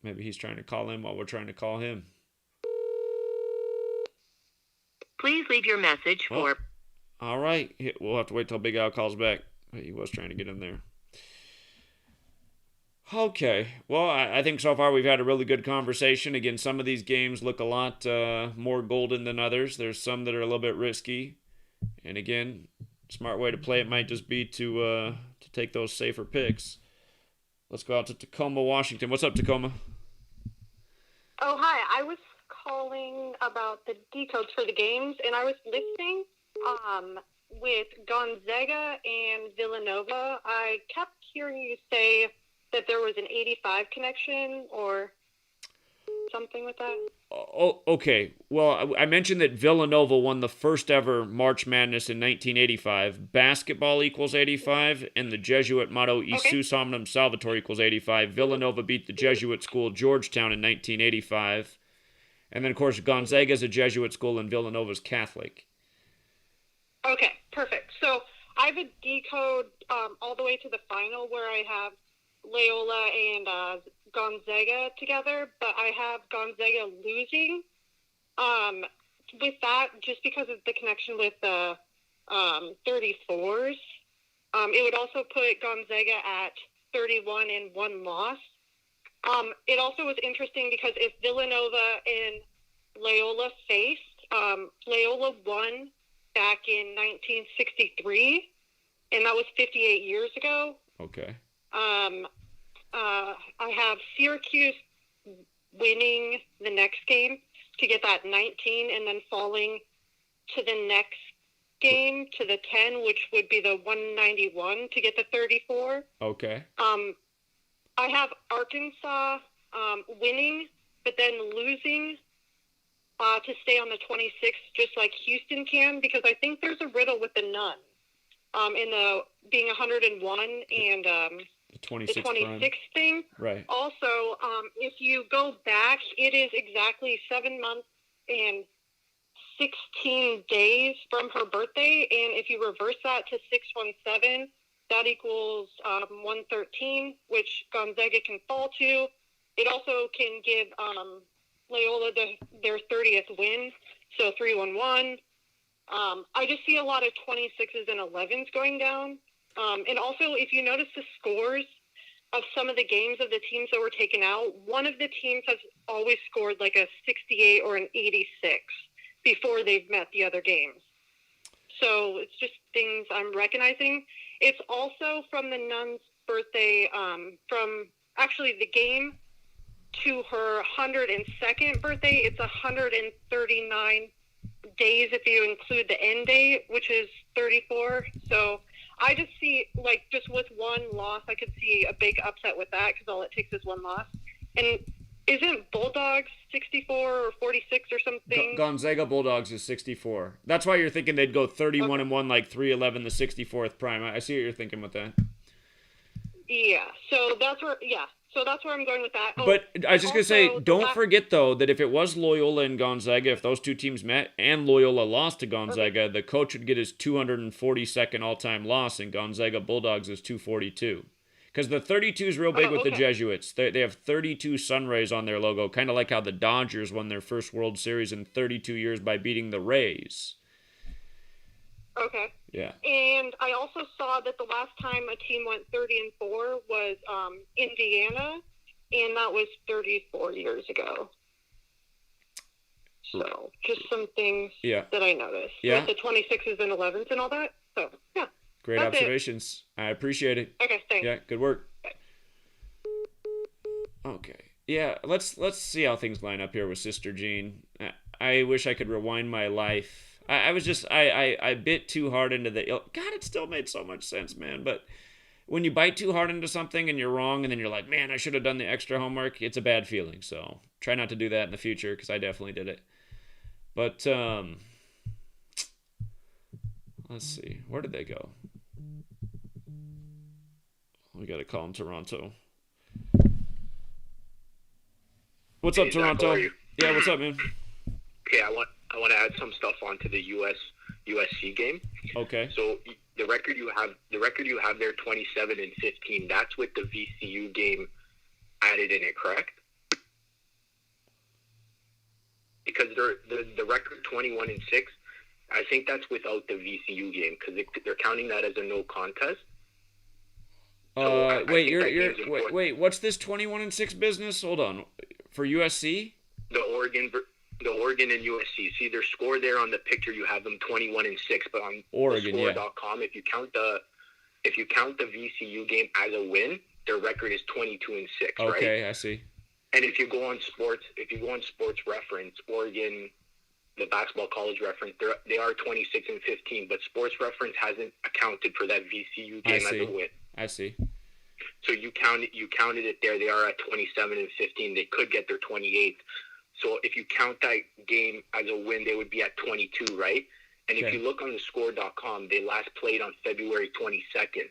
Maybe he's trying to call in while we're trying to call him. Please leave your message for... All right. We'll have to wait till Big Al calls back. He was trying to get in there. Okay. Well, I think so far we've had a really good conversation. Again, some of these games look a lot more golden than others. There's some that are a little bit risky. And again, smart way to play it might just be to take those safer picks. Let's go out to Tacoma, Washington. What's up, Tacoma? Oh, hi. I was calling about the decodes for the games, and I was listening with Gonzaga and Villanova. I kept hearing you say that there was an 85 connection or something with that. Oh, okay. Well, I mentioned that Villanova won the first ever March Madness in 1985. Basketball equals 85, and the Jesuit motto Isus Omnium Salvator equals 85. Villanova beat the Jesuit school Georgetown in 1985. And then, of course, Gonzaga is a Jesuit school, and Villanova's Catholic. Okay, perfect. So I have a decode all the way to the final where I have Loyola and Gonzaga together, but I have Gonzaga losing. With that, just because of the connection with the 34s, it would also put Gonzaga at 31 and 1 loss. It also was interesting because if Villanova and Loyola faced, Loyola won back in 1963, and that was 58 years ago. Okay. I have Syracuse winning the next game to get that 19 and then falling to the next game to the 10, which would be the 191 to get the 34. Okay. I have Arkansas winning, but then losing to stay on the 26, just like Houston can, because I think there's a riddle with the nun in the being 101 and the 26 thing. Right. Also, if you go back, it is exactly 7 months and 16 days from her birthday, and if you reverse that to 617, that equals 113, which Gonzaga can fall to. It also can give Loyola their 30th win, so 311. I just see a lot of 26s and 11s going down. And also, if you notice the scores of some of the games of the teams that were taken out, one of the teams has always scored like a 68 or an 86 before they've met the other games. So it's just things I'm recognizing. It's also from the nun's birthday, from actually the game to her 102nd birthday. It's 139 days if you include the end date, which is 34. So I just see, like, just with one loss, I could see a big upset with that because all it takes is one loss. And Isn't Bulldogs 64 or 46 or something? Gonzaga Bulldogs is 64. That's why you're thinking they'd go 31-1, like 311, the 64th prime. I see what you're thinking with that. Yeah. So that's where I'm going with that. But I was just going to say, don't forget, though, that if it was Loyola and Gonzaga, if those two teams met and Loyola lost to Gonzaga, the coach would get his 242nd all-time loss, and Gonzaga Bulldogs is 242. Because the 32 is real big with the Jesuits. They have 32 sun rays on their logo, kind of like how the Dodgers won their first World Series in 32 years by beating the Rays. Okay. Yeah. And I also saw that the last time a team went 30-4 was Indiana, and that was 34 years ago. So just some things that I noticed. Yeah. With the 26s and 11s and all that. So, yeah. Great observations. I appreciate it. Okay, thanks. Yeah, good work. Okay. Yeah, let's see how things line up here with Sister Jean. I wish I could rewind my life. I bit too hard into the... God, it still made so much sense, man. But when you bite too hard into something and you're wrong, and then you're like, man, I should have done the extra homework, it's a bad feeling. So try not to do that in the future, because I definitely did it. But, let's see. Where did they go? We got to call him Toronto. What's up, Toronto? Yeah, what's up, man? Okay, I want to add some stuff onto the USC game. Okay. So the record you have there, 27-15. That's with the VCU game added in it, correct? Because the record 21-6. I think that's without the VCU game because they're counting that as a no contest. So wait, what's this 21-6 business? Hold on. For USC? The Oregon and USC. See their score there on the picture, you have them 21-6, but on Oregon, score.com, if you count the VCU game as a win, their record is 22-6, right? Okay, I see. And if you go on sports reference, Oregon, the basketball college reference, they are 26-15, but sports reference hasn't accounted for that VCU game as a win. I see. So you counted it there. They are at 27-15. They could get their 28th. So if you count that game as a win, they would be at 22, right? And if you look on the score.com, they last played on February 22nd.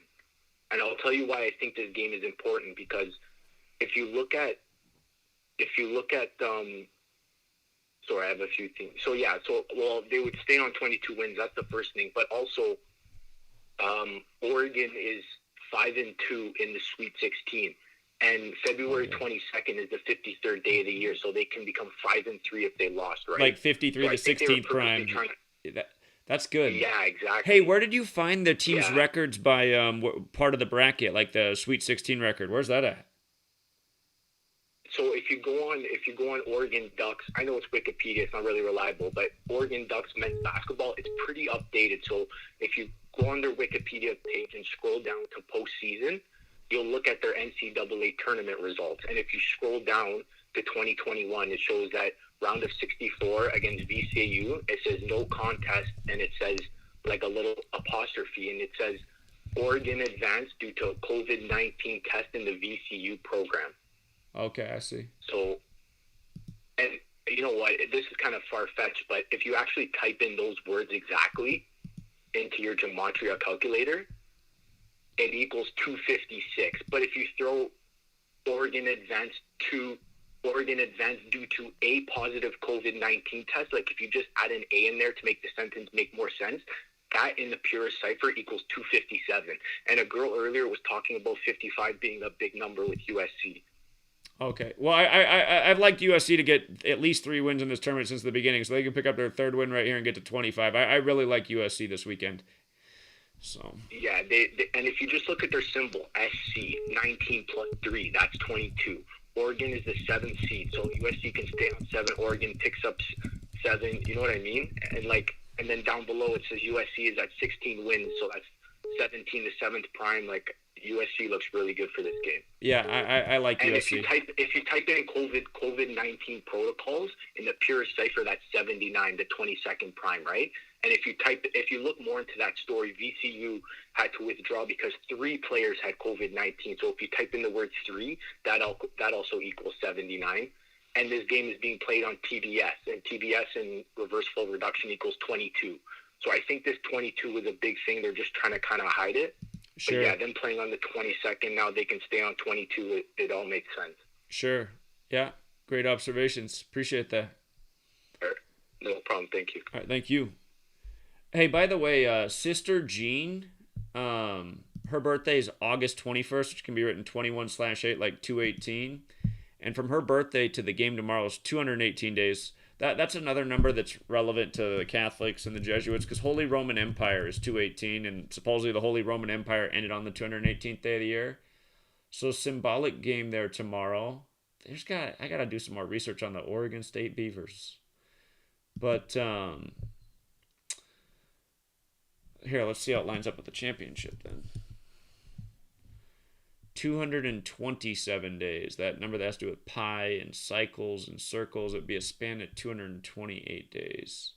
And I'll tell you why I think this game is important, because if you look at sorry, I have a few things. So they would stay on 22 wins. That's the first thing. But also, Oregon is 5-2 in the Sweet 16, and February 22nd is the 53rd day of the year, so they can become 5-3 if they lost, right? Like 53 to 16th prime. That's good. Yeah, exactly. Hey, where did you find the team's records by part of the bracket, like the Sweet 16 record? Where's that at? So if you go on Oregon Ducks, I know it's Wikipedia, it's not really reliable, but Oregon Ducks men's basketball, it's pretty updated. So if you go on their Wikipedia page and scroll down to postseason, you'll look at their NCAA tournament results. And if you scroll down to 2021, it shows that round of 64 against VCU, it says no contest, and it says like a little apostrophe, and it says Oregon advanced due to a COVID-19 test in the VCU program. Okay, I see. So, and you know what? This is kind of far-fetched, but if you actually type in those words exactly into your Gematria calculator, it equals 256. But if you throw Oregon advanced due to a positive COVID-19 test, like if you just add an A in there to make the sentence make more sense, that in the purest cipher equals 257. And a girl earlier was talking about 55 being a big number with USC. Okay. Well, I've liked USC to get at least 3 wins in this tournament since the beginning, so they can pick up their 3rd win right here and get to 25. I really like USC this weekend. So. Yeah, they and if you just look at their symbol, SC, 19 plus 3, that's 22. Oregon is the 7th seed, so USC can stay on 7. Oregon picks up 7. You know what I mean? And then down below it says USC is at 16 wins, so that's 17 to 7th prime. Like USC looks really good for this game. Yeah, I like and USC. If you type in COVID-19 protocols in the purest cipher, that's 79, the 22nd prime, right? And if you look more into that story, VCU had to withdraw because 3 players had COVID-19. So if you type in the word 3, that also equals 79. and this game is being played on TBS, and TBS in reverse full reduction equals 22. So I think this 22 was a big thing. They're just trying to kind of hide it. Sure. But yeah, them playing on the 22nd, now they can stay on 22. It all makes sense. Sure. Yeah. Great observations. Appreciate that. All right. No problem. Thank you. All right. Thank you. Hey, by the way, Sister Jean, her birthday is August 21st, which can be written 21/8, like 218. And from her birthday to the game tomorrow is 218 days. That's another number that's relevant to the Catholics and the Jesuits, because Holy Roman Empire is 218, and supposedly the Holy Roman Empire ended on the 218th day of the year. So symbolic game there tomorrow. I gotta do some more research on the Oregon State Beavers. But here, let's see how it lines up with the championship then. 227 days. That number that has to do with pi and cycles and circles. It would be a span of 228 days.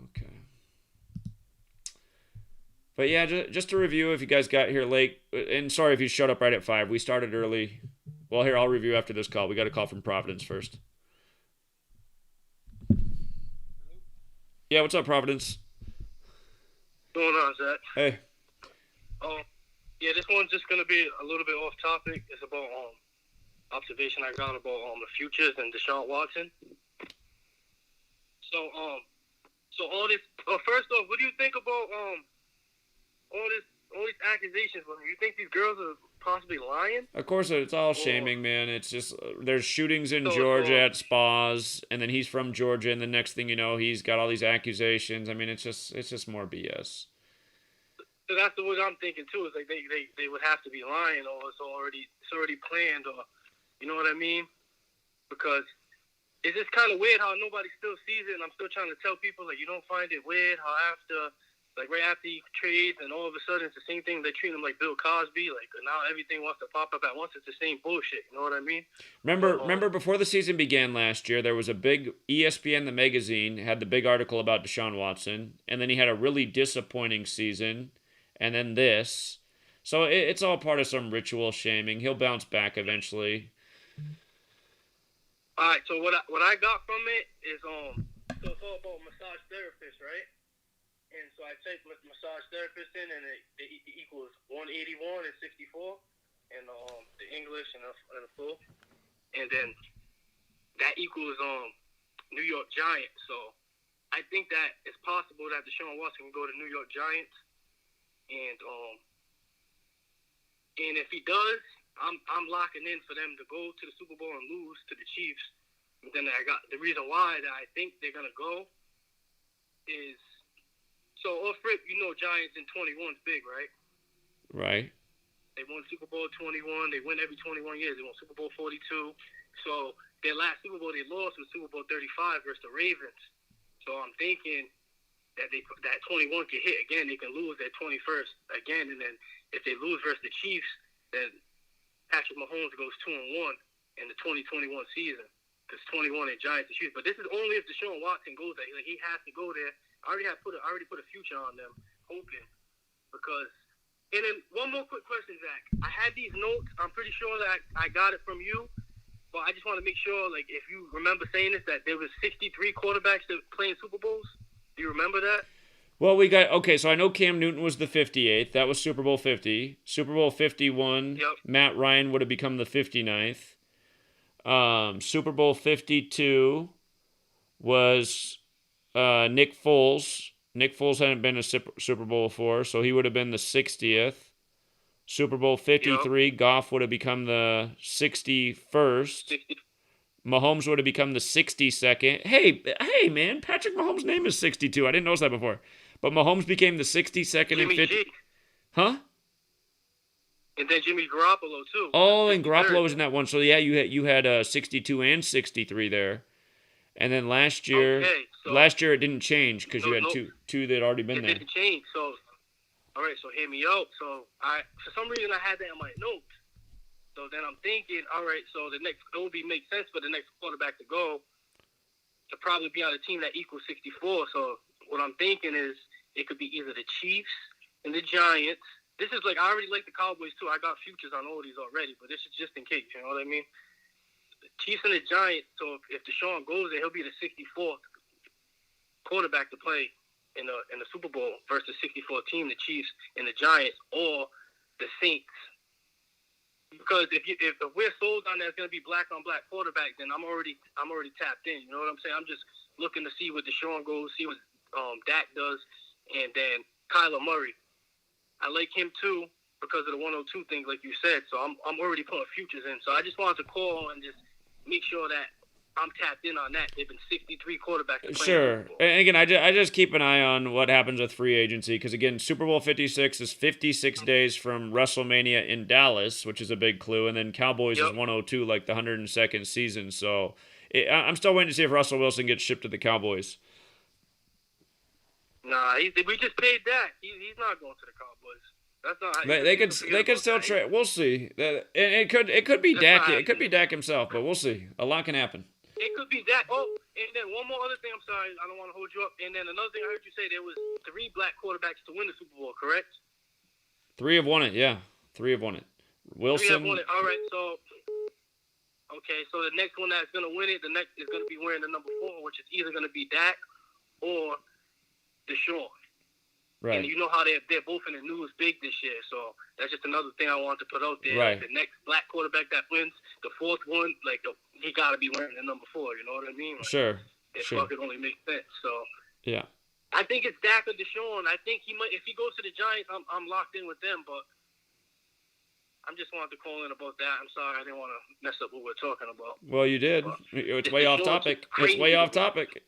Okay. But yeah, just to review, if you guys got here late, and sorry if you showed up right at 5. We started early. Well, here, I'll review after this call. We got a call from Providence first. Yeah, what's up, Providence? What's going on, Zach? Hey. Yeah, this one's just gonna be a little bit off topic. It's about observation I got about the futures and Deshaun Watson. So all this. First off, what do you think about all these accusations? You think these girls are possibly lying? Of course, it's all shaming, man. It's just there's shootings in Georgia at spas, and then he's from Georgia, and the next thing you know, he's got all these accusations. I mean, it's just more BS. So that's the way I'm thinking too. Is like they would have to be lying, or it's already planned, or you know what I mean? Because it's just kind of weird how nobody still sees it, and I'm still trying to tell people like you don't find it weird how right after he trades, and all of a sudden it's the same thing. They treat him like Bill Cosby, like now everything wants to pop up at once. It's the same bullshit. You know what I mean? Remember before the season began last year, there was a big ESPN the magazine had the big article about Deshaun Watson, and then he had a really disappointing season, and then this. So it's all part of some ritual shaming. He'll bounce back eventually. All right. So what I got from it is so it's all about massage therapists, right? And so I typed massage therapist in, and it equals 181 and 64, and the English and the full, and then that equals New York Giants. So I think that it's possible that Deshaun Watson can go to New York Giants, and if he does, I'm locking in for them to go to the Super Bowl and lose to the Chiefs. But then I got the reason why that I think they're gonna go is. So, off rip, you know Giants in 21 is big, right? Right. They won Super Bowl 21. They win every 21 years. They won Super Bowl 42. So, their last Super Bowl they lost was Super Bowl 35 versus the Ravens. So, I'm thinking that that 21 can hit again. They can lose their 21st again. And then if they lose versus the Chiefs, then Patrick Mahomes goes 2-1 in the 2021 season. Because 21 and Giants and Chiefs. But this is only if Deshaun Watson goes there. Like, he has to go there. I already put a future on them, hoping, because. And then one more quick question, Zach. I had these notes. I'm pretty sure that I got it from you, but I just want to make sure, like, if you remember saying this, that there was 63 quarterbacks that playing Super Bowls. Do you remember that? Well, so I know Cam Newton was the 58th. That was Super Bowl 50. Super Bowl 51. Yep. Matt Ryan would have become the 59th. Super Bowl 52 was. Nick Foles. Nick Foles hadn't been a Super Bowl before, so he would have been the 60th. Super Bowl 53, yep. Goff would have become the 61st. Mahomes would have become the 62nd. Hey, man, Patrick Mahomes' name is 62. I didn't notice that before. But Mahomes became the 62nd and 50th. Huh? And then Jimmy Garoppolo, too. Oh, and Garoppolo was in that one. So, yeah, you had 62 and 63 there. And then last year it didn't change because you had two that had already been there. It didn't change. So, all right, so hear me out. So, for some reason I had that in my notes. So then I'm thinking, all right, so it would make sense for the next quarterback to go to probably be on a team that equals 64. So what I'm thinking is it could be either the Chiefs and the Giants, this is like, I already like the Cowboys too. I got futures on all these already, but this is just in case. You know what I mean? The Chiefs and the Giants. So if Deshaun goes there, he'll be the 64th quarterback to play in the Super Bowl versus 64th team, the Chiefs and the Giants, or the Saints. Because if we're sold on that it's gonna be black on black quarterback, then I'm already tapped in. You know what I'm saying? I'm just looking to see what Deshaun goes, see what Dak does, and then Kyler Murray. I like him too because of the 102 thing, like you said. So I'm already putting futures in. So I just wanted to call and just make sure that I'm tapped in on that. They've been 63 quarterbacks. Sure. And again, I just keep an eye on what happens with free agency because, again, Super Bowl 56 is 56 days from WrestleMania in Dallas, which is a big clue. And then Cowboys is 102, like the 102nd season. So I'm still waiting to see if Russell Wilson gets shipped to the Cowboys. Nah, we just paid Dak. He's not going to the Cowboys. That's not. They could still trade. We'll see. It could be Dak. It could be Dak himself, but we'll see. A lot can happen. It could be that. Oh, and then one more other thing. I'm sorry, I don't want to hold you up. And then another thing I heard you say, there was 3 black quarterbacks to win the Super Bowl, correct? 3 have won it. Yeah, 3 have won it. Wilson. 3 have won it. All right. So, okay. So the next one that's gonna win it, the next is gonna be wearing the number 4, which is either gonna be Dak or Deshaun. Right. And you know how they're both in the news big this year. So that's just another thing I want to put out there. Right. The next black quarterback that wins, the 4th one, he got to be wearing the number 4. You know what I mean? Sure. It Sure. fucking only makes sense. So Yeah. I think it's Dak or Deshaun. I think he might. If he goes to the Giants, I'm locked in with them. But I'm just wanted to call in about that. I'm sorry, I didn't want to mess up what we're talking about. Well, you did. It's way off topic. It's way off topic.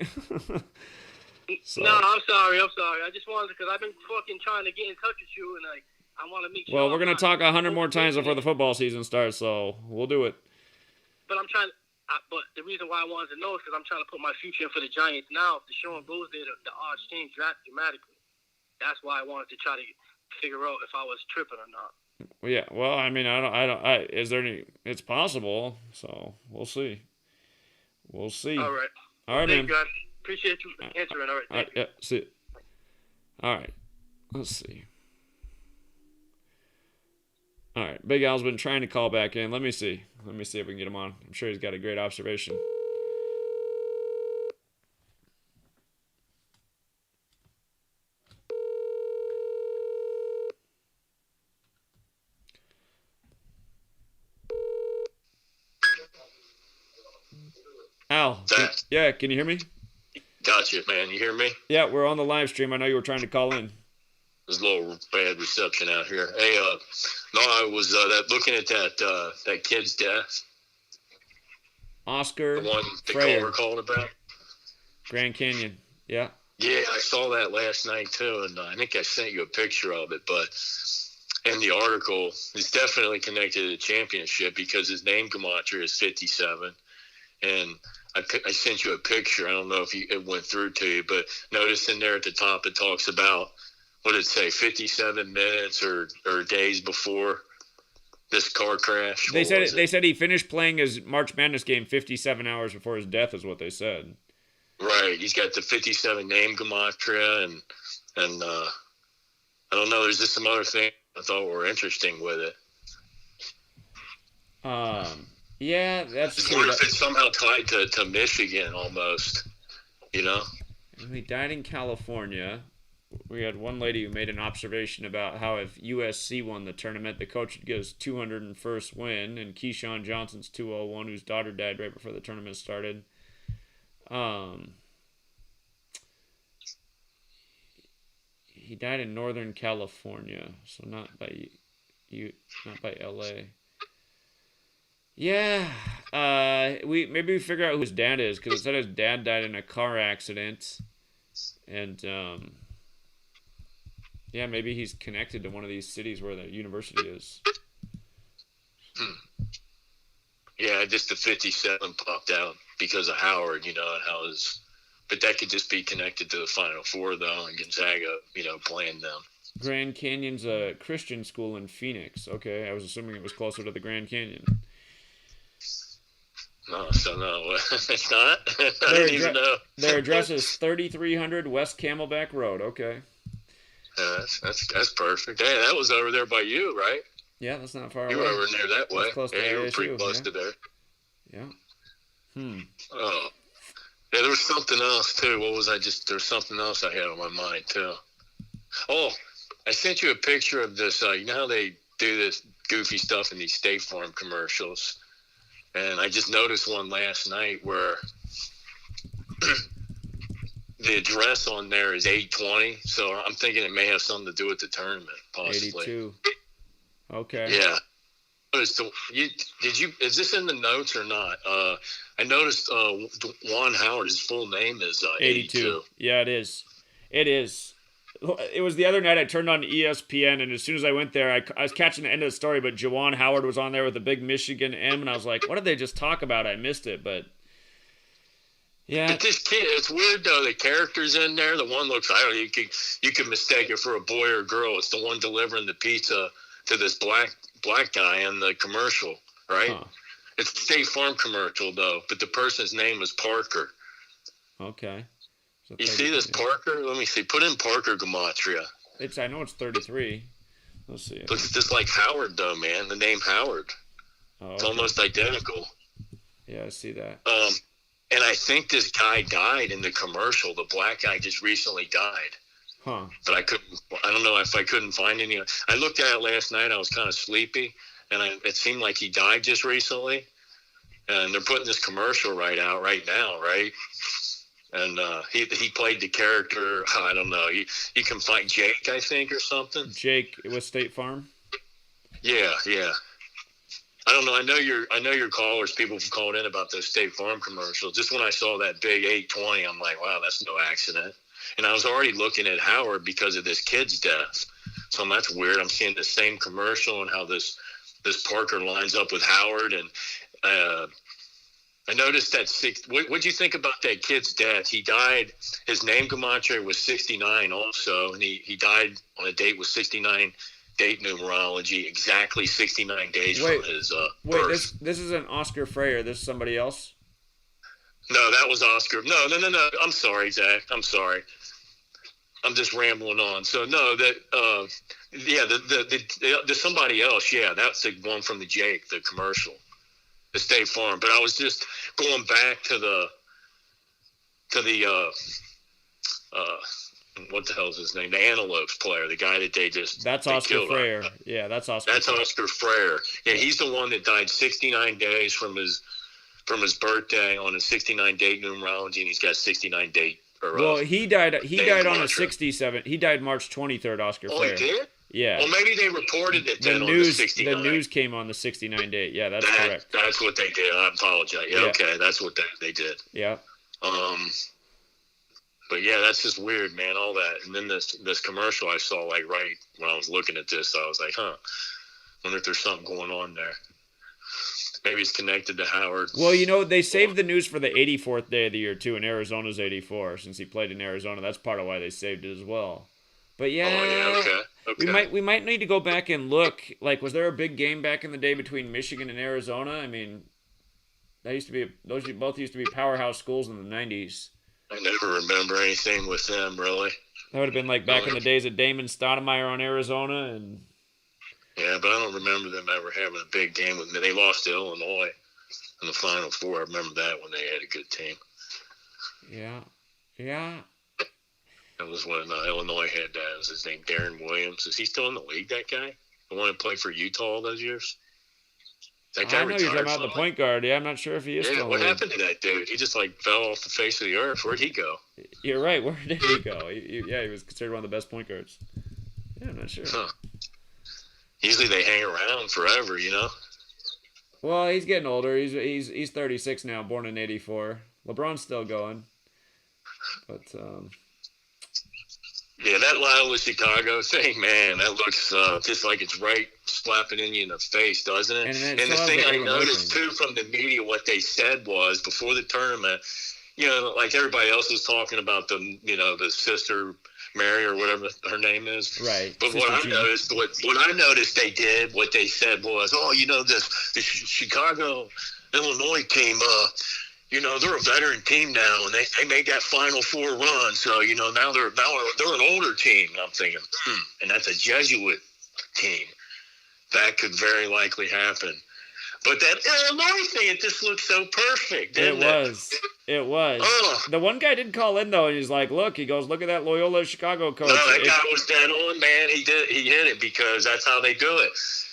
So. No, I'm sorry. I just wanted because I've been fucking trying to get in touch with you, and I want to make sure. Well, we're gonna talk 100 more times before the football season starts, so we'll do it. But I'm trying. But the reason why I wanted to know is because I'm trying to put my future in for the Giants now. If Deshaun goes there, the odds change dramatically. That's why I wanted to try to figure out if I was tripping or not. Yeah. Well, I mean, is there any? It's possible. So we'll see. We'll see. All right. All right, man. God. Appreciate you answering. All right. Thank you. Yeah. See it. All right. Let's see. All right. Big Al's been trying to call back in. Let me see. Let me see if we can get him on. I'm sure he's got a great observation. Al, yeah, can you hear me? Gotcha, man. You hear me? Yeah, we're on the live stream. I know you were trying to call in. There's a little bad reception out here. Hey, no, I was looking at that kid's death. Oscar the one the Freyer. caller called about. Grand Canyon. Yeah. Yeah, I saw that last night too, and I think I sent you a picture of it. But in the article, it's definitely connected to the championship because his name Gematria is 57, and I sent you a picture. I don't know if it went through to you, but notice in there at the top it talks about, what did it say, 57 minutes or days before this car crash? They said he finished playing his March Madness game 57 hours before his death is what they said. Right. He's got the 57 name Gematria, and I don't know, there's just some other things I thought were interesting with it. Yeah, that's true. What if it's somehow tied to Michigan almost, you know? He died in California. We had one lady who made an observation about how if USC won the tournament, the coach would get his 201st win, and Keyshawn Johnson's 201, whose daughter died right before the tournament started. He died in Northern California, so not by LA. Yeah, we figure out who his dad is, because it said his dad died in a car accident, and yeah, maybe he's connected to one of these cities where the university is. Yeah, just the 57 popped out because of Howard, you know, how his, but that could just be connected to the Final Four though, and Gonzaga, you know, playing them. Grand Canyon's a Christian school in Phoenix. Okay, I was assuming it was closer to the Grand Canyon. No, so no, it's not. I didn't even know. Their address is 3300 West Camelback Road. Okay. That's perfect. Hey, that was over there by you, right? Yeah, that's not far You away. were over there that way. That's close to you were ASU, pretty close to there. Yeah. Oh. Yeah, there was something else, too. There's something else I had on my mind, too. Oh, I sent you a picture of this. You know how they do this goofy stuff in these State Farm commercials? And I just noticed one last night where the address on there is 820. So I'm thinking it may have something to do with the tournament, possibly. 82. Okay. Yeah. Is this in the notes or not? I noticed Juan Howard, his full name is 82. Yeah, it is. It is. It was the other night I turned on ESPN, and as soon as I went there, I was catching the end of the story, but Juwan Howard was on there with a big Michigan M, and I was like, what did they just talk about? I missed it, but yeah. But this kid, it's weird, though. The character's in there. The one looks, you could mistake it for a boy or a girl. It's the one delivering the pizza to this black guy in the commercial, right? Huh. It's a State Farm commercial, though, but the person's name is Parker. Okay. So you see this Parker? Let me see. Put in Parker Gematria. I know it's 33. Let's see. Looks just like Howard, though, man. The name Howard. Oh, okay. It's almost identical. Yeah, I see that. And I think this guy died in the commercial. The black guy just recently died. Huh. But I don't know if I couldn't find any. I looked at it last night. I was kind of sleepy, and it seemed like he died just recently. And they're putting this commercial right now, right? And he played the character. I don't know. You can find Jake, I think, or something. Jake with State Farm. Yeah. I don't know. I know your callers. People have called in about those State Farm commercials. Just when I saw that big 820, I'm like, wow, that's no accident. And I was already looking at Howard because of this kid's death. So that's weird. I'm seeing the same commercial and how this Parker lines up with Howard. And I noticed that what'd you think about that kid's death? He died. His name Gematria was 69 also, and he died on a date with 69 date numerology, exactly 69 days from his birth. This isn't Oscar Freyer. This is somebody else? No, that was Oscar. No. I'm sorry, Zach. I'm sorry. I'm just rambling on. So no, the somebody else. Yeah, that's the one from the Jake, the commercial. The State Farm, but I was just going back to the what the hell is his name? The Antelopes player, the guy that that's Oscar Freyer. Yeah, that's Oscar. That's Oscar Freyer. Yeah, he's the one that died 69 days from his birthday on a 69 date numerology, and he's got 69 date. He died on a 67. He died March 23rd. Oscar Freyer. Oh, he did? Yeah. Well, maybe they reported it then on the 69. The news came on the 69 date. Yeah, that's correct. That's what they did. I apologize. Yeah. Okay, that's what they did. Yeah. But yeah, that's just weird, man. All that, and then this commercial I saw right when I was looking at this, I was like, wonder if there's something going on there. Maybe it's connected to Howard. Well, they saved the news for the 84th day of the year too, and Arizona's 84 since he played in Arizona. That's part of why they saved it as well. But okay. We might need to go back and look. Like, was there a big game back in the day between Michigan and Arizona? I mean, those both used to be powerhouse schools in the 90s. I never remember anything with them, really. That would have been like back in the days of Damon Stoudemire on Arizona, and yeah, but I don't remember them ever having a big game with me. They lost to Illinois in the Final Four. I remember that when they had a good team. Yeah. That was when Illinois had that. Was his name Darren Williams? Is he still in the league, that guy? The one who played for Utah all those years? That guy I know you're talking about the point guard. Yeah, I'm not sure if he is still in the league. What happened to that dude? He just fell off the face of the earth. Where'd he go? You're right. Where did he go? He was considered one of the best point guards. Yeah, I'm not sure. Huh. Usually they hang around forever, Well, he's getting older. He's 36 now, born in 84. LeBron's still going. But yeah, that Loyola Chicago thing, man, that looks just like it's right slapping in you in the face, doesn't it? And the thing I noticed, too, from the media, what they said was, before the tournament, like everybody else was talking about the sister Mary or whatever her name is. Right. But what I noticed they did, what they said was, the Chicago, Illinois team, they're a veteran team now, and they made that Final Four run. So, now they're an older team. And I'm thinking, and that's a Jesuit team. That could very likely happen. But that Illinois thing, it just looked so perfect, didn't it? It was. The one guy did call in, though, and he's like, look at that Loyola Chicago coach. No, that guy was dead on, man. He hit it because that's how they do it.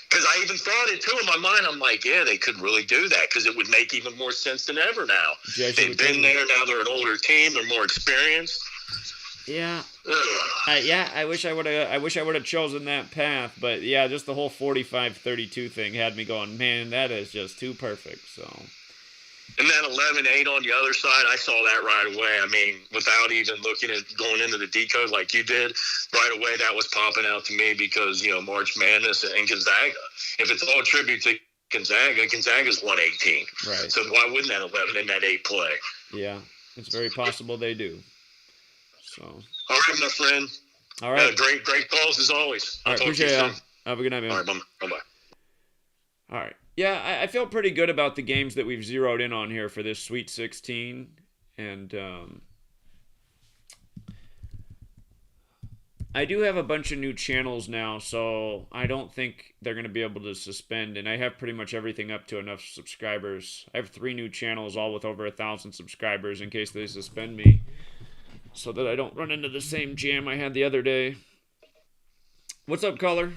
Because I even thought it, too, in my mind. I'm like, yeah, they could really do that because it would make even more sense than ever now. They've been there. Now they're an older team. They're more experienced. Yeah. I wish I would have chosen that path, but yeah, just the whole 45-32 thing had me going, man, that is just too perfect. So. And that 11-8 on the other side, I saw that right away. I mean, without even looking at going into the decode like you did, right away that was popping out to me because, March Madness and Gonzaga. If it's all a tribute to Gonzaga's 118. Right. So why wouldn't that 11 and that 8 play? Yeah, it's very possible they do. So. All right, my friend. All right. Great calls as always. All right, appreciate it. Have a good night, man. All right, bye-bye. All right. Yeah, I feel pretty good about the games that we've zeroed in on here for this Sweet 16. And I do have a bunch of new channels now, so I don't think they're going to be able to suspend. And I have pretty much everything up to enough subscribers. I have 3 new channels, all with over 1,000 subscribers, in case they suspend me, so that I don't run into the same jam I had the other day. What's up, caller?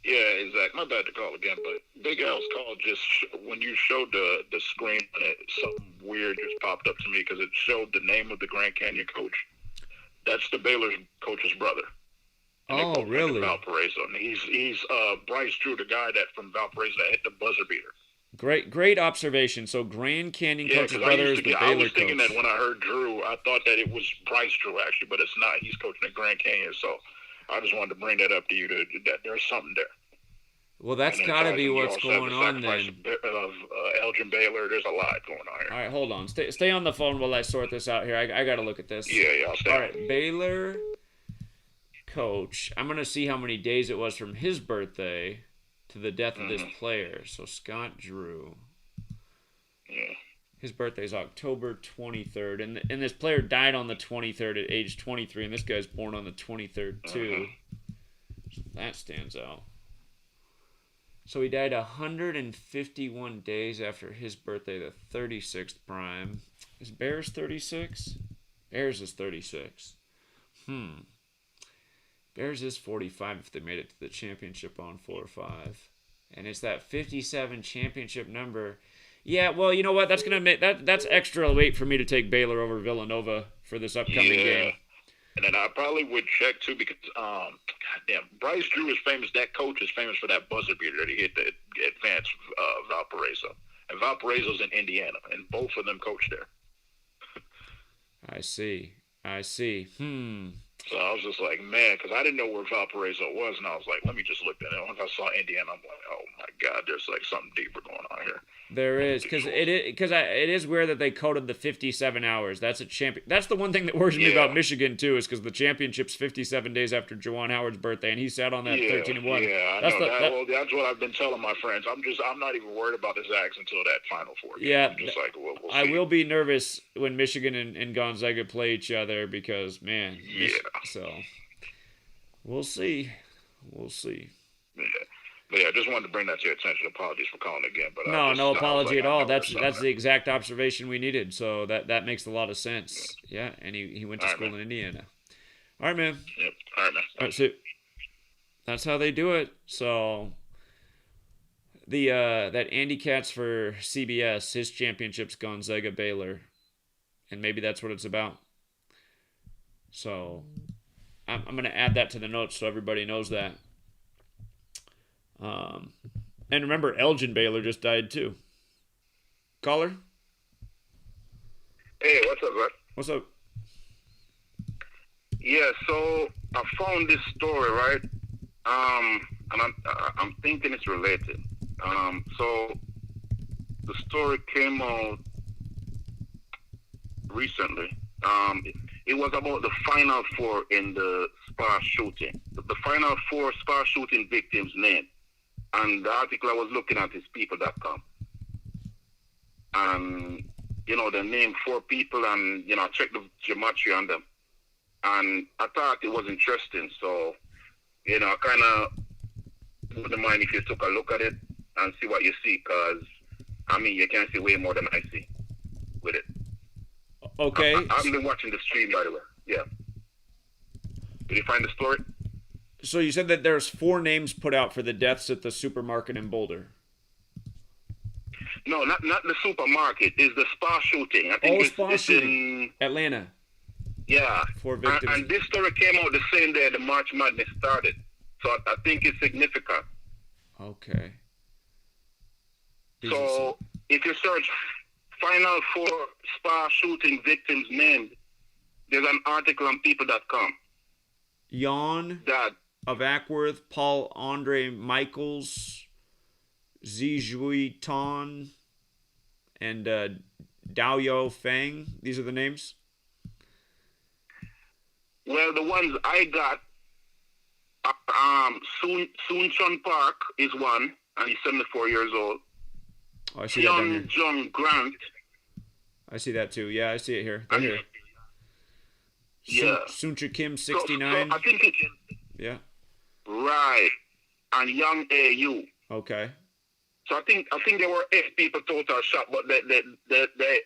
Yeah, exactly. My bad to call again, but Big Al's call just when you showed the screen, something weird just popped up to me because it showed the name of the Grand Canyon coach. That's the Baylor coach's brother. And oh, really? Valparaiso. And he's Bryce Drew, the guy that from Valparaiso that hit the buzzer beater. Great observation. So Grand Canyon coach's brother is the Baylor coach. I was thinking that when I heard Drew, I thought that it was Bryce Drew actually, but it's not. He's coaching at Grand Canyon, so I just wanted to bring that up to you that there's something there. Well, that's got to be what's going on then. Of Elgin Baylor, there's a lot going on here. All right, hold on. Stay on the phone while I sort this out here. I got to look at this. Yeah, I'll stay. All right, Baylor coach. I'm going to see how many days it was from his birthday to the death of this player. So Scott Drew. Yeah. His birthday is October 23rd, and this player died on the 23rd at age 23, and this guy's born on the 23rd too. So that stands out. So he died 151 days after his birthday, the 36th prime. Is Bears 36? Bears is 36. Bears is 45 if they made it to the championship on 4-5. And it's that 57 championship number. Yeah, well, you know what? That's gonna make that's extra weight for me to take Baylor over Villanova for this upcoming game. And then I probably would check too because, goddamn, Bryce Drew is famous. That coach is famous for that buzzer beater that he hit the advanced Valparaiso. And Valparaiso's in Indiana, and both of them coach there. I see. So I was just like, man, because I didn't know where Valparaiso was, and I was like, let me just look at it. Once I saw Indiana, I'm like, oh my God, there's like something deeper going on here. There is, because it is weird that they coded the 57 hours. That's That's the one thing that worries me about Michigan too, is because the championship's 57 days after Juwan Howard's birthday, and he sat on that 13-1. Yeah, I know. That's what I've been telling my friends. I'm not even worried about the Zags until that Final Four game. Yeah, I'm just like, we'll see. I will be nervous when Michigan and Gonzaga play each other because, man. So we'll see. Yeah. But yeah, I just wanted to bring that to your attention. Apologies for calling again. But no apology at all. That's the exact observation we needed. So that makes a lot of sense. Yeah, and he went to school in Indiana. All right, man. Yep. All right, man. All right, so that's how they do it. So the that Andy Katz for CBS, his championship's Gonzaga Baylor, and maybe that's what it's about. So I'm going to add that to the notes so everybody knows that. And remember, Elgin Baylor just died too. Caller? Hey, what's up, bud? What's up? Yeah, so I found this story, right? And I'm thinking it's related. So the story came out recently. It was about the Final Four in the Spar shooting. The Final Four Spar shooting victims' name. And the article I was looking at is people.com. And they named 4 people, and I checked the gematria on them, and I thought it was interesting. So, I kind of wouldn't mind if you took a look at it and see what you see, because you can see way more than I see with it. Okay. I've been watching the stream, by the way. Yeah. Did you find the story? So you said that there's 4 names put out for the deaths at the supermarket in Boulder. No, not the supermarket. It's the spa shooting. I think it's shooting. in Atlanta. Yeah. 4 victims. And this story came out the same day the March Madness started. So I think it's significant. Okay. So if you search Final 4 spa shooting victims named, there's an article on people.com. Jan of Ackworth, Paul Andre Michaels, Zijui Ton, and Daoyo Fang. These are the names? Well, the ones I got, Soon Chun Park is one, and he's 74 years old. Oh, I see that down here. John Grant. I see that too. Yeah, I see it here. They're here. Yeah. Suncha Kim, 69. So I think it's... Yeah. Right. And Young AU. Okay. So I think there were 8 people total shot, but they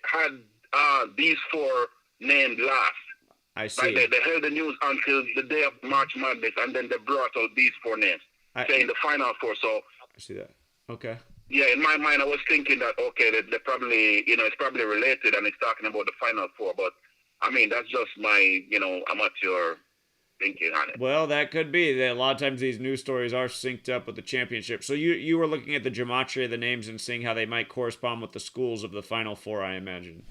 had these 4 named last. I see. Like they held the news until the day of March Madness, and then they brought out these 4 names, saying the final 4. So I see that. Okay. Yeah, in my mind, I was thinking that they probably, it's probably related, and it's talking about the final 4. But that's just my, amateur thinking on it. Well, that could be. A lot of times these news stories are synced up with the championship. So you were looking at the gematria, the names, and seeing how they might correspond with the schools of the final 4, I imagine.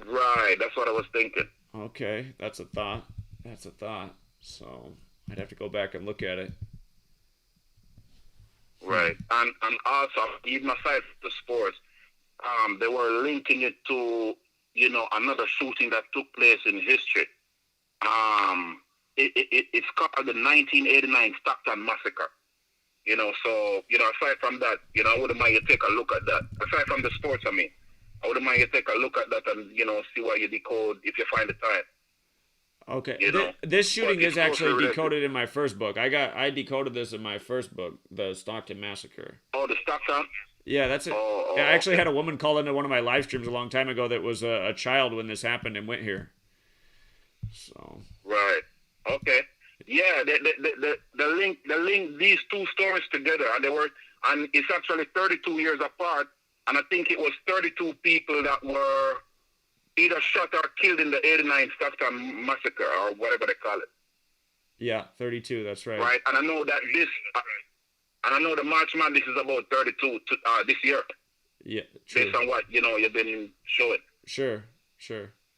Right, that's what I was thinking. Okay, that's a thought. So I'd have to go back and look at it. Right, and also, even aside from the sports, they were linking it to, another shooting that took place in history. It's called the 1989 Stockton Massacre. So, aside from that, I wouldn't mind you take a look at that. Aside from the sports, I wouldn't mind you take a look at that and, see what you decode if you find the time. Okay. This shooting is actually decoded in my first book. I decoded this in my first book, the Stockton Massacre. Oh, the Stockton? Yeah, that's it. I actually had a woman call into one of my live streams a long time ago that was a child when this happened and went here. So. Right. Okay. Yeah, the link these 2 stories together, and it's actually 32 years apart, and I think it was 32 people that were either shot or killed in the 89 Stockton Massacre, or whatever they call it. Yeah, 32, that's right. Right, and I know that and I know the March Madness is about 32 this year. Yeah, true. Based on what, you've been showing. Sure.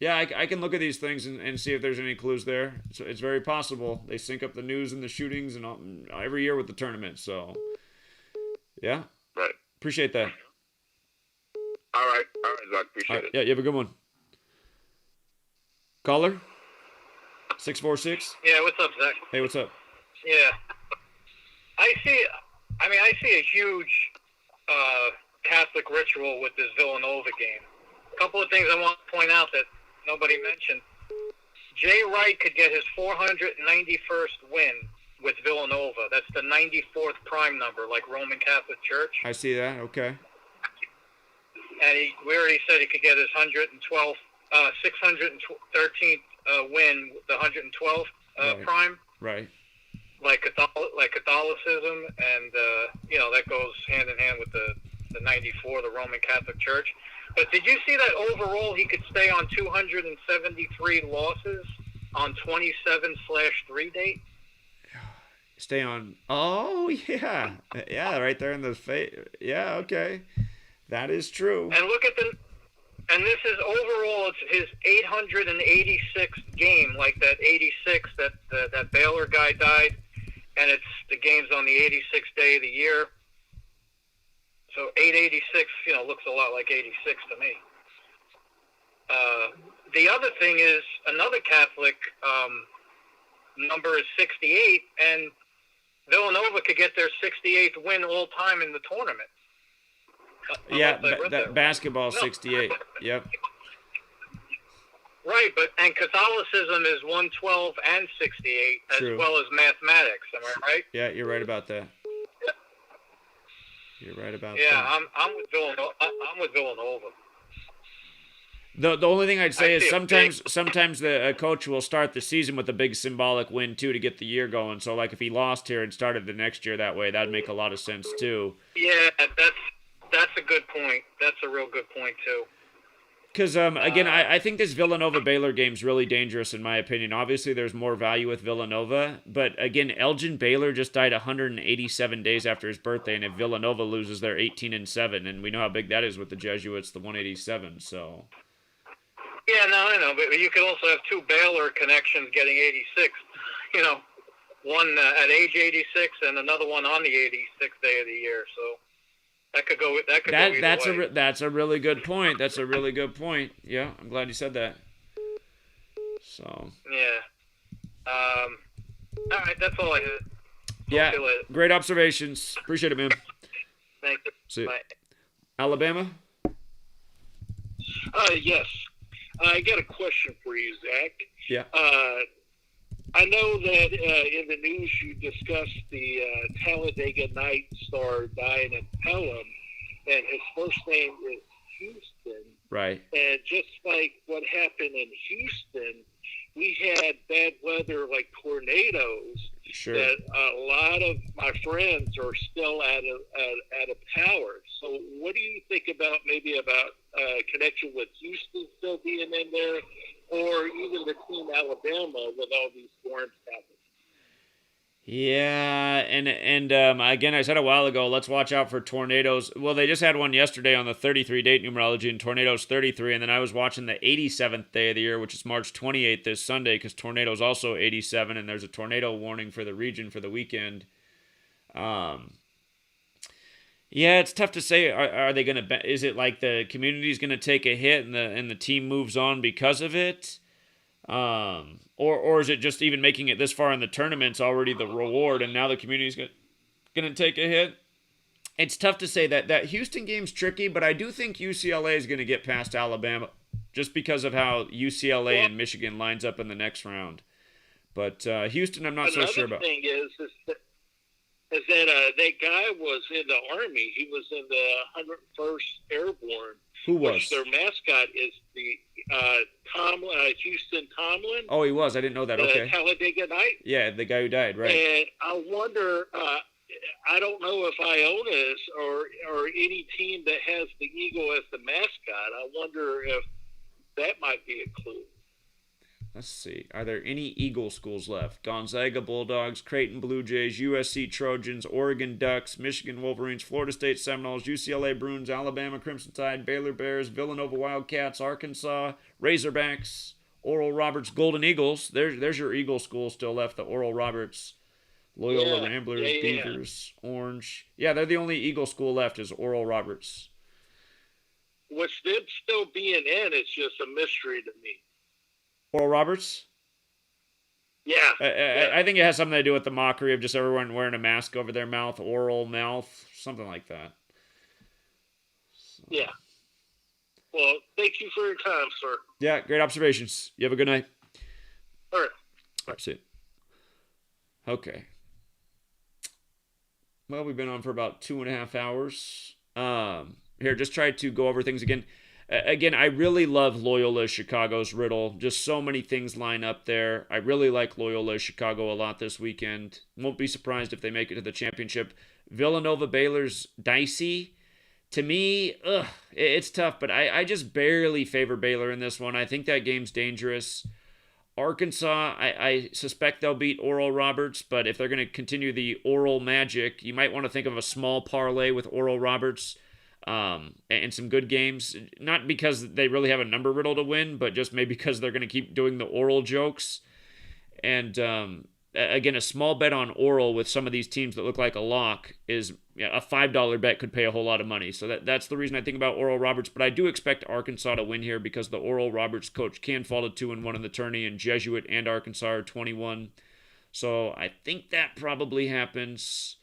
Yeah, I can look at these things and see if there's any clues there. So it's very possible. They sync up the news and the shootings and all, every year with the tournament, so... Yeah. Right. Appreciate that. All right, Zach, appreciate it. Yeah, you have a good one. Caller? 646? Yeah, what's up, Zach? Hey, what's up? Yeah. I see a huge Catholic ritual with this Villanova game. A couple of things I want to point out that nobody mentioned. Jay Wright could get his 491st win with Villanova. That's the 94th prime number, like Roman Catholic Church. I see that, okay. And we already said he could get his 613th win, the 112th prime. Right. Like Catholicism, and that goes hand in hand with the 94, the Roman Catholic Church. But did you see that overall he could stay on 273 losses on 27/3 date? Stay on. Oh yeah, right there in the face. Yeah, okay, that is true. And look at and this is overall, it's his 886th game, like that 86 that Baylor guy died, and it's the game's on the 86th day of the year. So 886, looks a lot like 86 to me. The other thing is another Catholic number is 68, and Villanova could get their 68th win all time in the tournament. Yeah, basketball 68. Yep. Right, and Catholicism is 112 and 68, True. as well as mathematics. Am I right? Yeah, you're right about that. You're right about that. Yeah, I'm with Villanova. I'm with Villanova. The only thing I'd say is sometimes the coach will start the season with a big symbolic win too to get the year going. So like if he lost here and started the next year that way, that'd make a lot of sense too. Yeah, that's a good point. That's a real good point too. Because, again, I think this Villanova-Baylor game's really dangerous, in my opinion. Obviously, there's more value with Villanova. But, again, Elgin Baylor just died 187 days after his birthday. And if Villanova loses, they're 18-7. And we know how big that is with the Jesuits, the 187. So. Yeah, no, I know. But you could also have two Baylor connections getting 86. You know, one at age 86 and another one on the 86th day of the year. So. That could go. That could go either way. That's a really good point. That's a really good point. Yeah, I'm glad you said that. So. Yeah. All right, that's all I had. Yeah. Great observations. Appreciate it, man. Thank you. See you. Bye. Alabama. Yes. I got a question for you, Zach. Yeah. I know that in the news you discussed the Talladega Night star dying in Pelham, and his first name is Houston. Right. And just like what happened in Houston, we had bad weather like tornadoes. Sure. That a lot of my friends are still out of power. So what do you think about connection with Houston still being in there, or even the team Alabama with all these storms happening? Yeah, and again, I said a while ago, let's watch out for tornadoes. Well, they just had one yesterday on the 33 date numerology, and tornadoes 33, and then I was watching the 87th day of the year, which is March 28th this Sunday, because tornadoes also 87, and there's a tornado warning for the region for the weekend. Yeah, it's tough to say. Are they going to? Is it like the community's going to take a hit and the team moves on because of it? Or is it just even making it this far in the tournament's already the reward, and now the community's going to take a hit? It's tough to say. That Houston game's tricky, but I do think UCLA is going to get past Alabama just because of how UCLA and Michigan lines up in the next round. But Houston, I'm not so sure about. Another thing is that that guy was in the Army. He was in the 101st Airborne. Who was? Which their mascot is the Houston Tomlin. Oh, he was. I didn't know that. Okay. Talladega Night. Yeah, the guy who died, right? And I wonder. I don't know if Iona's or any team that has the eagle as the mascot. I wonder if that might be a clue. Let's see. Are there any Eagle schools left? Gonzaga Bulldogs, Creighton Blue Jays, USC Trojans, Oregon Ducks, Michigan Wolverines, Florida State Seminoles, UCLA Bruins, Alabama Crimson Tide, Baylor Bears, Villanova Wildcats, Arkansas Razorbacks, Oral Roberts Golden Eagles. There's your Eagle school still left, the Oral Roberts, Loyola Ramblers, Beavers, Orange. Yeah, they're the only Eagle school left is Oral Roberts. Which them still being in is just a mystery to me. Oral Roberts? Yeah. I think it has something to do with the mockery of just everyone wearing a mask over their mouth, oral mouth, something like that. So. Yeah. Well, thank you for your time, sir. Yeah, great observations. You have a good night. All right. That's it. Okay. Well, we've been on for about 2.5 hours. Here, just try to go over things again. Again, I really love Loyola Chicago's riddle. Just so many things line up there. I really like Loyola Chicago a lot this weekend. Won't be surprised if they make it to the championship. Villanova Baylor's dicey. To me, it's tough, but I just barely favor Baylor in this one. I think that game's dangerous. Arkansas, I suspect they'll beat Oral Roberts, but if they're going to continue the oral magic, you might want to think of a small parlay with Oral Roberts. And some good games, not because they really have a number riddle to win, but just maybe because they're going to keep doing the oral jokes. And again, a small bet on oral with some of these teams that look like a lock is a $5 bet could pay a whole lot of money. So that's the reason I think about Oral Roberts. But I do expect Arkansas to win here because the Oral Roberts coach can fall to 2-1 in the tourney, and Jesuit and Arkansas are 21. So I think that probably happens.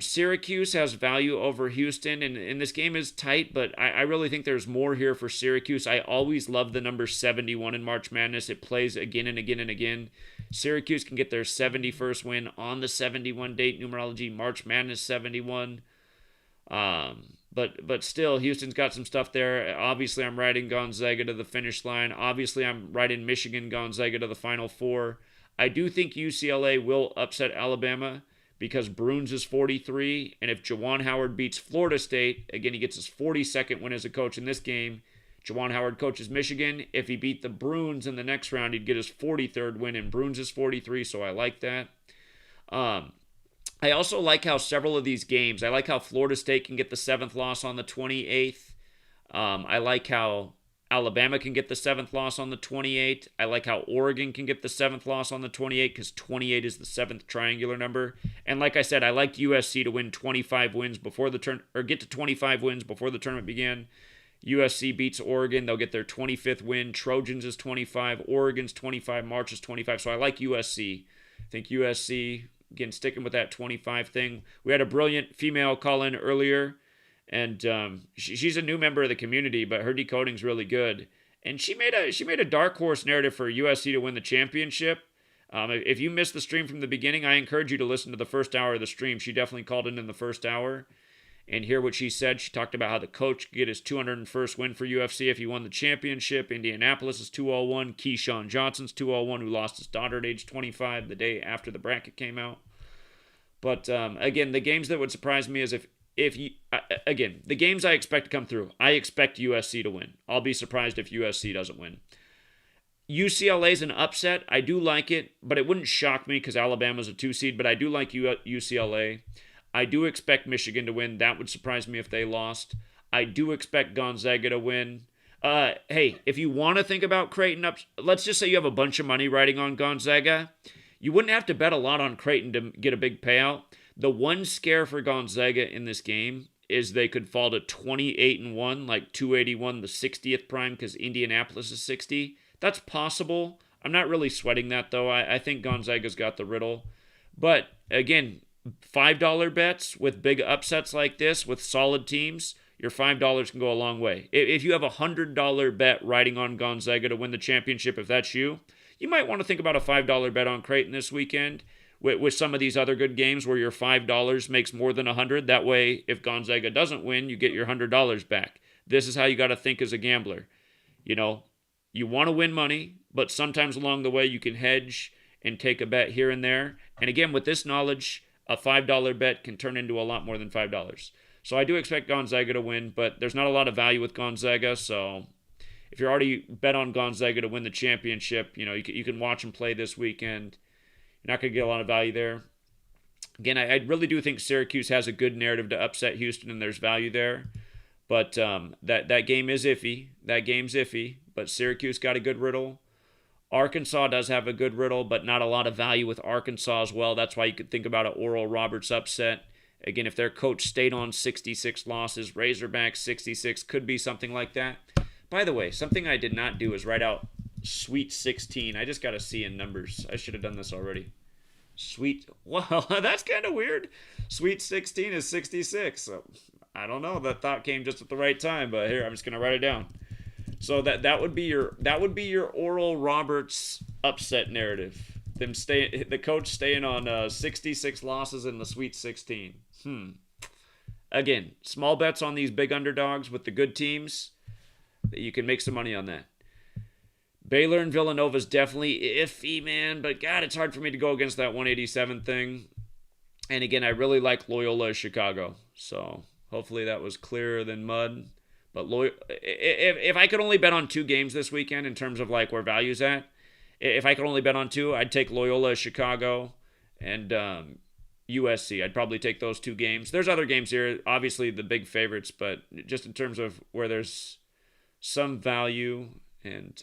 Syracuse has value over Houston, and this game is tight, but I really think there's more here for Syracuse. I always love the number 71 in March Madness. It plays again and again and again. Syracuse can get their 71st win on the 71 date numerology, March Madness 71. But still, Houston's got some stuff there. Obviously, I'm riding Gonzaga to the finish line. Obviously, I'm riding Michigan, Gonzaga to the Final Four. I do think UCLA will upset Alabama because Bruins is 43, and if Juwan Howard beats Florida State, again, he gets his 42nd win as a coach in this game. Juwan Howard coaches Michigan. If he beat the Bruins in the next round, he'd get his 43rd win, and Bruins is 43, so I like that. I also like how several of these games, I like how Florida State can get the 7th loss on the 28th. I like how Alabama can get the 7th loss on the 28th. I like how Oregon can get the 7th loss on the 28th because 28 is the 7th triangular number. And like I said, I liked USC to win 25 wins before the turn, or get to 25 wins before the tournament began. USC beats Oregon. They'll get their 25th win. Trojans is 25. Oregon's 25. March is 25. So I like USC. I think USC, again, sticking with that 25 thing. We had a brilliant female call in earlier, and she's a new member of the community, but her decoding's really good. And she made a dark horse narrative for USC to win the championship. If you missed the stream from the beginning, I encourage you to listen to the first hour of the stream. She definitely called in the first hour and hear what she said. She talked about how the coach could get his 201st win for UFC if he won the championship. Indianapolis is 201. Keyshawn Johnson's 201, who lost his daughter at age 25 the day after the bracket came out. But again, the games that would surprise me is if you, again, the games I expect to come through, I expect USC to win. I'll be surprised if USC doesn't win. UCLA's an upset. I do like it, but it wouldn't shock me because Alabama's a 2 seed, but I do like UCLA. I do expect Michigan to win. That would surprise me if they lost. I do expect Gonzaga to win. Hey, if you want to think about Creighton let's just say you have a bunch of money riding on Gonzaga. You wouldn't have to bet a lot on Creighton to get a big payout. The one scare for Gonzaga in this game is they could fall to 28-1, like 281, the 60th prime, because Indianapolis is 60. That's possible. I'm not really sweating that, though. I think Gonzaga's got the riddle. But, again, $5 bets with big upsets like this, with solid teams, your $5 can go a long way. If you have a $100 bet riding on Gonzaga to win the championship, if that's you, you might want to think about a $5 bet on Creighton this weekend with some of these other good games where your $5 makes more than $100. That way, if Gonzaga doesn't win, you get your $100 back. This is how you got to think as a gambler. You know, you want to win money, but sometimes along the way you can hedge and take a bet here and there. And again, with this knowledge, a $5 bet can turn into a lot more than $5. So I do expect Gonzaga to win, but there's not a lot of value with Gonzaga, so if you're already bet on Gonzaga to win the championship, you know, you can watch them play this weekend. You're not going to get a lot of value there. Again, I really do think Syracuse has a good narrative to upset Houston, and there's value there. But that game is iffy. That game's iffy, but Syracuse got a good riddle. Arkansas does have a good riddle, but not a lot of value with Arkansas as well. That's why you could think about an Oral Roberts upset. Again, if their coach stayed on 66 losses, Razorbacks 66, could be something like that. By the way, something I did not do is write out Sweet 16. I just got to see in numbers. I should have done this already. Well, that's kind of weird. Sweet 16 is 66. So, I don't know. That thought came just at the right time, but here, I'm just going to write it down. So that would be your Oral Roberts upset narrative. The coach staying on 66 losses in the Sweet 16. Again, small bets on these big underdogs with the good teams. You can make some money on that. Baylor and Villanova is definitely iffy, man. But God, it's hard for me to go against that 187 thing. And again, I really like Loyola Chicago. So hopefully that was clearer than mud. But if I could only bet on 2 games this weekend in terms of like where value's at, if I could only bet on 2, I'd take Loyola Chicago and USC. I'd probably take those 2 games. There's other games here, obviously the big favorites, but just in terms of where there's some value. And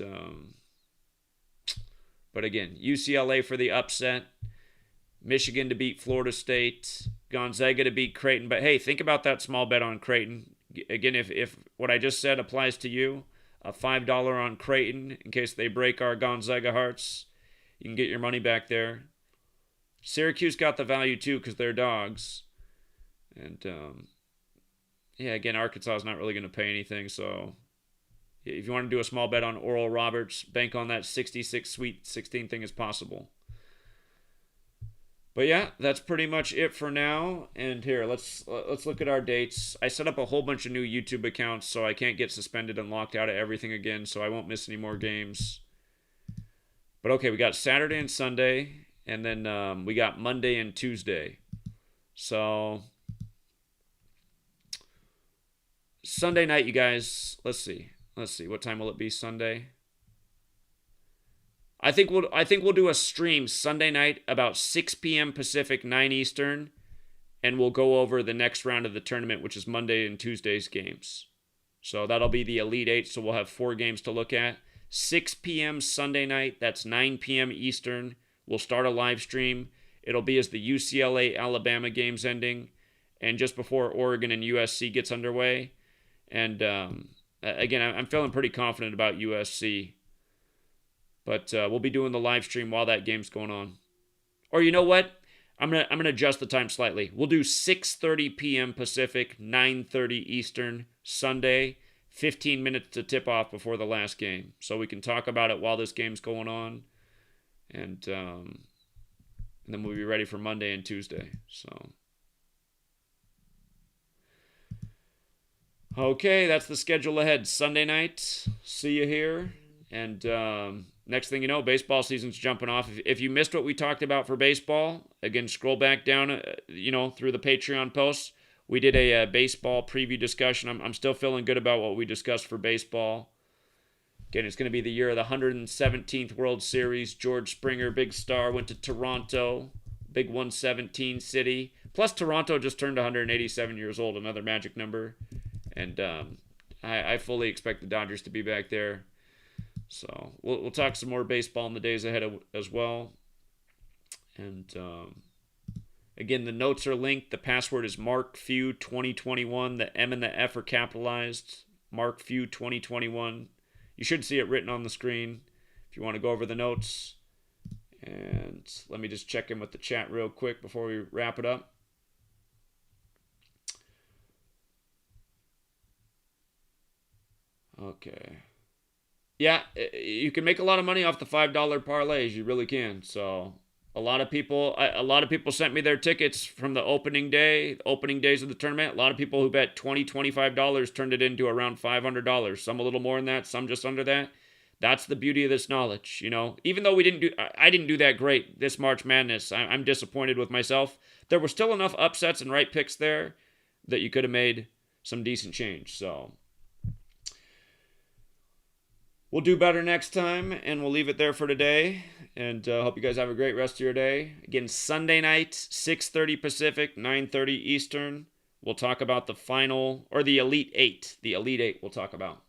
but again, UCLA for the upset, Michigan to beat Florida State, Gonzaga to beat Creighton. But hey, think about that small bet on Creighton. Again, if what I just said applies to you, a $5 on Creighton in case they break our Gonzaga hearts, you can get your money back there. Syracuse got the value too because they're dogs. And, yeah, again, Arkansas is not really going to pay anything. So if you want to do a small bet on Oral Roberts, bank on that 66 Sweet 16 thing as possible. But yeah, that's pretty much it for now. And here, let's look at our dates. I set up a whole bunch of new YouTube accounts, so I can't get suspended and locked out of everything again, so I won't miss any more games. But okay, we got Saturday and Sunday, and then we got Monday and Tuesday. So Sunday night, you guys. Let's see. What time will it be Sunday? I think we'll do a stream Sunday night about 6 p.m. Pacific, 9 Eastern, and we'll go over the next round of the tournament, which is Monday and Tuesday's games. So that'll be the Elite Eight, so we'll have 4 games to look at. 6 p.m. Sunday night, that's 9 p.m. Eastern. We'll start a live stream. It'll be as the UCLA-Alabama game's ending, and just before Oregon and USC gets underway. And again, I'm feeling pretty confident about USC. But we'll be doing the live stream while that game's going on. Or you know what? I'm gonna adjust the time slightly. We'll do 6:30 p.m. Pacific, 9:30 Eastern, Sunday. 15 minutes to tip off before the last game, so we can talk about it while this game's going on, and then we'll be ready for Monday and Tuesday. So, okay, that's the schedule ahead. Sunday night, see you here, and next thing you know, baseball season's jumping off. If you missed what we talked about for baseball, again, scroll back down, through the Patreon posts. We did a baseball preview discussion. I'm still feeling good about what we discussed for baseball. Again, it's going to be the year of the 117th World Series. George Springer, big star, went to Toronto, big 117 city. Plus, Toronto just turned 187 years old, another magic number. And I fully expect the Dodgers to be back there. So we'll talk some more baseball in the days ahead as well. And again, the notes are linked. The password is MarkFew2021. The M and the F are capitalized. MarkFew2021. You should see it written on the screen if you want to go over the notes. And let me just check in with the chat real quick before we wrap it up. Okay. Yeah, you can make a lot of money off the $5 parlays. You really can. So a lot of people sent me their tickets from the opening days of the tournament. A lot of people who bet $20, $25 turned it into around $500. Some a little more than that, some just under that. That's the beauty of this knowledge, Even though I didn't do that great this March Madness, I'm disappointed with myself. There were still enough upsets and right picks there that you could have made some decent change. So we'll do better next time, and we'll leave it there for today. And hope you guys have a great rest of your day. Again, Sunday night, 6:30 Pacific, 9:30 Eastern. We'll talk about the final, or the Elite Eight. The Elite Eight we'll talk about.